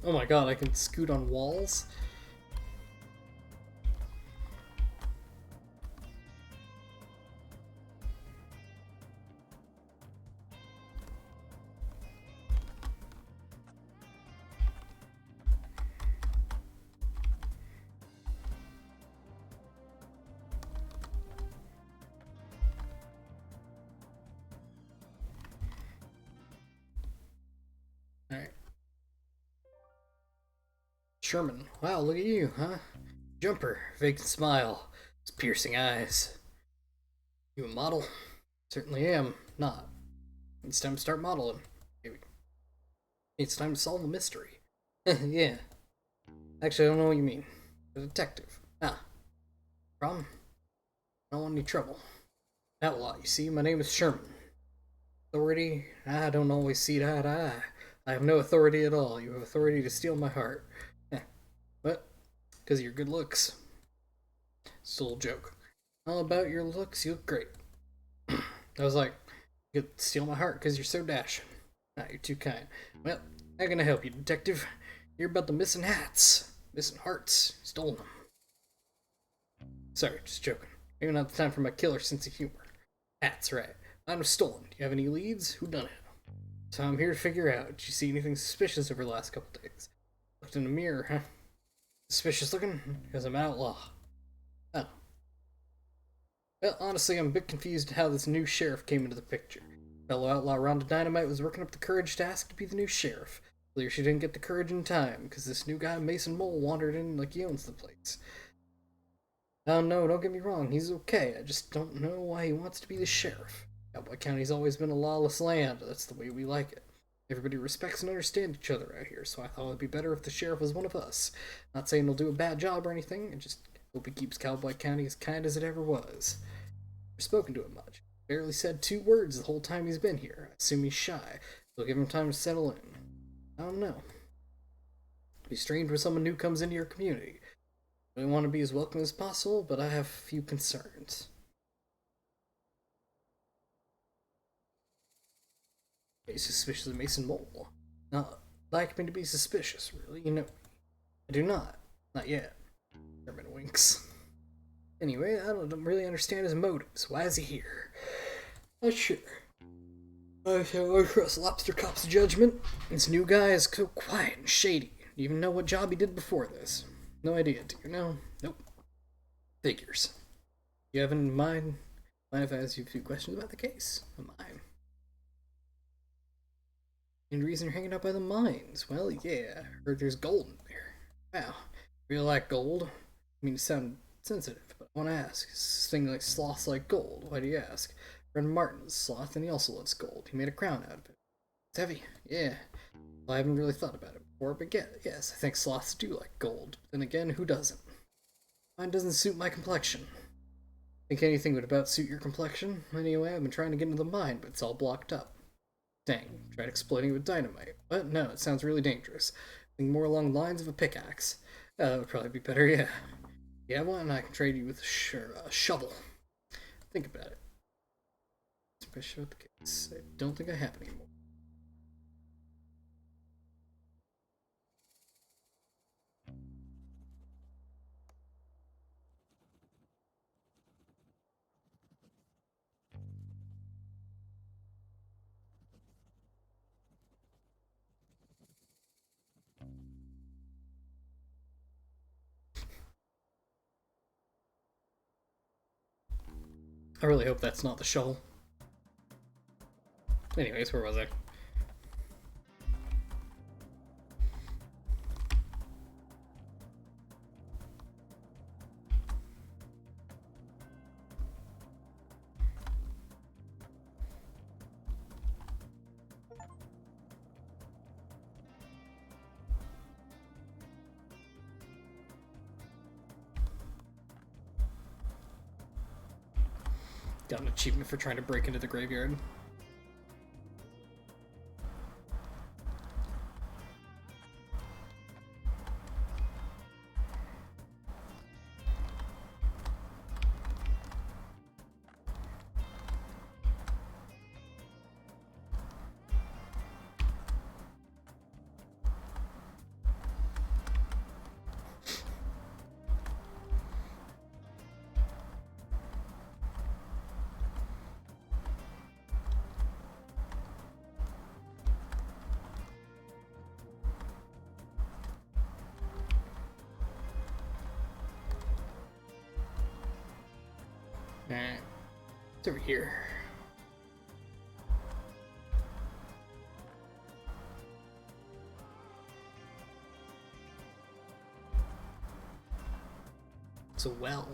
Oh my god, I can scoot on walls? Alright. Sherman. Wow, look at you, huh? Jumper, vacant smile, his piercing eyes. You a model? Certainly am. Not. It's time to start modeling. Maybe. It's time to solve the mystery. Yeah. Actually, I don't know what you mean. A detective. Ah. Problem? I don't want any trouble. Outlaw, you see, my name is Sherman. Authority? I don't always see eye to eye. I have no authority at all. You have authority to steal my heart. What? Because of your good looks. It's a little joke. All about your looks, you look great. I was like, you could steal my heart because you're so dashing. Ah, you're too kind. Well, how can I help you, detective? You're about the missing hats. Missing hearts. Stolen them. Sorry, just joking. Maybe not the time for my killer sense of humor. Hats, right. Mine was stolen. Do you have any leads? Who done it? So I'm here to figure out. Did you see anything suspicious over the last couple days? Looked in the mirror, huh? Suspicious looking? Because I'm an outlaw. Oh. Well, honestly, I'm a bit confused how this new sheriff came into the picture. Fellow outlaw Rhonda Dynamite was working up the courage to ask to be the new sheriff. Clear she didn't get the courage in time, because this new guy, Mason Mole, wandered in like he owns the place. Oh no, don't get me wrong, he's okay. I just don't know why he wants to be the sheriff. Cowboy County's always been a lawless land. That's the way we like it. Everybody respects and understands each other out here, so I thought it'd be better if the sheriff was one of us. Not saying he'll do a bad job or anything, I just hope he keeps Cowboy County as kind as it ever was. I've spoken to him much. Barely said 2 words the whole time he's been here. I assume he's shy. So give him time to settle in. I don't know. It'd be strange when someone new comes into your community. I want to be as welcome as possible, but I have a few concerns. Are you suspicious of Mason Mole? Not like me to be suspicious, really. You know, I do not. Not yet. Sherman winks. Anyway, I don't really understand his motives. Why is he here? Not sure. I trust Lobster Cop's judgment. This new guy is so quiet and shady. Do you even know what job he did before this? No idea, do you know? Nope. Figures. You have in mind? Mind if I ask you a few questions about the case? Mine. And reason you're hanging out by the mines? Well, yeah, I heard there's gold in there. Wow, really like gold? I mean, to sound sensitive, but I want to ask. Is this thing like sloths like gold? Why do you ask? Friend Martin's sloth, and he also loves gold. He made a crown out of it. It's heavy, yeah. Well, I haven't really thought about it before, but yes, I think sloths do like gold. Then again, who doesn't? Mine doesn't suit my complexion. Think anything would about suit your complexion? Anyway, I've been trying to get into the mine, but it's all blocked up. Dang, tried exploiting it with dynamite. But no, it sounds really dangerous. Think more along the lines of a pickaxe. That would probably be better, yeah. Yeah, one, I can trade you with a shovel. Think about it. Special the case. I don't think I have any more. I really hope that's not the shovel. Anyways, where was I? Got an achievement for trying to break into the graveyard. It's over here. It's a well.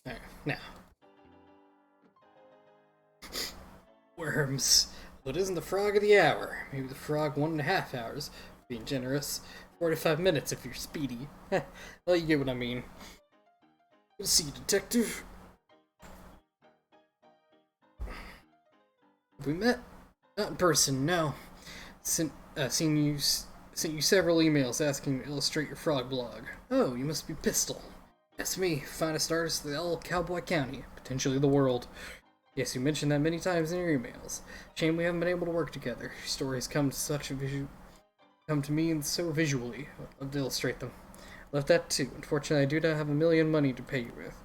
Alright, now. Worms. Well, it isn't the frog of the hour. Maybe the frog 1.5 hours. Being generous. 45 minutes if you're speedy. Well, you get what I mean. Good to see you, detective. Have we met? Not in person, no. Sent you several emails asking to illustrate your frog blog. Oh, you must be Pistol. That's me, finest artist of the all Cowboy County, potentially the world. Yes, you mentioned that many times in your emails. Shame we haven't been able to work together. Your stories come to me and so visually. I'd love to illustrate them. Love that too. Unfortunately, I do not have $1 million money to pay you with.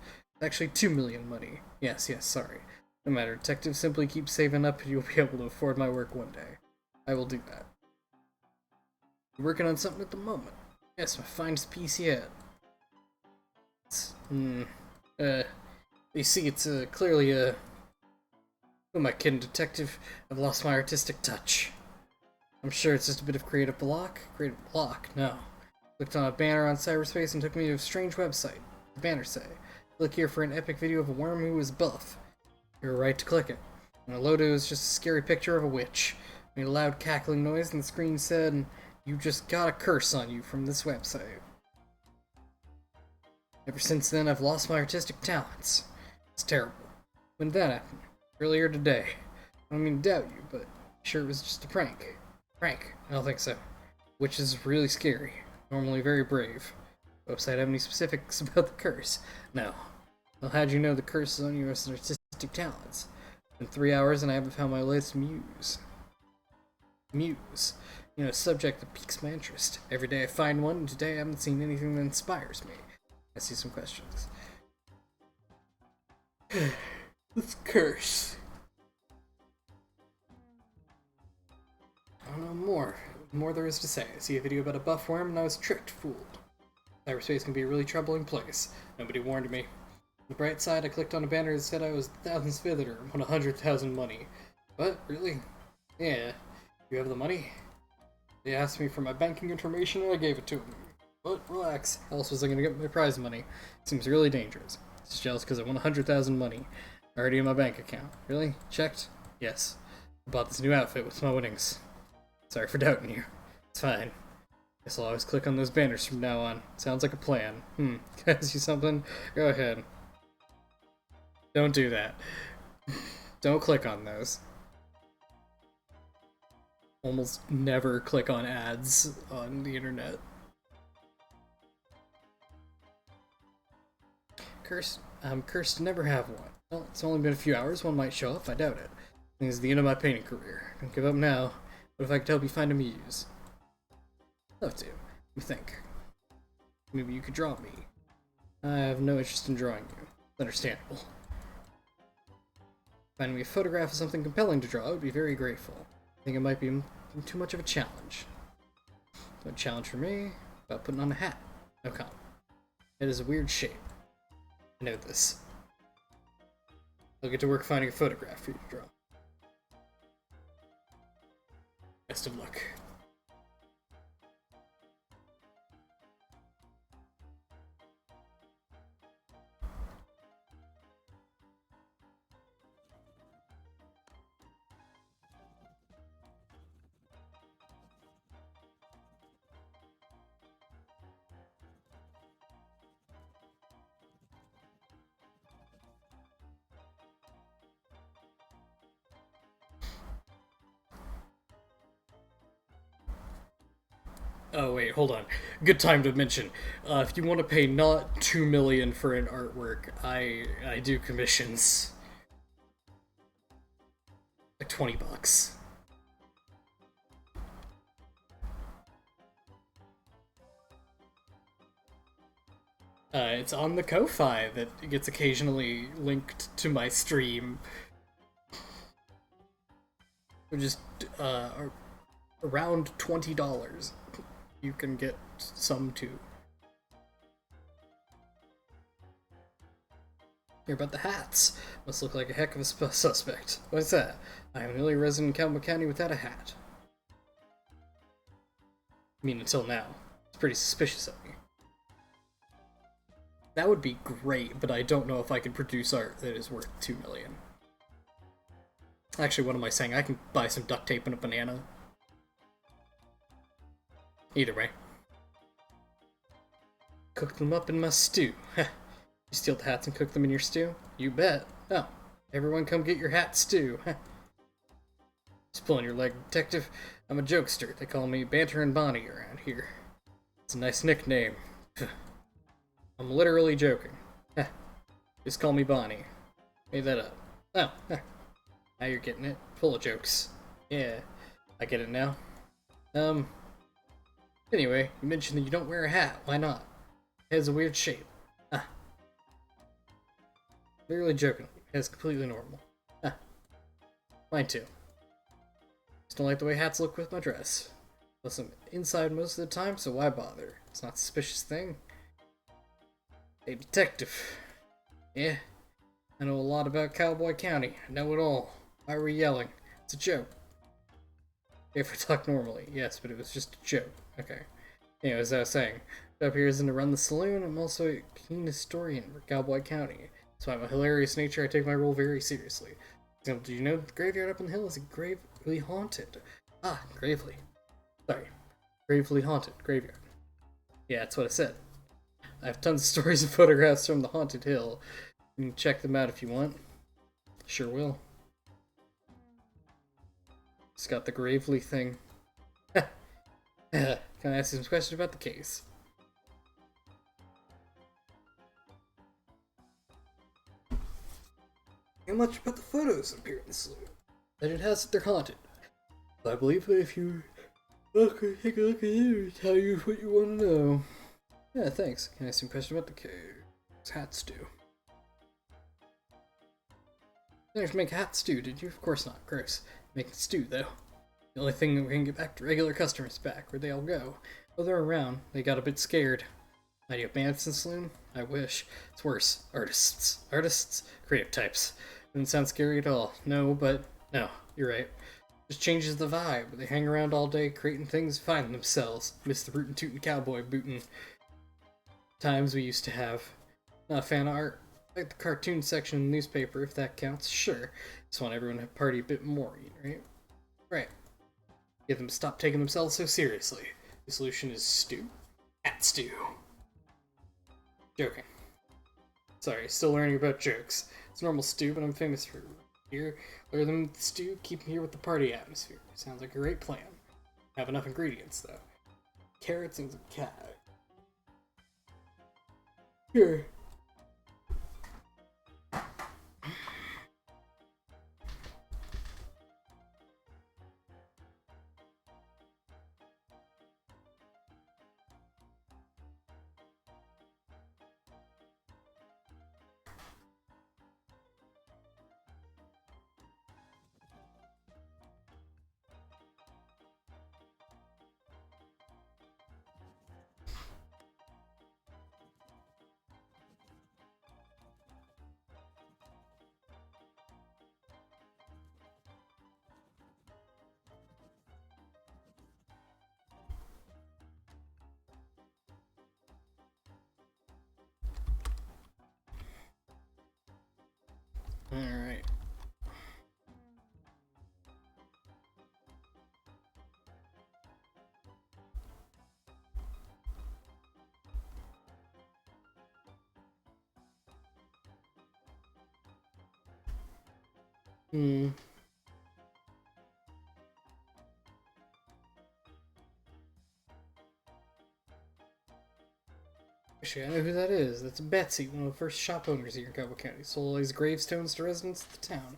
Actually, $2 million money. Yes, sorry. No matter, detective, simply keep saving up and you'll be able to afford my work one day. I will do that. I'm working on something at the moment. Yes, my finest piece yet. You see, it's clearly a... Who am I kidding, detective? I've lost my artistic touch. I'm sure it's just a bit of creative block. Creative block? No. Clicked on a banner on cyberspace and took me to a strange website. The banner say, click here for an epic video of a worm who is buff. You were right to click it. And the logo was just a scary picture of a witch. Made a loud cackling noise and the screen said, "You just got a curse on you from this website." Ever since then, I've lost my artistic talents. It's terrible. When did that happen? Earlier today. I don't mean to doubt you, but sure it was just a prank. Prank? I don't think so. Which is really scary. Normally very brave. Website have any specifics about the curse? No. Well, how'd you know the curse is on your artistic talents? It's been 3 hours and I haven't found my latest muse. Muse. You know, a subject that piques my interest. Every day I find one, and today I haven't seen anything that inspires me. I see some questions. This curse. I don't know more there is to say. I see a video about a buff worm and I was tricked, fooled. Cyberspace can be a really troubling place. Nobody warned me. On the bright side, I clicked on a banner that said I was the 1000th visitor and won 100,000 money. What? Really? Yeah. You have the money? They asked me for my banking information and I gave it to them. But relax, how else was I gonna get my prize money? Seems really dangerous. Just jealous because I won 100,000 money. Already in my bank account. Really? Checked? Yes. I bought this new outfit with my winnings. Sorry for doubting you. It's fine. Guess I'll always click on those banners from now on. Sounds like a plan. Can I ask you something? Go ahead. Don't do that. Don't click on those. Almost never click on ads on the internet. I'm cursed to never have one. Well, it's only been a few hours, one might show up, I doubt it. This is the end of my painting career. Don't give up now. What if I could help you find a muse? Love to. You think? Maybe you could draw me. I have no interest in drawing you. It's understandable. Finding me a photograph of something compelling to draw, I would be very grateful. I think it might be too much of a challenge. No challenge for me. About putting on a hat. No comment. It is a weird shape. I know this. I'll get to work finding a photograph for you to draw. Best of luck. Oh wait, hold on. Good time to mention. If you want to pay not $2 million for an artwork, I do commissions. Like $20. It's on the Ko-Fi that gets occasionally linked to my stream. Which is around $20. You can get some too. Hear about the hats. Must look like a heck of a suspect. What's that? I am the only resident in Cowboy County without a hat. I mean, until now. It's pretty suspicious of me. That would be great, but I don't know if I can produce art that is worth $2 million. Actually, what am I saying? I can buy some duct tape and a banana. Either way. Cook them up in my stew. You steal the hats and cook them in your stew? You bet. Oh, everyone come get your hat stew. Just pulling your leg, detective. I'm a jokester. They call me Banter and Bonnie around here. It's a nice nickname. I'm literally joking. Just call me Bonnie. Made that up. Oh, now you're getting it. Full of jokes. Yeah, I get it now. Anyway, you mentioned that you don't wear a hat. Why not? It has a weird shape. Literally joking. It's completely normal. Mine too. Just don't like the way hats look with my dress. Plus, I'm inside most of the time, so why bother? It's not a suspicious thing. Hey, detective. Yeah, I know a lot about Cowboy County. I know it all. Why were you yelling? It's a joke. If we talk normally, yes, but it was just a joke. Okay. Anyway, as I was saying, up here isn't to run the saloon. I'm also a keen historian for Cowboy County. So I'm a hilarious nature. I take my role very seriously. For example, do you know the graveyard up on the hill is gravely haunted? Gravely. Sorry. Gravely haunted. Graveyard. Yeah, that's what I said. I have tons of stories and photographs from the haunted hill. You can check them out if you want. Sure will. It's got the Gravely thing. Can I ask you some questions about the case? How much about the photos appear in the saloon? That it has that they're haunted. I believe that if you take a look at it, it'll tell you what you want to know. Yeah, thanks. Can I ask some questions about the case? Hat stew. You didn't make hat stew, did you? Of course not. Gross. Making stew, though. The only thing that we can get back to regular customers back. Where'd they all go? Oh, they're around. They got a bit scared. Now you have bandits in the saloon? I wish. It's worse. Artists. Artists? Creative types. Doesn't sound scary at all. No, but... No, you're right. Just changes the vibe. They hang around all day, creating things, finding themselves. Miss the rootin' tootin' cowboy bootin' times we used to have. Not a fan of art. Like the cartoon section in the newspaper, if that counts. Sure. Just want everyone to party a bit more, right? Right. Get them to stop taking themselves so seriously. The solution is stew. Hat stew. Joking. Sorry, still learning about jokes. It's normal stew, but I'm famous for here. Lure them with the stew, keep them here with the party atmosphere. Sounds like a great plan. Have enough ingredients, though. Carrots and some cat. Here. Alright. Actually, I know who that is. That's Betsy, one of the first shop owners here in Cowboy County. Sold all these gravestones to residents of the town.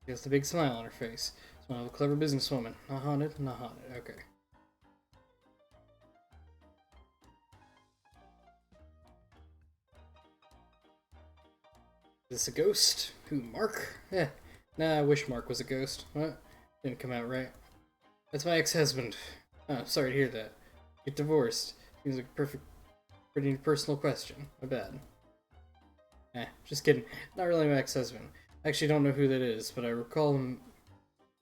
She has the big smile on her face. She's one of a clever businesswoman. Not haunted, not haunted. Okay. Is this a ghost? Who, Mark? Nah, I wish Mark was a ghost. What? Didn't come out right. That's my ex-husband. Oh, sorry to hear that. Get divorced. Seems like a pretty personal question. My bad. Just kidding. Not really my ex-husband. I actually don't know who that is, but I recall him.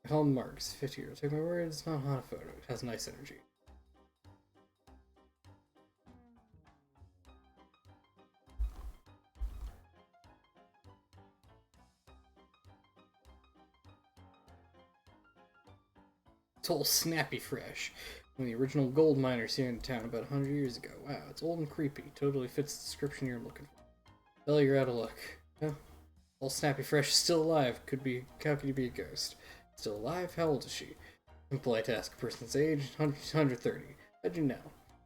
I call him Mark. He's 50 years. Take my word, it's not a photo. It has nice energy. It's all snappy fresh. One of the original gold miners here in town about 100 years ago. Wow, it's old and creepy. Totally fits the description you're looking for. Well, you're out of luck. Huh? All snappy fresh, still alive. How could you be a ghost? Still alive? How old is she? Impolite to ask a person's age. 130. How'd you know?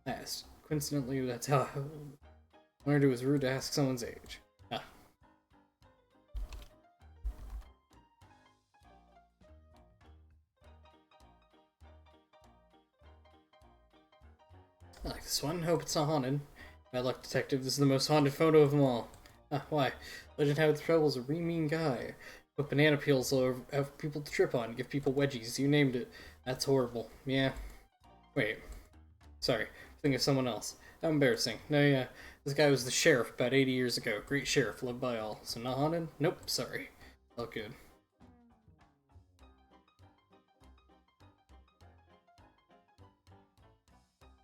I asked. Coincidentally, that's how I learned it was rude to ask someone's age. Ah. I like this one. Hope it's not haunted. Bad luck, detective. This is the most haunted photo of them all. Why? Legend had trouble is a really mean guy. Put banana peels all over, have people to trip on, give people wedgies. You named it. That's horrible. Yeah. Wait. Sorry. Think of someone else. How embarrassing. No, yeah. This guy was the sheriff about 80 years ago. Great sheriff, loved by all. So not haunted? Nope. Sorry. All good.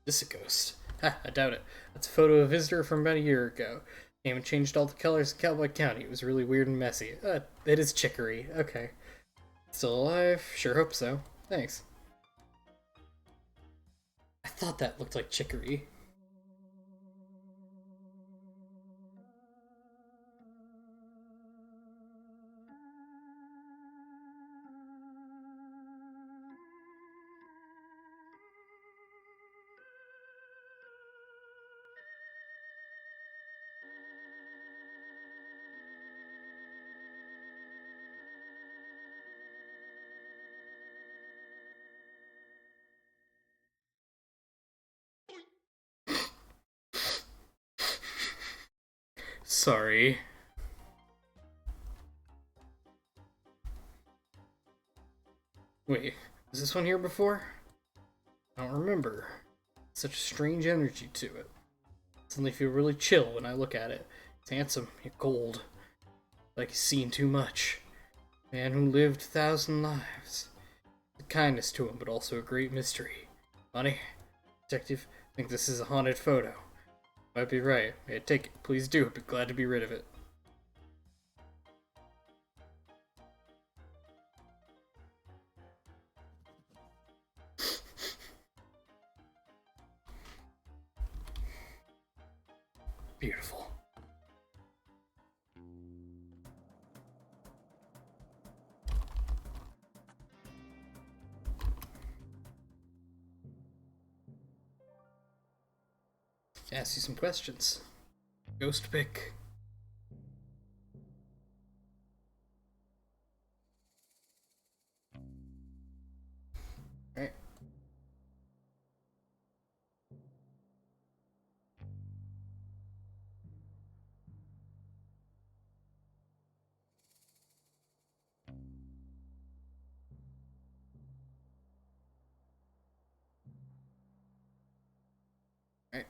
This is a ghost. Ha, I doubt it. That's a photo of a visitor from about a year ago. Came and changed all the colors in Cowboy County. It was really weird and messy. It is Chicory. Okay. Still alive? Sure hope so. Thanks. I thought that looked like Chicory. Sorry. Wait, was this one here before? I don't remember. Such a strange energy to it. Suddenly feel really chill when I look at it. It's handsome, yet cold. Like he's seen too much. Man who lived 1,000 lives. The kindness to him, but also a great mystery. Funny? Detective, I think this is a haunted photo. Might be right. Yeah, take it. Please do. I'd be glad to be rid of it. Beautiful. Ask you some questions. Ghost pick. Alright. Alright.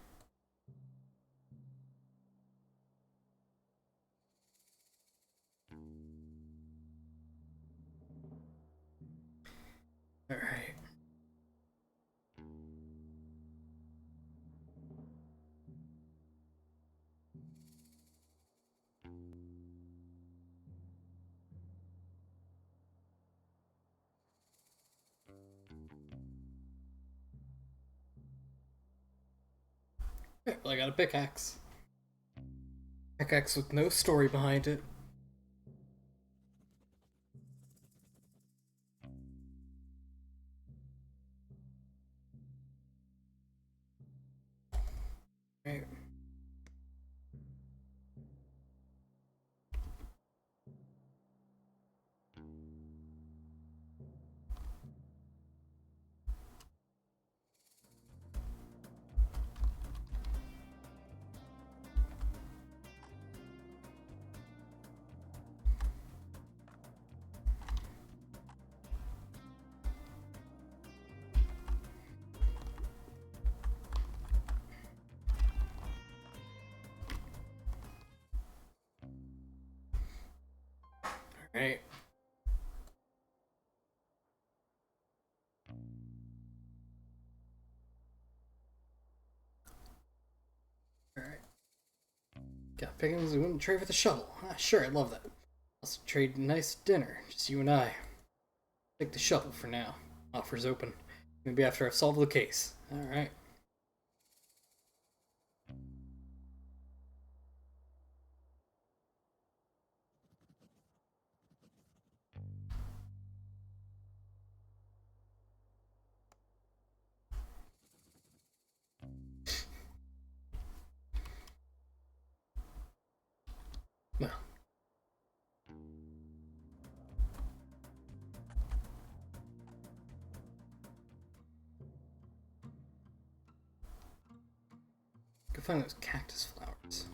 Alright. Yeah, well, I got a pickaxe. Pickaxe with no story behind it. Right. Alright. Alright. Got pickings, we wouldn't trade for the shovel. Ah, sure, I'd love that. Also trade a nice dinner, just you and I. Take the shovel for now. Offer's open. Maybe after I've solved the case. Alright. Well. Go find those cactus flowers.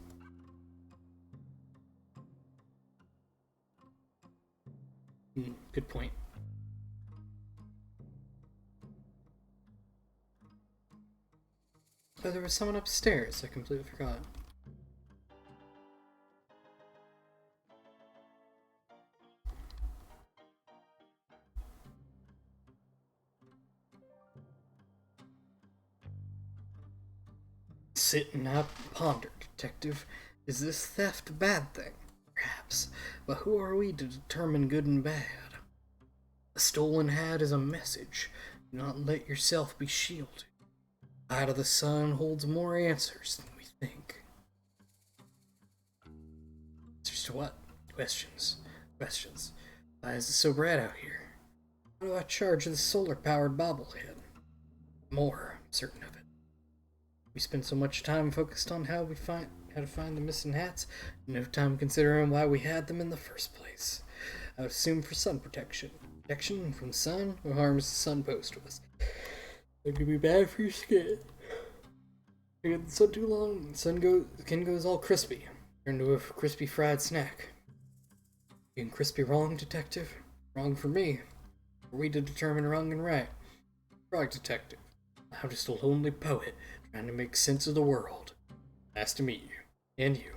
Good point. Oh, there was someone upstairs. I completely forgot. Sit and ponder, detective. Is this theft a bad thing? Perhaps. But who are we to determine good and bad? A stolen hat is a message. Do not let yourself be shielded. The eye of the sun holds more answers than we think. Answers to what? Questions. Questions. Why is it so bright out here? How do I charge this solar-powered bobblehead? More, I'm certain of it. We spend so much time focused on how to find the missing hats, no time considering why we had them in the first place. I would assume for sun protection. Protection from the sun? What harm does the sun pose to us? It could be bad for your skin. You get the sun too long, skin goes all crispy. Turn into a crispy fried snack. Being crispy wrong, detective? Wrong for me. Are we to determine wrong and right? Frog detective. I'm just a lonely poet trying to make sense of the world. Nice to meet you. And you.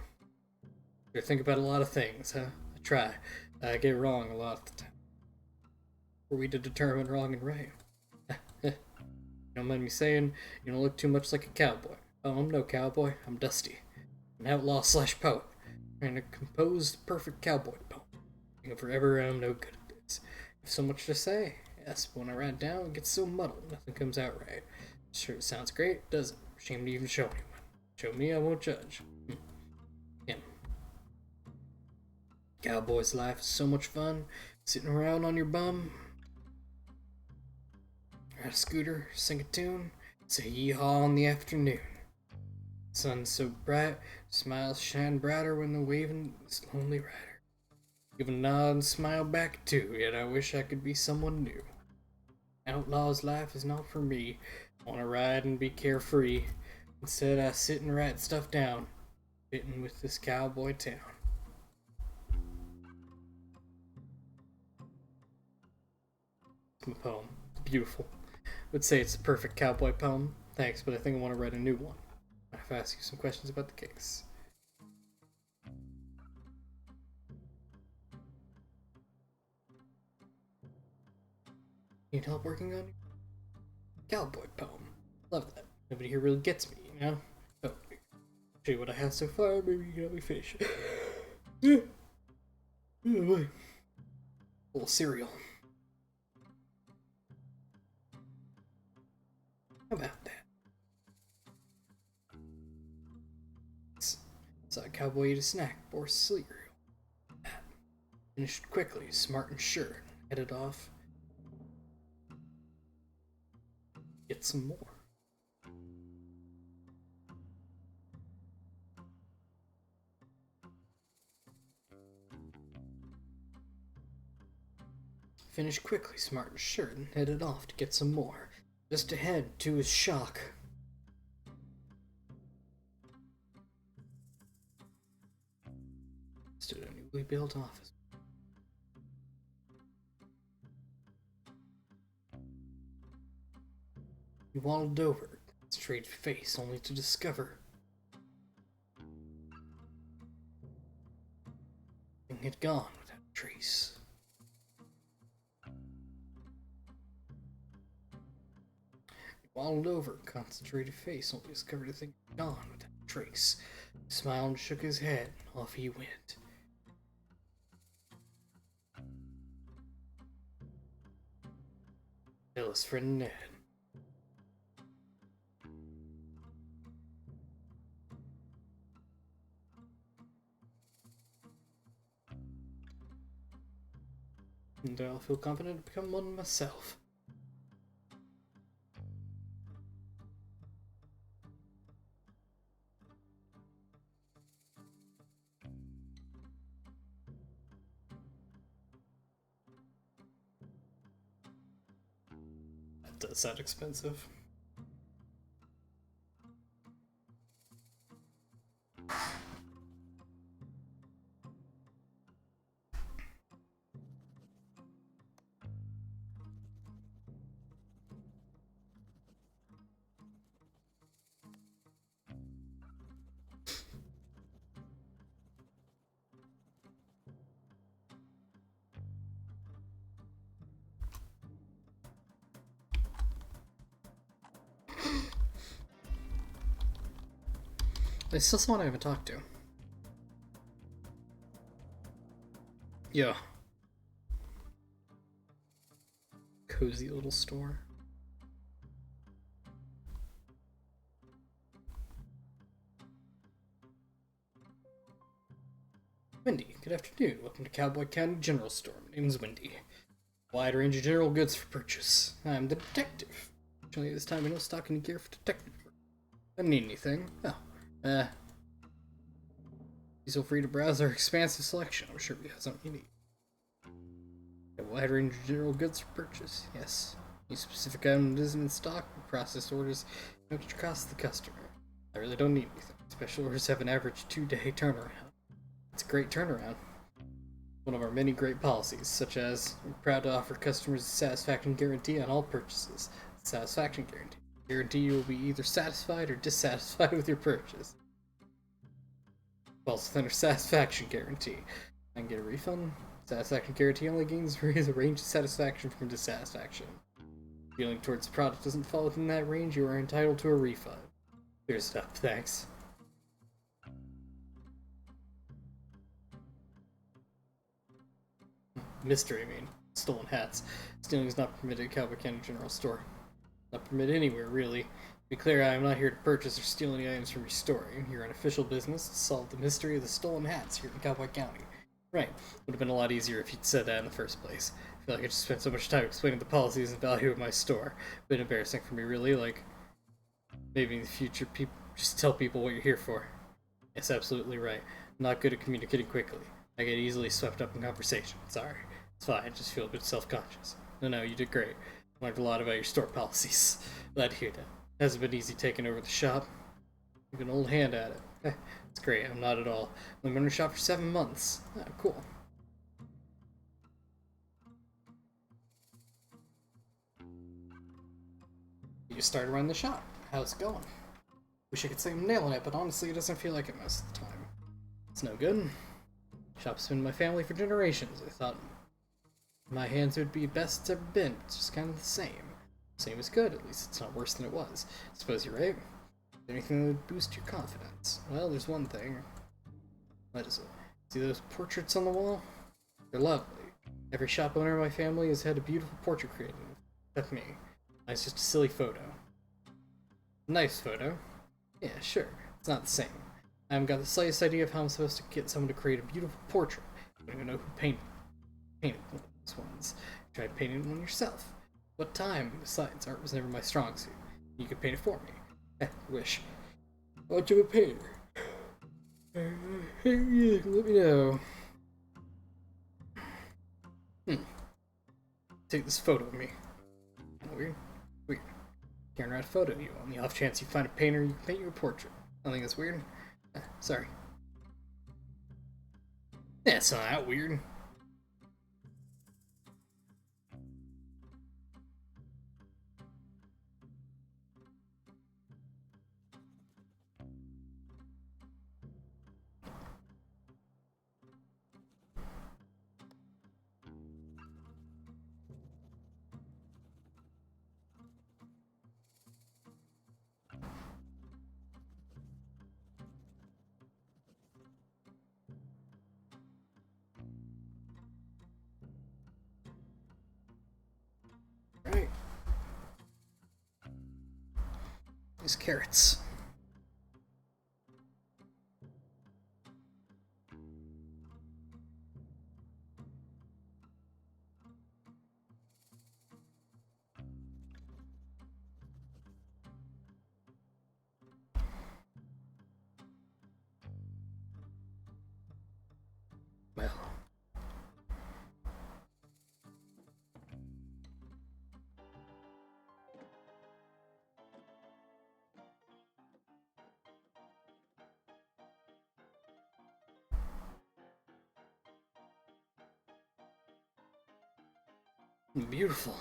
I think about a lot of things, huh? I try. I get wrong a lot of the time. Are we to determine wrong and right? You don't mind me saying, you don't look too much like a cowboy. Oh, I'm no cowboy. I'm Dusty. An outlaw / poet. Trying to compose the perfect cowboy poem. And forever I'm no good at this. I have so much to say. Yes, but when I write down, it gets so muddled, nothing comes out right. Sure, it sounds great, doesn't. Shame to even show anyone. Show me, I won't judge. Him. Cowboy's life is so much fun. Sitting around on your bum. Ride a scooter, sing a tune, say yee-haw in the afternoon. Sun's so bright, smiles shine brighter when the waving is lonely rider. Give a nod and smile back too, yet I wish I could be someone new. Outlaw's life is not for me. I wanna ride and be carefree. Instead, I sit and write stuff down, fitting with this cowboy town. It's my poem. It's beautiful. I would say it's the perfect cowboy poem. Thanks, but I think I want to write a new one. I have to ask you some questions about the case. Need help working on it? Cowboy poem. Love that. Nobody here really gets me, you know? Oh, show you what I have so far, maybe you can help me finish. Oh boy. A little cereal. How about that? Saw a cowboy eat a snack or cereal. Finished quickly, smart and sure. Headed off. Get some more. Finished quickly, smart and sure, and headed off to get some more. Just ahead, to his shock, stood a newly built office. He waddled over, straight face, only to discover thing had gone without a trace. waddled over, concentrated face, only discovered the thing gone without a trace. He smiled and shook his head, and off he went. Tell his friend Ned. And I'll feel confident to become one myself. That does sound expensive. There's still someone I haven't talked to. Yeah. Cozy little store. Wendy, good afternoon. Welcome to Cowboy County General Store. My name's Wendy. Wide range of general goods for purchase. I'm the detective. Fortunately, this time I don't stock any gear for detective work. I don't need anything. Oh. Feel free to browse our expansive selection. I'm sure we have something you need. A wide range of general goods for purchase. Yes. Any specific item that isn't in stock, we process orders, no extra cost to the customer. I really don't need anything. Special orders have an average 2-day turnaround. It's a great turnaround. One of our many great policies, such as we're proud to offer customers a satisfaction guarantee on all purchases. Satisfaction guarantee. Guarantee you will be either satisfied or dissatisfied with your purchase. Falls within our satisfaction guarantee. I can get a refund. Satisfaction guarantee only gains a range of satisfaction from dissatisfaction. Feeling towards the product doesn't fall within that range, you are entitled to a refund. Clears it up, thanks. Mystery, I mean. Stolen hats. Stealing is not permitted at Cowboy County General Store. Not permitted anywhere, really. To be clear, I am not here to purchase or steal any items from your store. I'm here on official business to solve the mystery of the stolen hats here in Cowboy County. Right. Would have been a lot easier if you'd said that in the first place. I feel like I just spent so much time explaining the policies and value of my store. Been embarrassing for me, really. Like, maybe in the future, just tell people what you're here for. Yes, absolutely right. I'm not good at communicating quickly. I get easily swept up in conversation. Sorry. It's fine. I just feel a bit self-conscious. No, you did great. Learned a lot about your store policies. Glad to hear that. It hasn't been easy taking over the shop. You've been an old hand at it. It's great. I'm not at all. I've been running the shop for 7 months. Oh, cool. You just started running the shop. How's it going? Wish I could say I'm nailing it, but honestly, it doesn't feel like it most of the time. It's no good. Shop's been in my family for generations. I thought my hands would be best it's ever been. It's just kind of the same. Same is good, at least it's not worse than it was. I suppose you're right. Anything that would boost your confidence? Well, there's one thing. What is it? See those portraits on the wall? They're lovely. Every shop owner in my family has had a beautiful portrait created, except me. Mine's just a silly photo. Nice photo. Yeah, sure. It's not the same. I haven't got the slightest idea of how I'm supposed to get someone to create a beautiful portrait. I don't even know who painted one of those ones. Try painting one yourself. What time? Besides, art was never my strong suit. You could paint it for me. Wish. How much of a painter? Let me know. Take this photo of me. Weird. Can't write a photo of you. On the off chance you find a painter, you can paint you a portrait. I think that's weird. Sorry. Yeah, it's not that weird. These carrots. Well. Beautiful.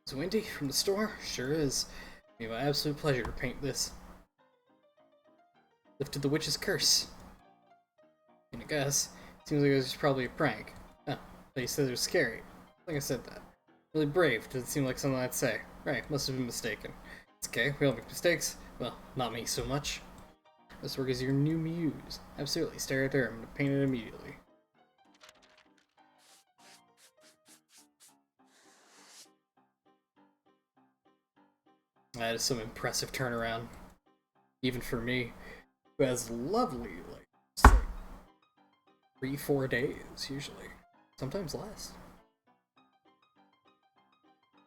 It's windy from the store? Sure is. It'll be my absolute pleasure to paint this. Lifted the witch's curse. I mean, I guess. Seems like it was probably a prank. Oh, but you said it was scary. I think I said that. Really brave. Doesn't seem like something I'd say. Right, must have been mistaken. It's okay, we all make mistakes. Well, not me so much. This work is your new muse. Absolutely, stay right there. I'm gonna paint it immediately. That is some impressive turnaround. Even for me, who has lovely, like, say, 3-4 days, usually. Sometimes less.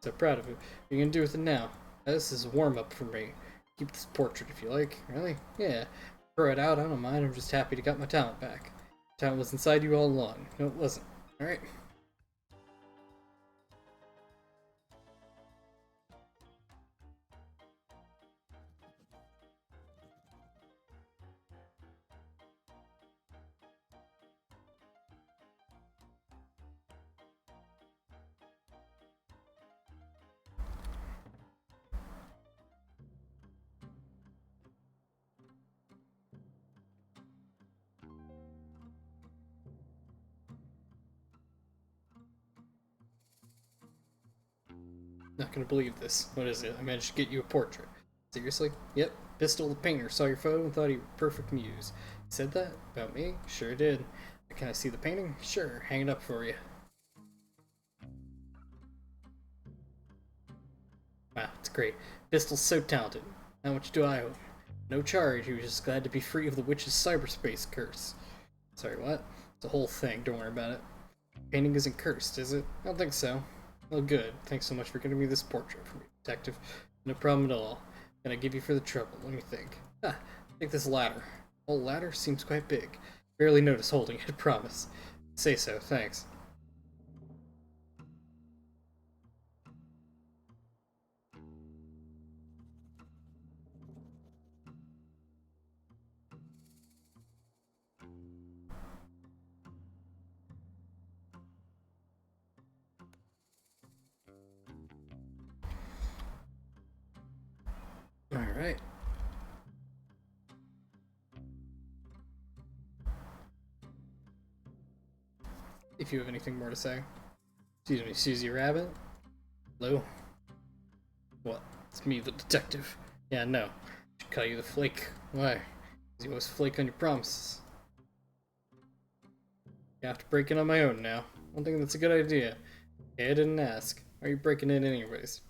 So proud of it. What are you gonna do with it now? This is a warm-up for me. Keep this portrait if you like. Really? Yeah. Throw it out, I don't mind. I'm just happy to get my talent back. Talent was inside you all along. No, it wasn't. Alright? Not gonna believe this. What is it? I managed to get you a portrait. Seriously? Yep. Pistol the painter saw your photo and thought you were a perfect muse. You said that? About me? Sure did. Can I see the painting? Sure. Hang it up for you. Wow, it's great. Pistol's so talented. How much do I owe? No charge. He was just glad to be free of the witch's cyberspace curse. Sorry, what? It's a whole thing. Don't worry about it. Painting isn't cursed, is it? I don't think so. Oh, good. Thanks so much for getting me this portrait for me, detective. No problem at all. Can I give you for the trouble? Let me think. Ah, take this ladder. Whole ladder seems quite big. Barely notice holding it, promise. Say so, thanks. Alright. If you have anything more to say. Excuse me, Susie Rabbit? Hello? What? It's me, the detective. Yeah, no. Should call you the flake. Why? 'Cause you always flake on your promises. I have to break in on my own now. I don't think that's a good idea. Okay, I didn't ask. Why are you breaking in anyways?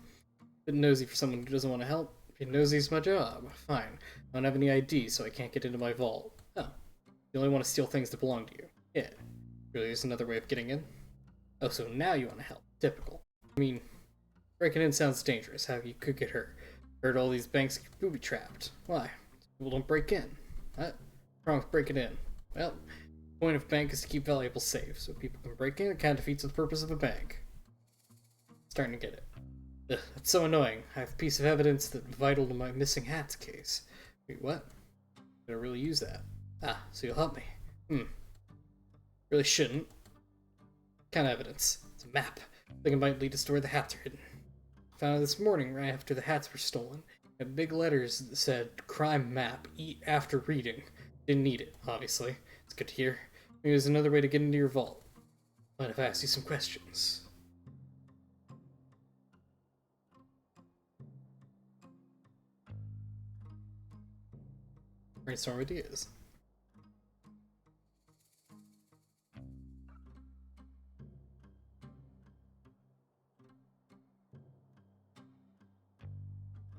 Bit nosy for someone who doesn't want to help. Being nosy's my job. Fine. I don't have any ID, so I can't get into my vault. Oh. You only want to steal things that belong to you. Yeah. Really, there's another way of getting in? Oh, so now you want to help. Typical. I mean, breaking in sounds dangerous. How you could get hurt. Heard all these banks get booby-trapped. Why? People don't break in. What? What's wrong with breaking in? Well, the point of a bank is to keep valuables safe, so people can break in. It kind of defeats the purpose of a bank. Starting to get it. Ugh, that's so annoying. I have a piece of evidence that's vital to my missing hats case. Wait, what? Did I really use that? Ah, so you'll help me. Really shouldn't. What kind of evidence? It's a map. I think it might lead us to where the hats are hidden. Found it this morning right after the hats were stolen. Had big letters that said, crime map, eat after reading. Didn't need it, obviously. It's good to hear. Maybe there's another way to get into your vault. Mind if I ask you some questions? Brainstorm ideas.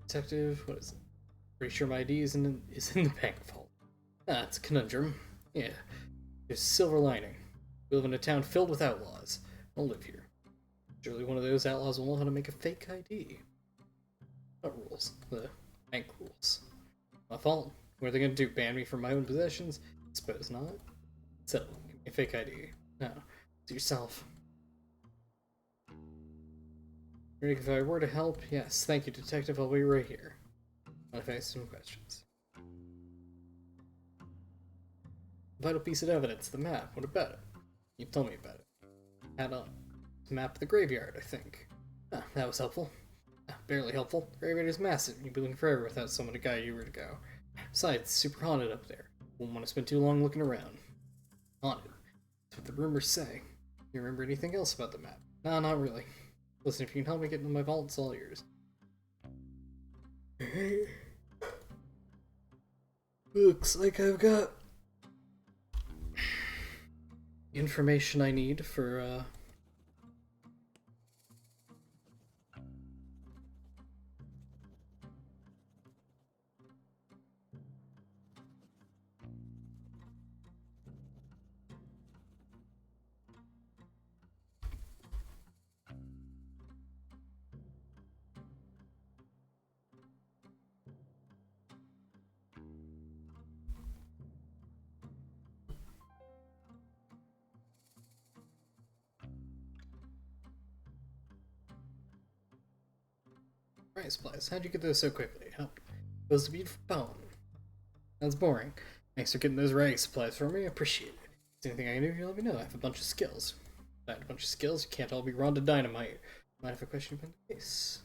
Detective, what is it? Pretty sure my ID is in the bank vault. Ah, it's a conundrum. Yeah, there's a silver lining. We live in a town filled with outlaws. I don't live here. Surely one of those outlaws will know how to make a fake ID. What rules? The bank rules. My fault. What are they gonna do? Ban me from my own possessions? Suppose not. So, give me a fake ID. No. Do yourself. If I were to help, yes. Thank you, detective. I'll be right here. What if I ask some questions? Vital piece of evidence, the map. What about it? You told me about it. Had a map of the graveyard, I think. Ah, that was helpful. Ah, barely helpful. The graveyard is massive. You'd be looking forever without someone to guide you where to go. Besides, it's super haunted up there. Wouldn't want to spend too long looking around. Haunted. That's what the rumors say. You remember anything else about the map? Nah, not really. Listen, if you can help me get into my vault, it's all yours. Looks like I've got information I need for, Right supplies. How'd you get those so quickly? Huh? Supposed to be for bone. That's boring. Thanks for getting those writing supplies for me. I appreciate it. If there's anything I can do, you let me know. I have a bunch of skills. If I had a bunch of skills, you can't all be Ronda Dynamite. Might have a question about the case.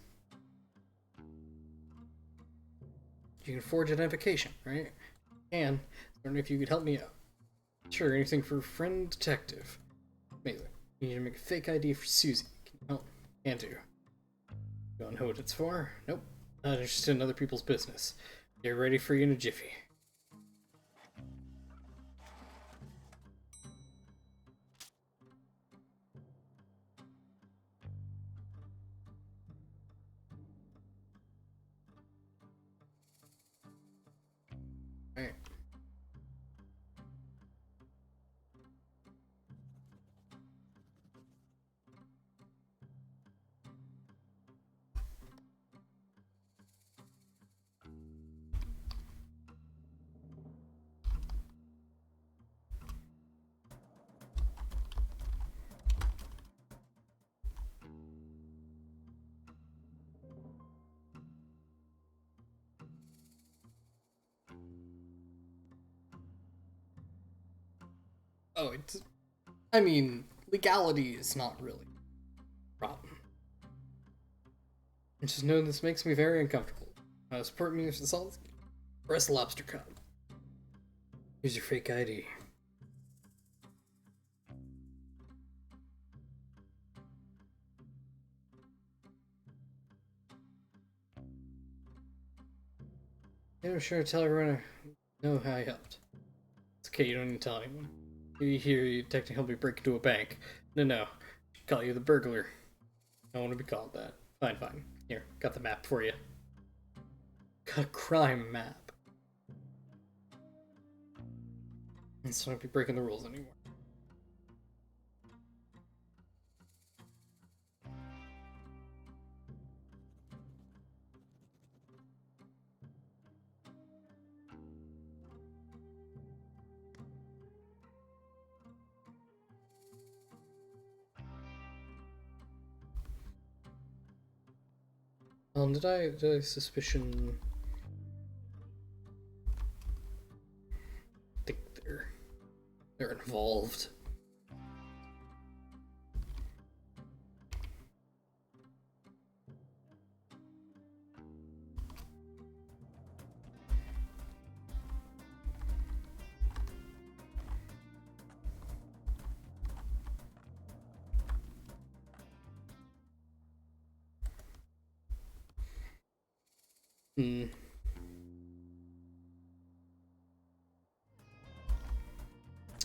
You can forge identification, right? And I wonder if you could help me out. Sure, anything for friend detective. Amazing. You need to make a fake ID for Susie. Can you help? Can do. You don't know what it's for? Nope. Not interested in other people's business. Get ready for you in a jiffy. Alright. Oh, it's... I mean, legality is not really a problem. I just know this makes me very uncomfortable. Support me with the salt. Press lobster cup. Here's your fake ID. Yeah, sure, tell everyone I know how I helped. It's okay, you don't need to tell anyone. Maybe here you technically helped me break into a bank. No. Call you the burglar. I don't want to be called that. Fine. Here, got the map for you. Got a crime map. Let's not be breaking the rules anymore. Did I suspicion... think they're involved.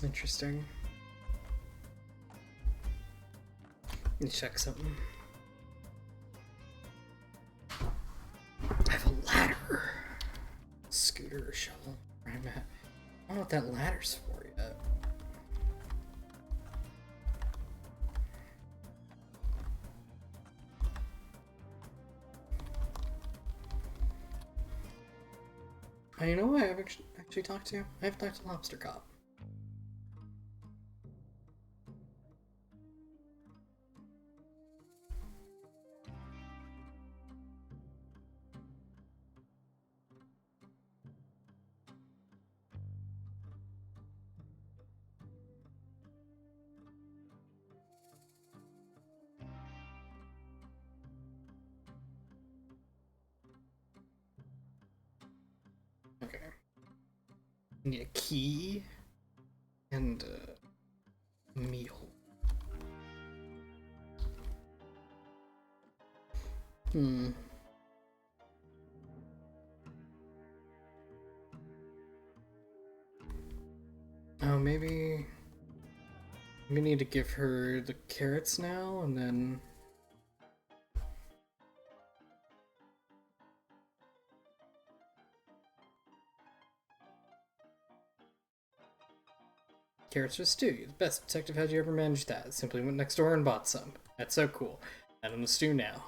Interesting. Let me check something. I have a ladder. or shovel where I'm at. I don't know what that ladder's for yet. You know who I have actually talked to? I have talked to Lobster Cop. Okay. I need a key and a meal. Oh, maybe we need to give her the carrots now, and then... Carrots for stew. You're the best detective. How'd you ever manage that? Simply went next door and bought some. That's so cool. Add in the stew now.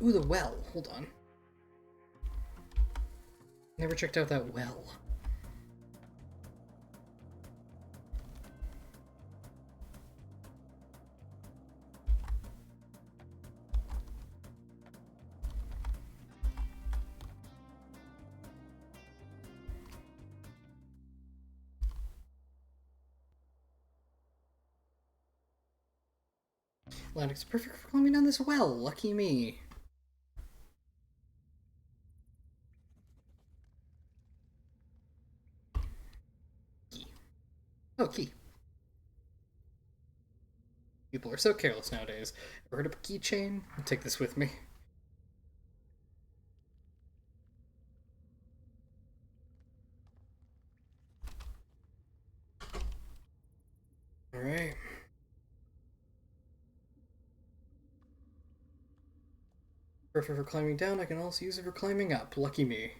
Ooh, the well. Hold on. Never checked out that well. Atlantic's perfect for climbing down this well. Lucky me. Key. Oh, key. People are so careless nowadays. Ever heard of a keychain? I'll take this with me. Alright. Perfect for climbing down. I can also use it for climbing up. Lucky me.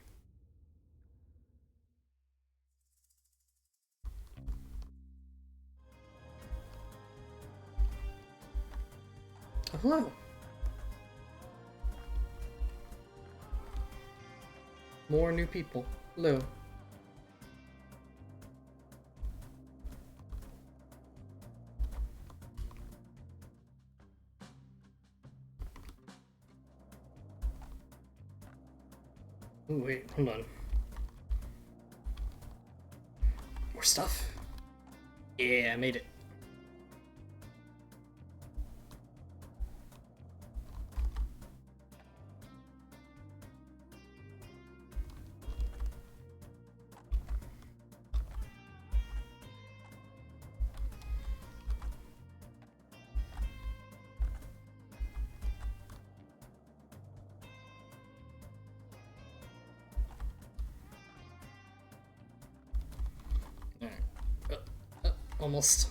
Oh, hello. More new people. Hello. Ooh, wait, hold on. More stuff. Yeah, I made it. Alright. Almost.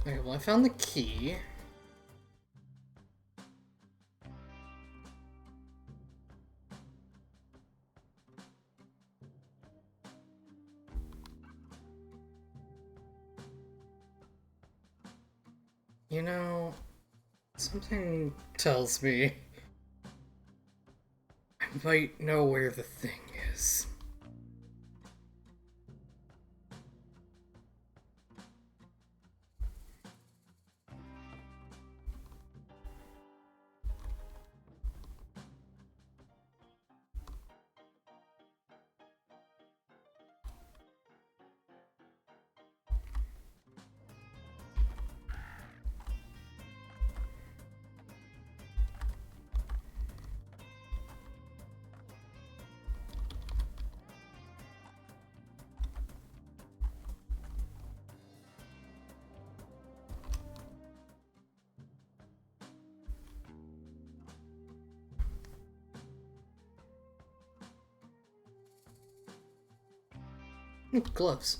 Okay, well, I found the key. You know, something tells me I might know where the thing is. Gloves.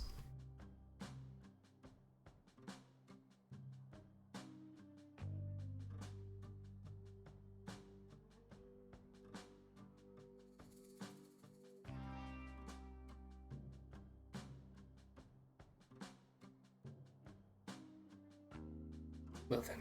Well then.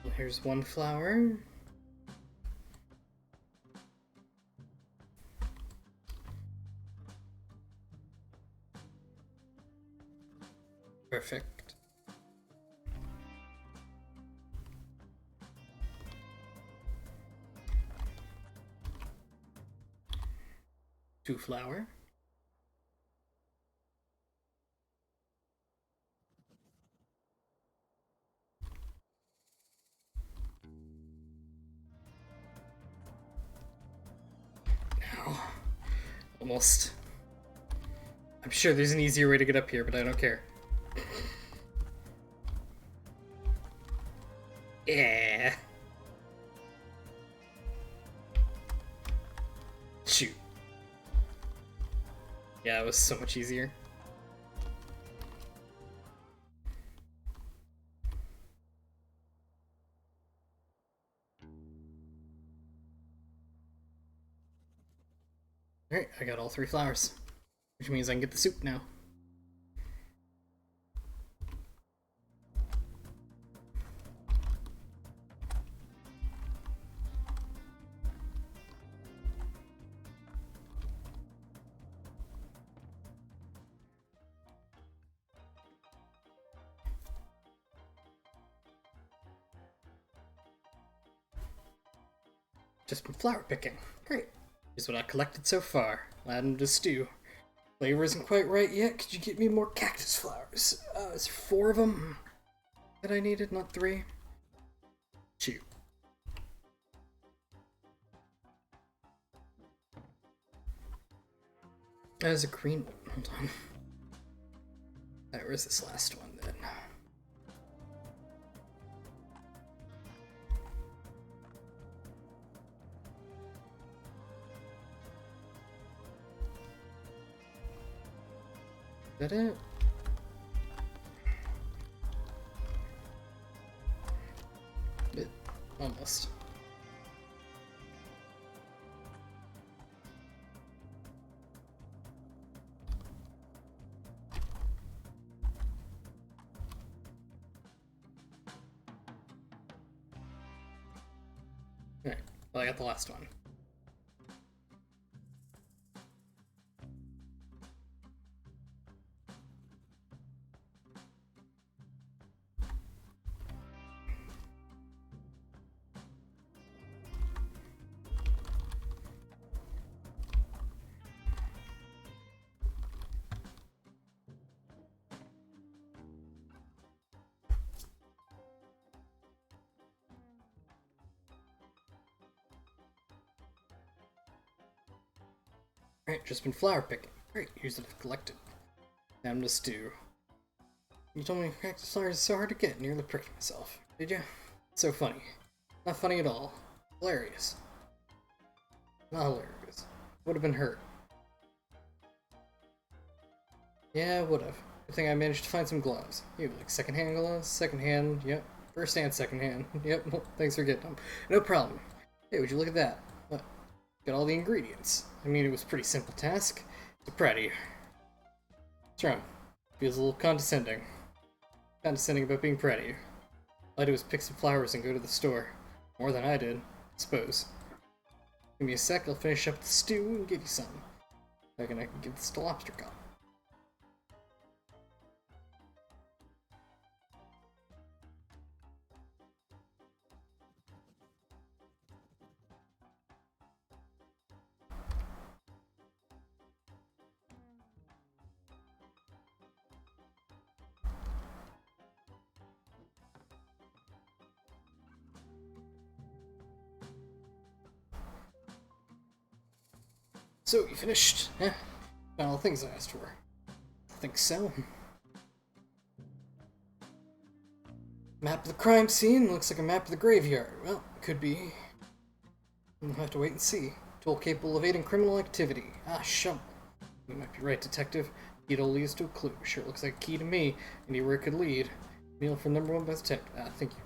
Well, here's one flower. Perfect. Two flower. Now, almost. I'm sure there's an easier way to get up here, but I don't care. Yeah. Shoot. Yeah, it was so much easier. Alright, I got all three flowers. Which means I can get the soup now. Just been flower picking. Great. Here's what I collected so far. Add them to stew. Flavor isn't quite right yet. Could you get me more cactus flowers? Is there 4 of them that I needed, not 3? Shoot. There's a green one. Hold on. Alright, where's this last one then? Is that it? Almost. Alright, well I got the last one. Alright, just been flower picking. Great, here's what I've collected. Time to stew. You told me cactus flowers is so hard to get, nearly pricked myself. Did you? So funny. Not funny at all. Hilarious. Not hilarious. Would have been hurt. Yeah, would've. Good thing I managed to find some gloves. You like secondhand gloves? Secondhand, yep. First and secondhand. Yep, well, thanks for getting them. No problem. Hey, would you look at that? Got all the ingredients. I mean, it was a pretty simple task. So proud of you. What's wrong? Feels a little condescending. Condescending about being proud of you. All I did was pick some flowers and go to the store. More than I did, I suppose. Give me a sec, I'll finish up the stew and give you some. I can give this to Lobster Cop. So, you finished? Yeah. Found all the things I asked for. I think so. Map of the crime scene looks like a map of the graveyard. Well, could be. We'll have to wait and see. Tool capable of aiding criminal activity. Ah, shovel. You might be right, Detective. Key leads to a clue. Sure looks like a key to me. Anywhere it could lead. Meal for number one best detective. Ah, thank you.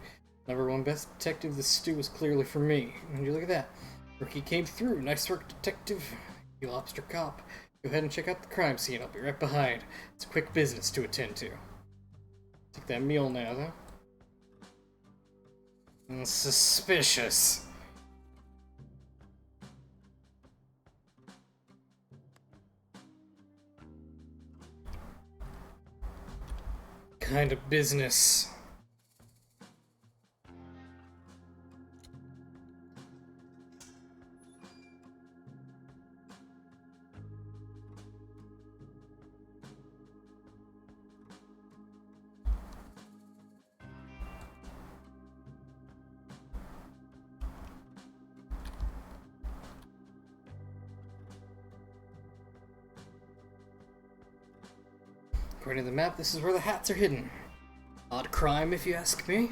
Number one best detective, this stew was clearly for me. And you look at that. Rookie came through. Nice work, Detective. You lobster cop. Go ahead and check out the crime scene. I'll be right behind. It's quick business to attend to. Take that meal now, though. Suspicious. Kind of business. According to the map, this is where the hats are hidden. Odd crime, if you ask me.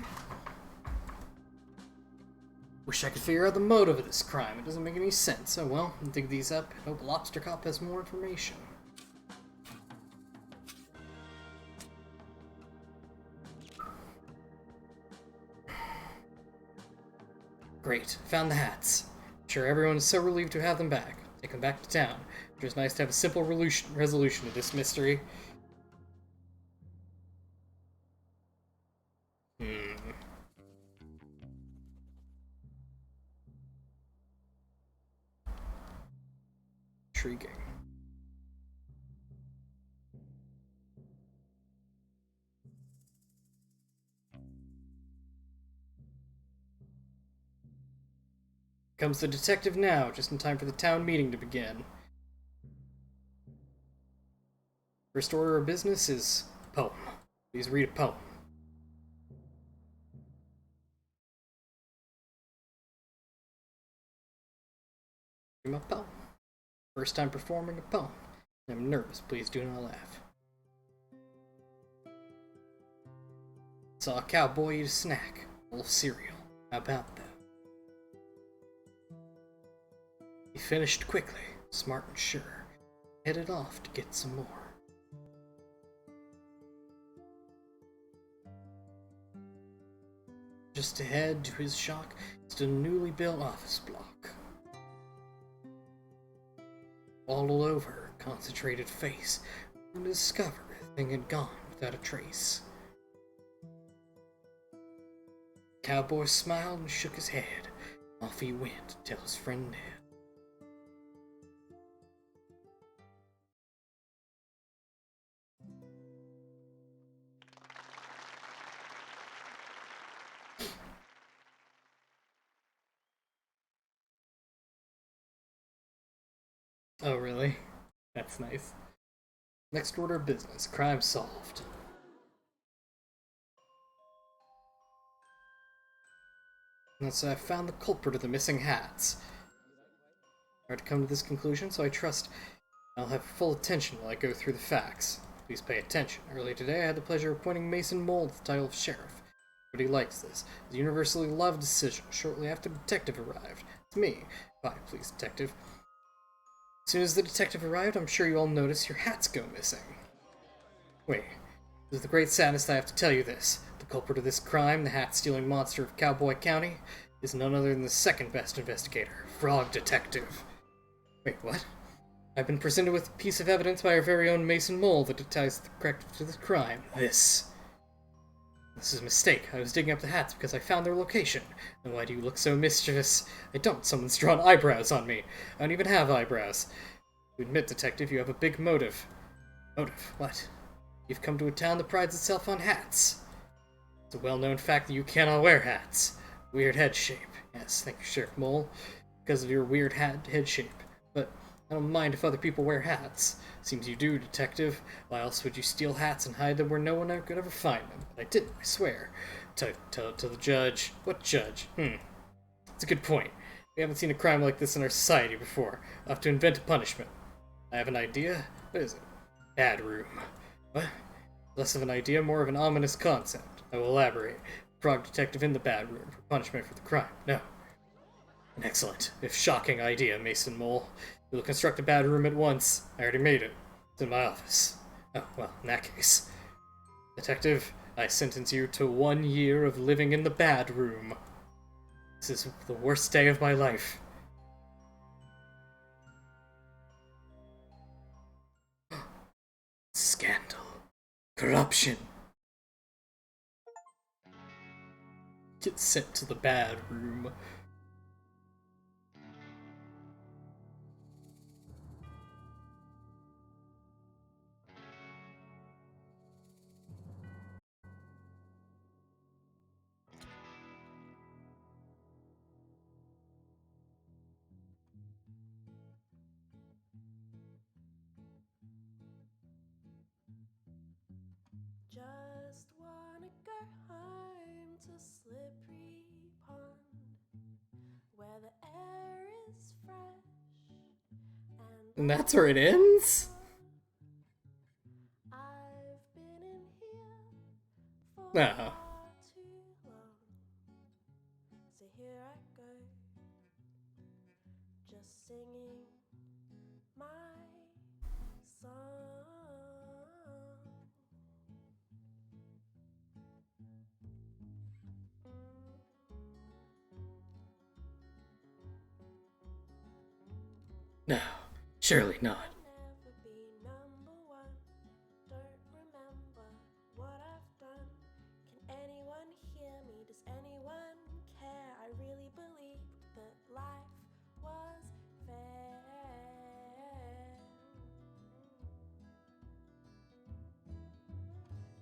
Wish I could figure out the motive of this crime. It doesn't make any sense. Oh well, I'll dig these up. Hope Lobster Cop has more information. Great, found the hats. I'm sure everyone is so relieved to have them back. Take them back to town. It was nice to have a simple resolution to this mystery. Intriguing. Comes the detective now, just in time for the town meeting to begin. First order of business is poem. Please read a poem. Read my poem. First time performing a poem. I'm nervous, please do not laugh. Saw a cowboy eat a snack. Full of cereal. How about that? He finished quickly, smart and sure. Headed off to get some more. Just ahead, to his shock, stood a newly built office block. All over, concentrated face, and to discover the thing had gone without a trace. The cowboy smiled and shook his head. Off he went to tell his friend Ned. Oh, really? That's nice. Next order of business. Crime solved. And so I found the culprit of the missing hats. Hard to come to this conclusion, so I trust I'll have full attention while I go through the facts. Please pay attention. Earlier today, I had the pleasure of appointing Mason Mole to the title of sheriff. But he likes this. It's a universally loved decision. Shortly after the detective arrived. It's me. Bye, please, detective. As soon as the detective arrived, I'm sure you all noticed your hats go missing. Wait, with the great sadness I have to tell you this. The culprit of this crime, the hat-stealing monster of Cowboy County, is none other than the second best investigator, Frog Detective. Wait, what? I've been presented with a piece of evidence by our very own Mason Mole that ties the correct to this crime. This is a mistake. I was digging up the hats because I found their location. And why do you look so mischievous? I don't. Someone's drawn eyebrows on me. I don't even have eyebrows. You admit, Detective, you have a big motive. Motive? What? You've come to a town that prides itself on hats. It's a well-known fact that you cannot wear hats. Weird head shape. Yes, thank you, Sheriff Mole. Because of your weird head shape. But I don't mind if other people wear hats. Seems you do, Detective. Why else would you steal hats and hide them where no one could ever find them? But I didn't, I swear. To the judge. What judge? It's a good point. We haven't seen a crime like this in our society before. I'll have to invent a punishment. I have an idea. What is it? Bad room. What? Less of an idea, more of an ominous concept. I will elaborate. Frog detective in the bad room for punishment for the crime. No. An excellent, if shocking idea, Mason Mole. We will construct a bad room at once. I already made it. It's in my office. Oh, well, in that case. Detective, I sentence you to 1 year of living in the bad room. This is the worst day of my life. Scandal. Corruption. Get sent to the bad room. Just wanna go home to Slippery Pond, where the air is fresh And and that's where it ends? I've been in here for No. far too long. So here I go, just singing my song. No. Surely not. Never be number one. Don't remember what I've done. Can anyone hear me? Does anyone care? I really believed that life was fair.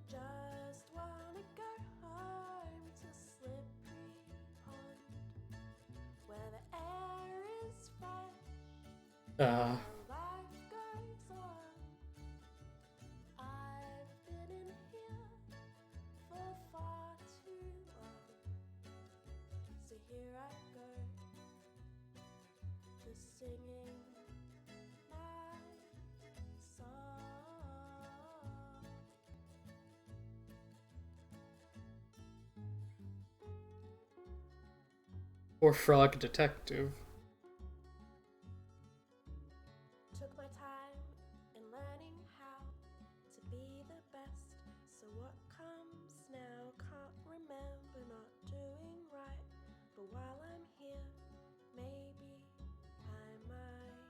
Just wanna go home to Slippery Pond, where the air is fresh and life goes on. I've been in here for far too long. So here I go, just singing my song. Poor frog detective. Took my time in learning how to be the best. So what comes now? Can't remember not doing right. But while I'm here, maybe I might.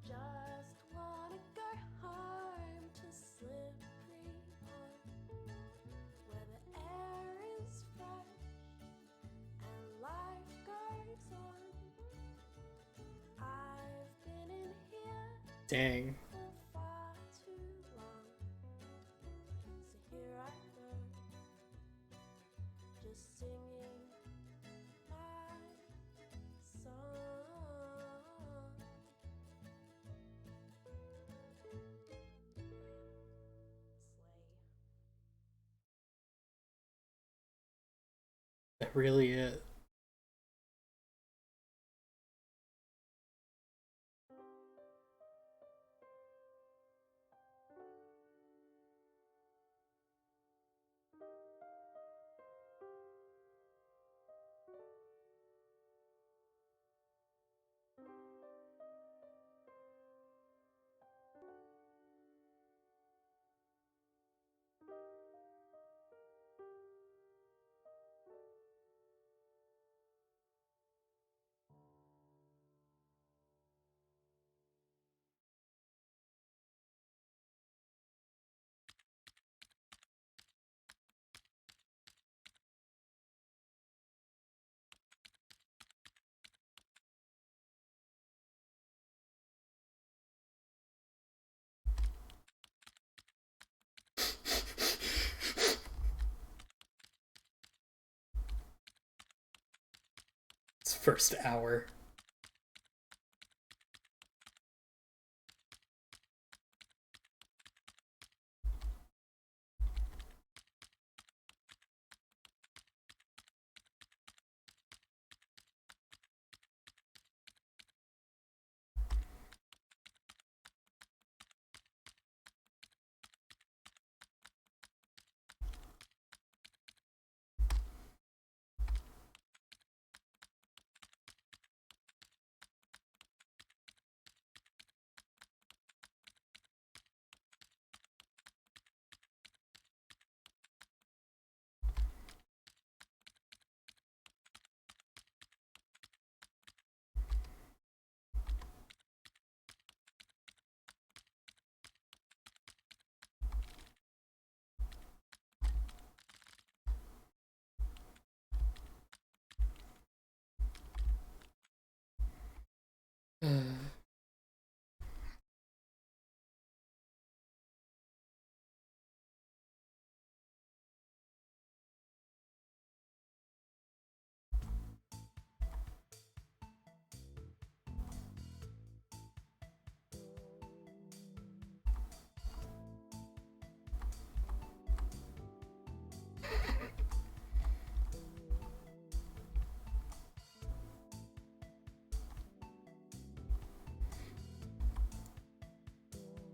Just wanna go home to Slippery Pond, where the air is fresh and life goes on. I've been in here Dang. for far too long. So here I go, just singing my song. That really it. It's first hour.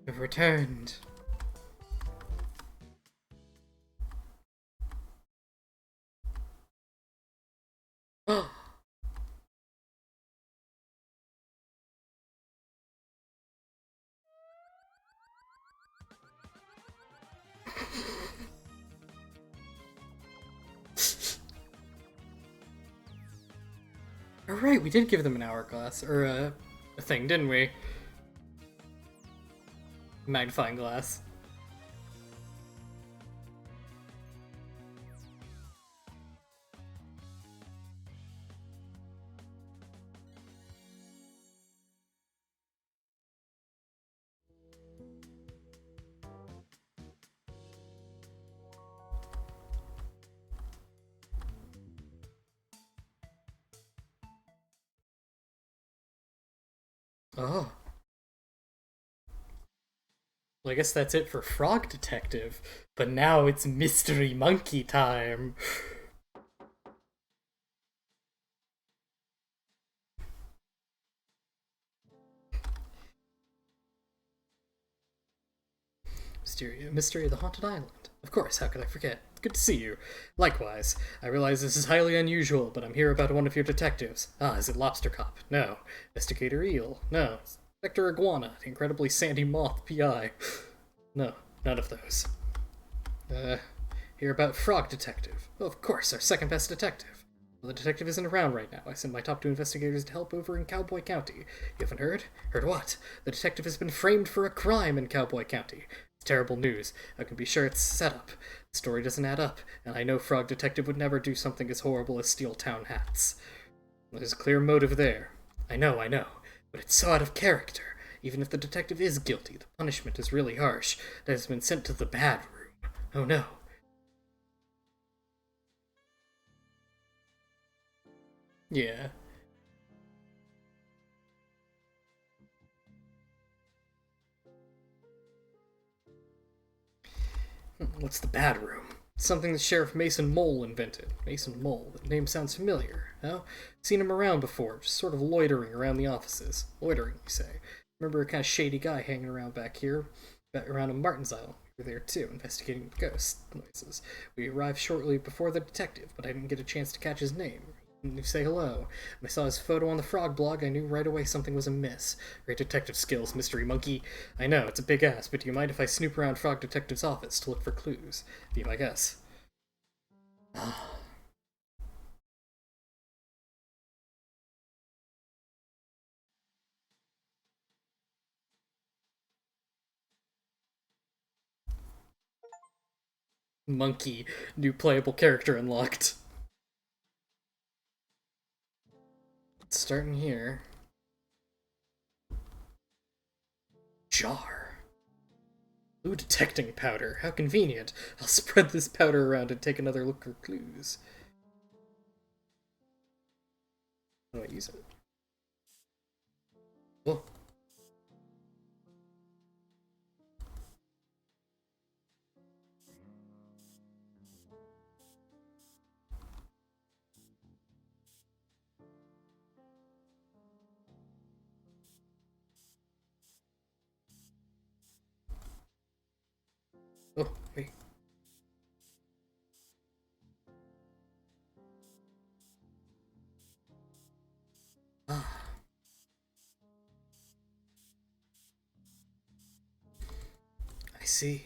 We've returned. Oh. Alright, we did give them an hourglass, or a thing, didn't we? Magnifying glass. Oh. Well, I guess that's it for Frog Detective, but now it's Mystery Monkey time. Mystery of the Haunted Island. Of course, how could I forget? Good to see you. Likewise. I realize this is highly unusual, but I'm here about one of your detectives. Ah, is it Lobster Cop? No. Investigator Eel? No. Inspector Iguana, the incredibly sandy moth PI? No, none of those. Hear about Frog Detective. Oh, of course, our second best detective. Well, the detective isn't around right now. I sent my top 2 investigators to help over in Cowboy County. You haven't heard? Heard what? The detective has been framed for a crime in Cowboy County. It's terrible news. I can be sure it's set up. The story doesn't add up, and I know Frog Detective would never do something as horrible as steal town hats. There's a clear motive there. I know, but it's so out of character. Even if the detective is guilty, the punishment is really harsh. That has been sent to the bad room. Oh no. Yeah. What's the bad room? Something that Sheriff Mason Mole invented. Mason Mole. That name sounds familiar. No? Seen him around before, just sort of loitering around the offices. Loitering, you say. Remember a kind of shady guy hanging around back here? Back around in Martin's Isle. We were there too, investigating ghost noises. We arrived shortly before the detective, but I didn't get a chance to catch his name. You say hello. When I saw his photo on the Frog blog, I knew right away something was amiss. Great detective skills, Mystery Monkey. I know, it's a big ask, but do you mind if I snoop around Frog Detective's office to look for clues? Be my guess. Monkey, new playable character unlocked. Starting here. Jar. Blue detecting powder. How convenient. I'll spread this powder around and take another look for clues. How do I use it? Oh. Oh, wait. Ah, I see.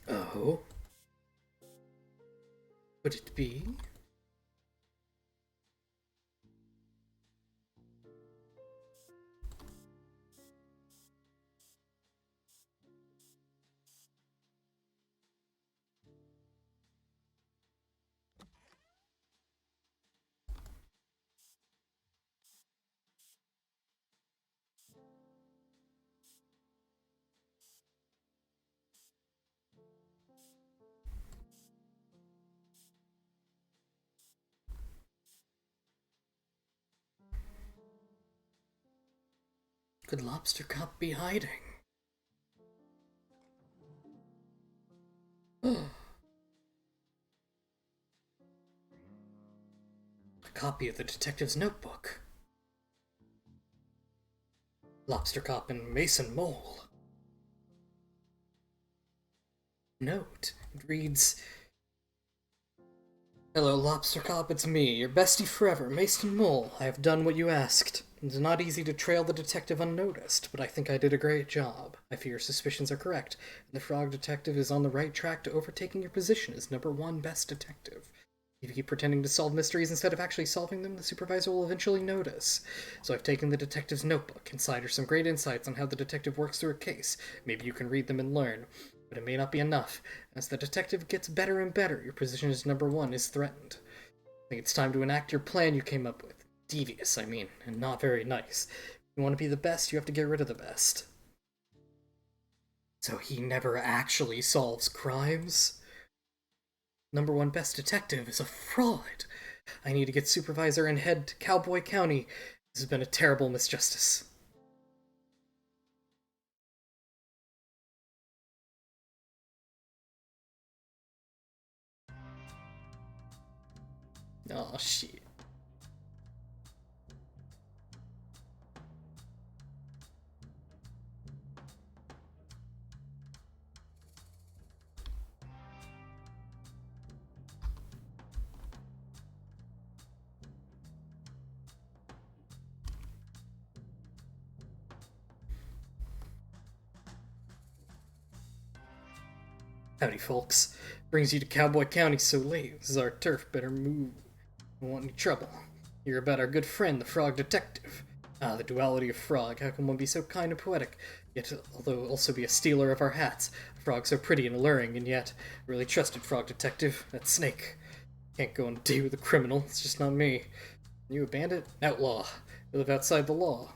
Oh. Would it be? Could Lobster Cop be hiding? a copy of the detective's notebook. Lobster Cop and Mason Mole. Note. It reads, "Hello, Lobster Cop, it's me, your bestie forever, Mason Mole. I have done what you asked. It's not easy to trail the detective unnoticed, but I think I did a great job. I fear your suspicions are correct, and the Frog Detective is on the right track to overtaking your position as #1 best detective. If you keep pretending to solve mysteries instead of actually solving them, the supervisor will eventually notice. So I've taken the detective's notebook. Inside are some great insights on how the detective works through a case. Maybe you can read them and learn. But it may not be enough. As the detective gets better and better, your position as #1 is threatened. I think it's time to enact your plan you came up with. Devious, I mean, and not very nice. If you want to be the best, you have to get rid of the best." So he never actually solves crimes? #1 best detective is a fraud. I need to get supervisor and head to Cowboy County. This has been a terrible misjustice. Oh shit. Howdy, folks. Brings you to Cowboy County so late. This is our turf. Better move. Don't want any trouble. Hear about our good friend, the Frog Detective. Ah, the duality of Frog. How can one be so kind and poetic, yet although also be a stealer of our hats? A frog so pretty and alluring, and yet really trusted Frog Detective. That snake. Can't go on a date with a criminal. It's just not me. You a bandit? Outlaw. You live outside the law.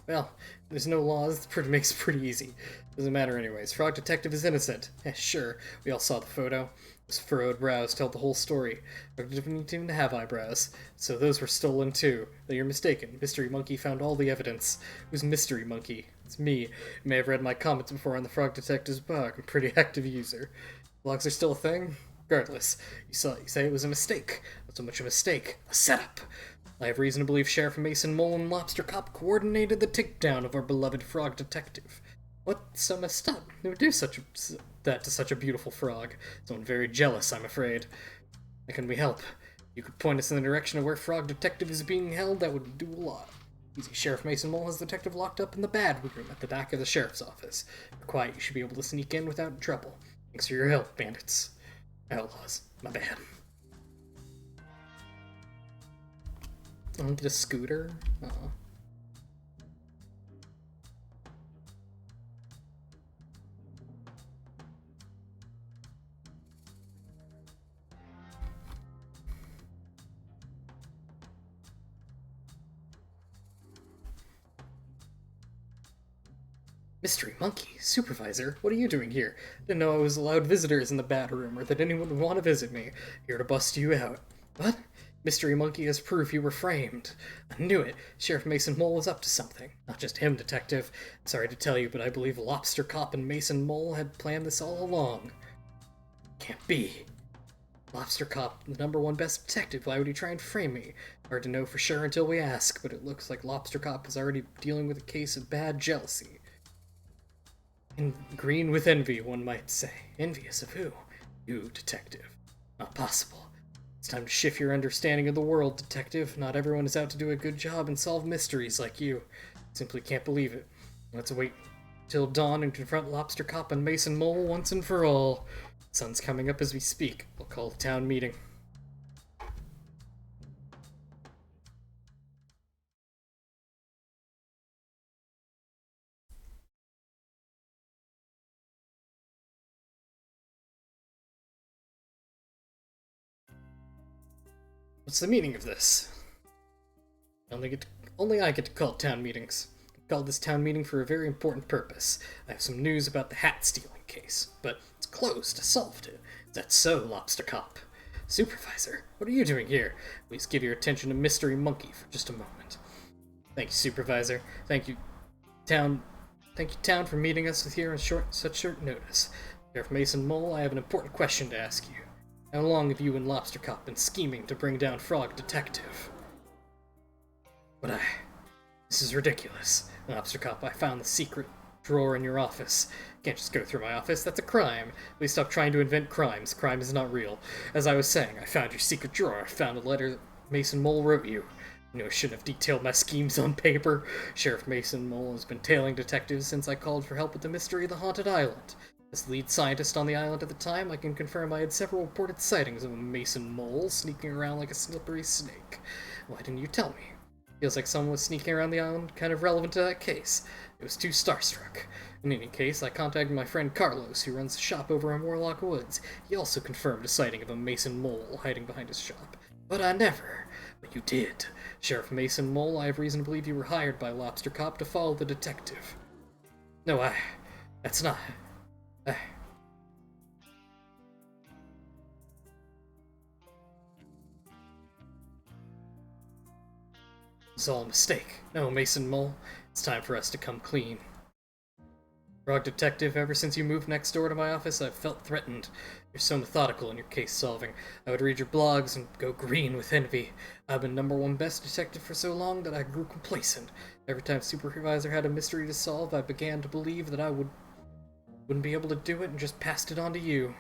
Well, there's no laws, it makes it pretty easy. Doesn't matter anyways. Frog Detective is innocent. Sure, we all saw the photo. His furrowed brows tell the whole story. Frog didn't even have eyebrows, so those were stolen too. Though you're mistaken. Mystery Monkey found all the evidence. Who's Mystery Monkey? It's me. You may have read my comments before on the Frog Detective's blog. I'm a pretty active user. Blogs are still a thing? Regardless, you say it was a mistake. Not so much a mistake. A setup. I have reason to believe Sheriff Mason Mole and Lobster Cop coordinated the takedown of our beloved Frog Detective. What's so messed up? Who would do that to such a beautiful frog? Someone very jealous, I'm afraid. How can we help? You could point us in the direction of where Frog Detective is being held, that would do a lot. Easy. Sheriff Mason Mole has the detective locked up in the bad room at the back of the sheriff's office. If you're quiet, you should be able to sneak in without trouble. Thanks for your help, bandits. Outlaws. My bad. I'll get a scooter. Oh. Mystery Monkey, Supervisor, what are you doing here? Didn't know I was allowed visitors in the bad room, or that anyone would want to visit me. Here to bust you out. What? Mystery Monkey has proof you were framed. I knew it. Sheriff Mason Mole was up to something. Not just him, Detective. Sorry to tell you, but I believe Lobster Cop and Mason Mole had planned this all along. Can't be. Lobster Cop, the #1 best detective. Why would he try and frame me? Hard to know for sure until we ask, but it looks like Lobster Cop is already dealing with a case of bad jealousy. And green with envy, one might say. Envious of who? You, Detective. Not possible. It's time to shift your understanding of the world, Detective. Not everyone is out to do a good job and solve mysteries like you. Simply can't believe it. Let's wait till dawn and confront Lobster Cop and Mason Mole once and for all. The sun's coming up as we speak. We'll call a town meeting. What's the meaning of this? Only I get to call town meetings. I called this town meeting for a very important purpose. I have some news about the hat stealing case, but it's closed. I solved it. Is that so, Lobster Cop? Supervisor, what are you doing here? Please give your attention to Mystery Monkey for just a moment. Thank you, Supervisor. Town. Thank you, Town, for meeting us here on such short notice. Sheriff Mason Mole, I have an important question to ask you. How long have you and Lobster Cop been scheming to bring down Frog Detective? But this is ridiculous. Lobster Cop, I found the secret drawer in your office. Can't just go through my office, that's a crime. Please stop trying to invent crimes. Crime is not real. As I was saying, I found your secret drawer. I found a letter that Mason Mole wrote you. I knew I shouldn't have detailed my schemes on paper. Sheriff Mason Mole has been tailing detectives since I called for help with the mystery of the haunted island. As lead scientist on the island at the time, I can confirm I had several reported sightings of a Mason Mole sneaking around like a slippery snake. Why didn't you tell me? Feels like someone was sneaking around the island, kind of relevant to that case. It was too starstruck. In any case, I contacted my friend Carlos, who runs a shop over in Warlock Woods. He also confirmed a sighting of a Mason Mole hiding behind his shop. But I never. But you did. Sheriff Mason Mole, I have reason to believe you were hired by Lobster Cop to follow the detective. No, that's not... It's all a mistake. No, Mason Mole. It's time for us to come clean. Frog Detective, ever since you moved next door to my office, I've felt threatened. You're so methodical in your case solving. I would read your blogs and go green with envy. I've been #1 best detective for so long that I grew complacent. Every time Supervisor had a mystery to solve, I began to believe that I wouldn't be able to do it and just passed it on to you.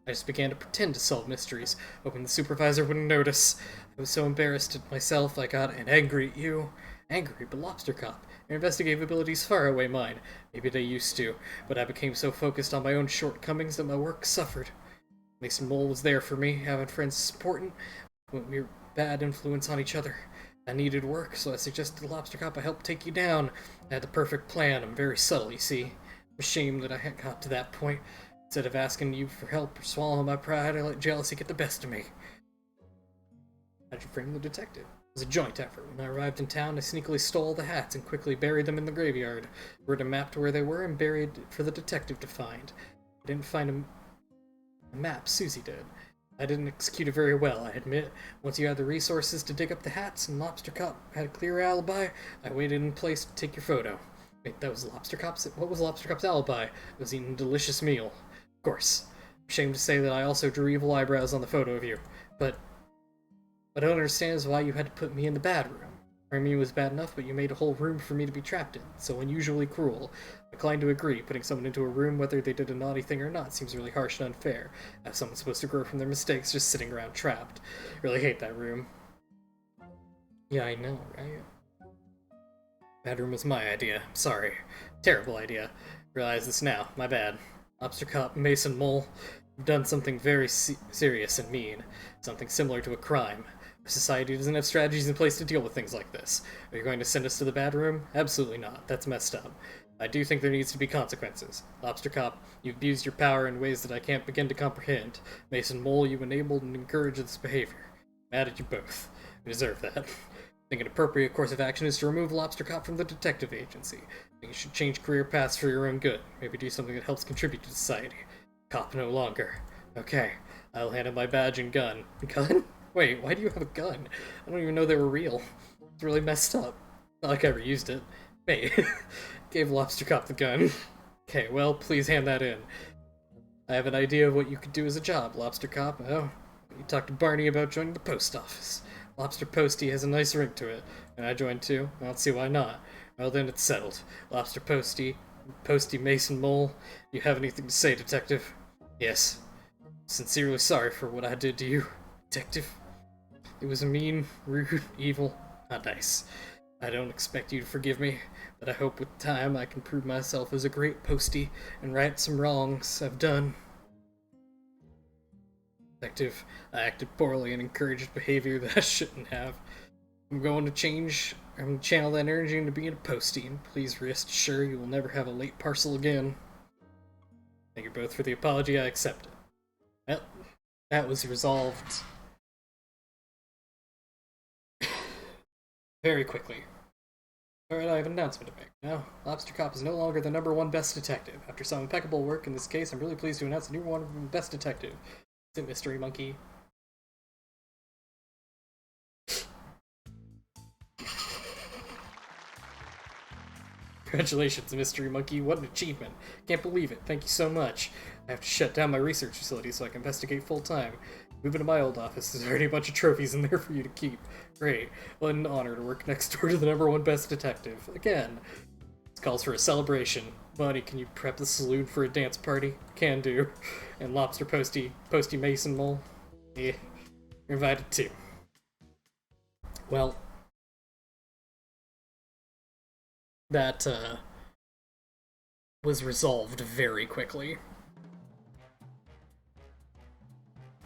I just began to pretend to solve mysteries, hoping the Supervisor wouldn't notice. I was so embarrassed at myself I got angry at you. Angry, but Lobster Cop. Your investigative abilities far outweigh mine. Maybe they used to, but I became so focused on my own shortcomings that my work suffered. Mason Mole was there for me. Having friends is important, but we were bad influence on each other. I needed work, so I suggested to Lobster Cop I help take you down. I had the perfect plan. I'm very subtle, you see. I'm ashamed that I had got to that point. Instead of asking you for help or swallowing my pride, I let jealousy get the best of me. How'd you frame the detective? It was a joint effort. When I arrived in town, I sneakily stole the hats and quickly buried them in the graveyard. Wrote a map to where they were and buried it for the detective to find. I didn't find a map, Susie did. I didn't execute it very well, I admit. Once you had the resources to dig up the hats and Lobster Cop had a clear alibi, I waited in place to take your photo. Wait, that was Lobster Cop's? What was Lobster Cop's alibi? It was eating a delicious meal. Of course. I'm ashamed to say that I also drew evil eyebrows on the photo of you. But what I don't understand is why you had to put me in the bad room. I mean, it was bad enough, but you made a whole room for me to be trapped in. So unusually cruel. I'm inclined to agree. Putting someone into a room, whether they did a naughty thing or not, seems really harsh and unfair. As someone's supposed to grow from their mistakes just sitting around trapped. Really hate that room. Yeah, I know, right? Bad room was my idea. Sorry. Terrible idea. Realize this now. My bad. Lobster Cop, Mason Mole. You've done something very serious and mean. Something similar to a crime. Our society doesn't have strategies in place to deal with things like this. Are you going to send us to the bad room? Absolutely not. That's messed up. I do think there needs to be consequences. Lobster Cop, you've abused your power in ways that I can't begin to comprehend. Mason Mole, you enabled and encouraged this behavior. Mad at you both. You deserve that. I think an appropriate course of action is to remove Lobster Cop from the detective agency. I think you should change career paths for your own good. Maybe do something that helps contribute to society. Cop no longer. Okay, I'll hand him my badge and gun. Gun? Wait, why do you have a gun? I don't even know they were real. It's really messed up. Not like I ever used it. Wait, gave Lobster Cop the gun. Okay, well, please hand that in. I have an idea of what you could do as a job, Lobster Cop. Oh, you talked to Barney about joining the post office. Lobster Posty has a nice ring to it, and I joined too. I don't see why not. Well, then it's settled. Lobster Posty Mason Mole, you have anything to say, Detective? Yes. Sincerely sorry for what I did to you, Detective. It was mean, rude, evil, not nice. I don't expect you to forgive me, but I hope with time I can prove myself as a great postie and right some wrongs I've done. Detective, I acted poorly and encouraged behavior that I shouldn't have. I'm going to channel that energy into being a postie, and please rest assured you will never have a late parcel again. Thank you both for the apology, I accept it. Well, that was resolved very quickly. Alright, I have an announcement to make. Now, Lobster Cop is no longer the #1 best detective. After some impeccable work in this case, I'm really pleased to announce the #1 best detective. Is it Mystery Monkey? Congratulations, Mystery Monkey. What an achievement. Can't believe it. Thank you so much. I have to shut down my research facility so I can investigate full-time. Move into my old office. There's already a bunch of trophies in there for you to keep. Great. What an honor to work next door to the #1 best detective. Again. This calls for a celebration. Buddy, can you prep the saloon for a dance party? Can do. And Lobster Posty Mason Mole? Yeah. You're invited too. Well, that, was resolved very quickly.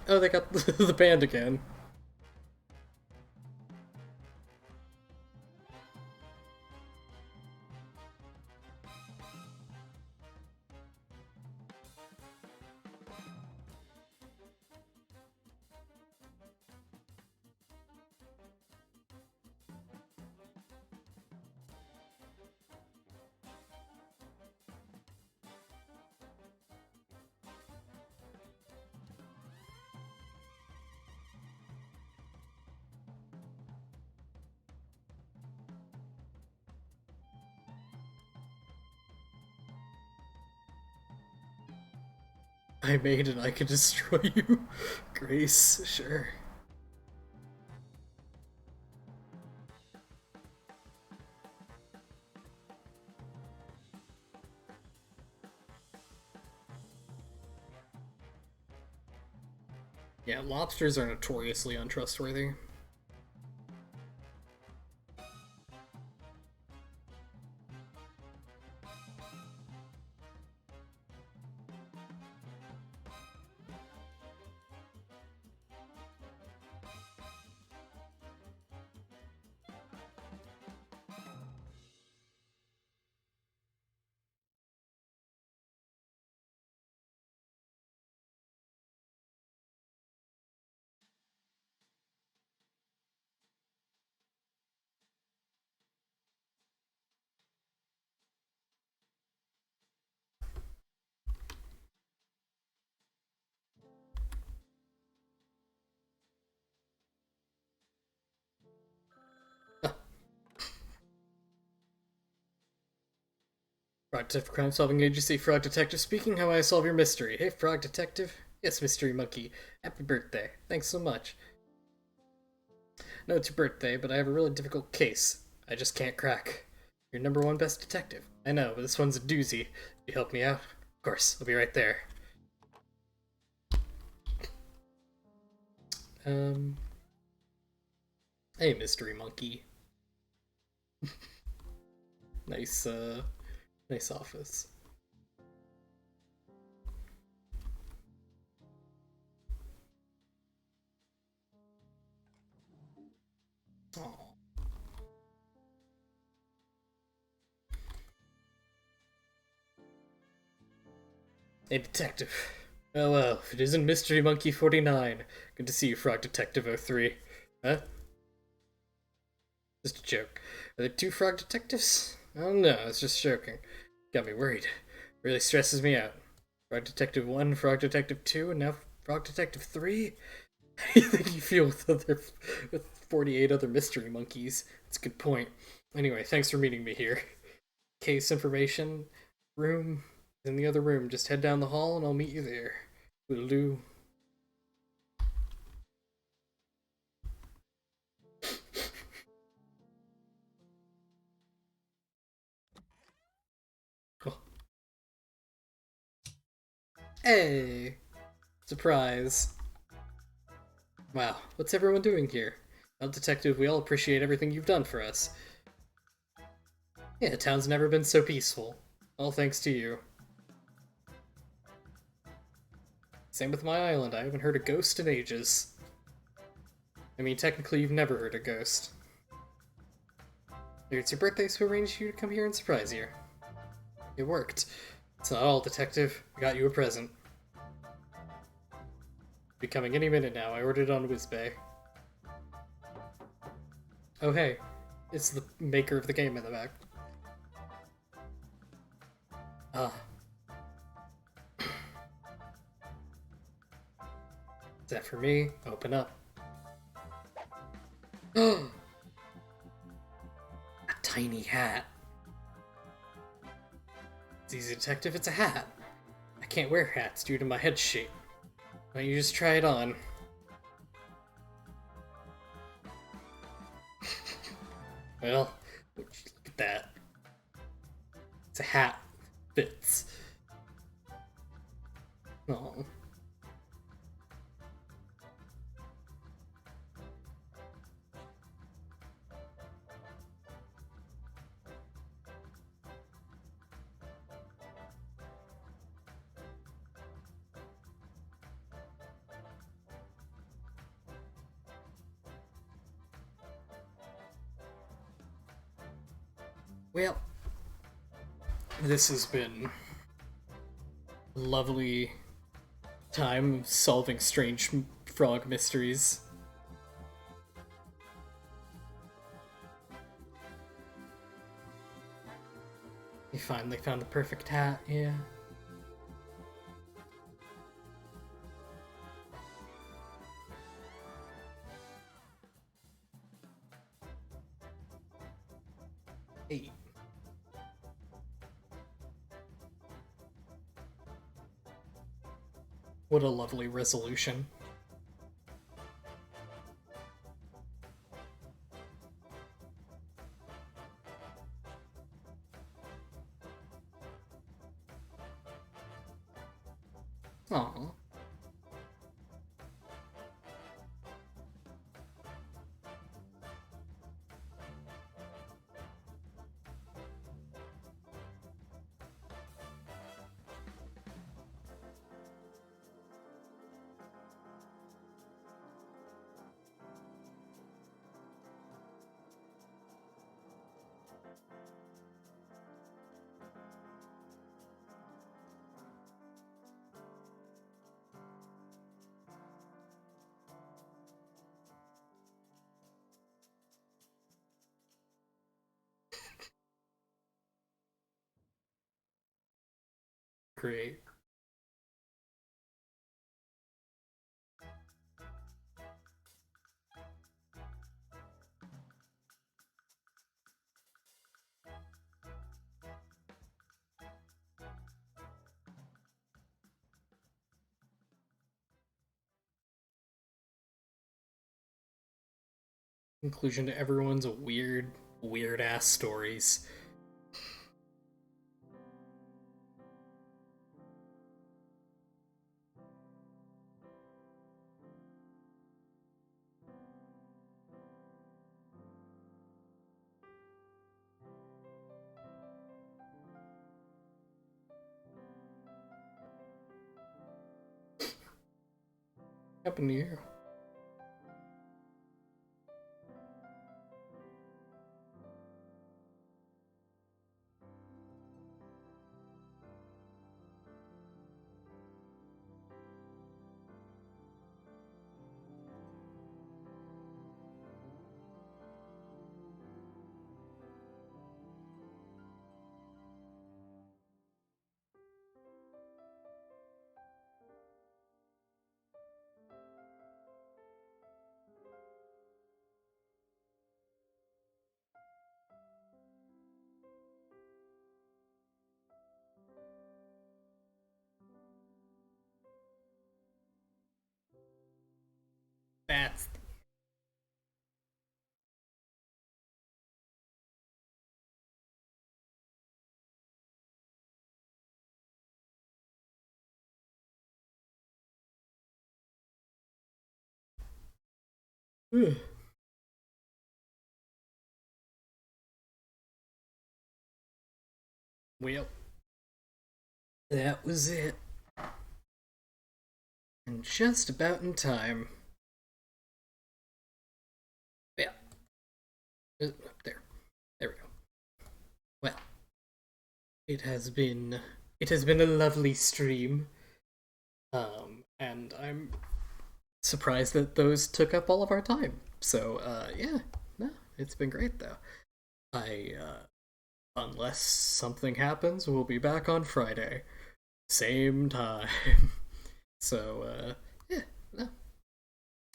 Oh, they got the band again. I made and I can destroy you. Grace, sure. Yeah, lobsters are notoriously untrustworthy. Frog Detective Crime Solving Agency, Frog Detective speaking. How may I solve your mystery? Hey, Frog Detective. Yes, Mystery Monkey. Happy birthday. Thanks so much. No, it's your birthday, but I have a really difficult case. I just can't crack. You're #1 best detective. I know, but this one's a doozy. You help me out? Of course, I'll be right there. Hey, Mystery Monkey. Nice, nice office. Aww. Hey, detective. Oh well, if it isn't Mystery Monkey 49. Good to see you, Frog Detective 03. Huh? Just a joke. Are there 2 Frog Detectives? Oh no, I was just joking. Got me worried. Really stresses me out. Frog Detective 1, Frog Detective 2, and now Frog Detective 3? How do you think you feel with 48 other mystery monkeys? That's a good point. Anyway, thanks for meeting me here. Case information, room, in the other room. Just head down the hall and I'll meet you there. Will do. Oh. Hey! Surprise. Wow, what's everyone doing here? Well, Detective, we all appreciate everything you've done for us. Yeah, the town's never been so peaceful. All thanks to you. Same with my island. I haven't heard a ghost in ages. I mean, technically, you've never heard a ghost. It's your birthday, so we arranged you to come here and surprise you. It worked. It's not all, Detective. I got you a present. Be coming any minute now. I ordered it on Whizbay. Oh hey, it's the maker of the game in the back. Ah. Is that for me? Open up. A tiny hat. It's easy, Detective. It's a hat. I can't wear hats due to my head shape. Why don't you just try it on? Well, would you look at that. It's a hat. Fits. Oh. Well, this has been a lovely time solving strange frog mysteries. You finally found the perfect hat, yeah. Hey. What a lovely resolution. Aw. Great. Conclusion to everyone's weird ass stories. Happened to you? That's well. That was it. And just about in time. Yeah. There. There we go. Well, it has been it has been a lovely stream. And I'm surprised that those took up all of our time. So, yeah, no, it's been great though. I, unless something happens, we'll be back on Friday, same time. So, yeah, no,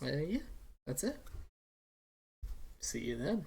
yeah, that's it. See you then.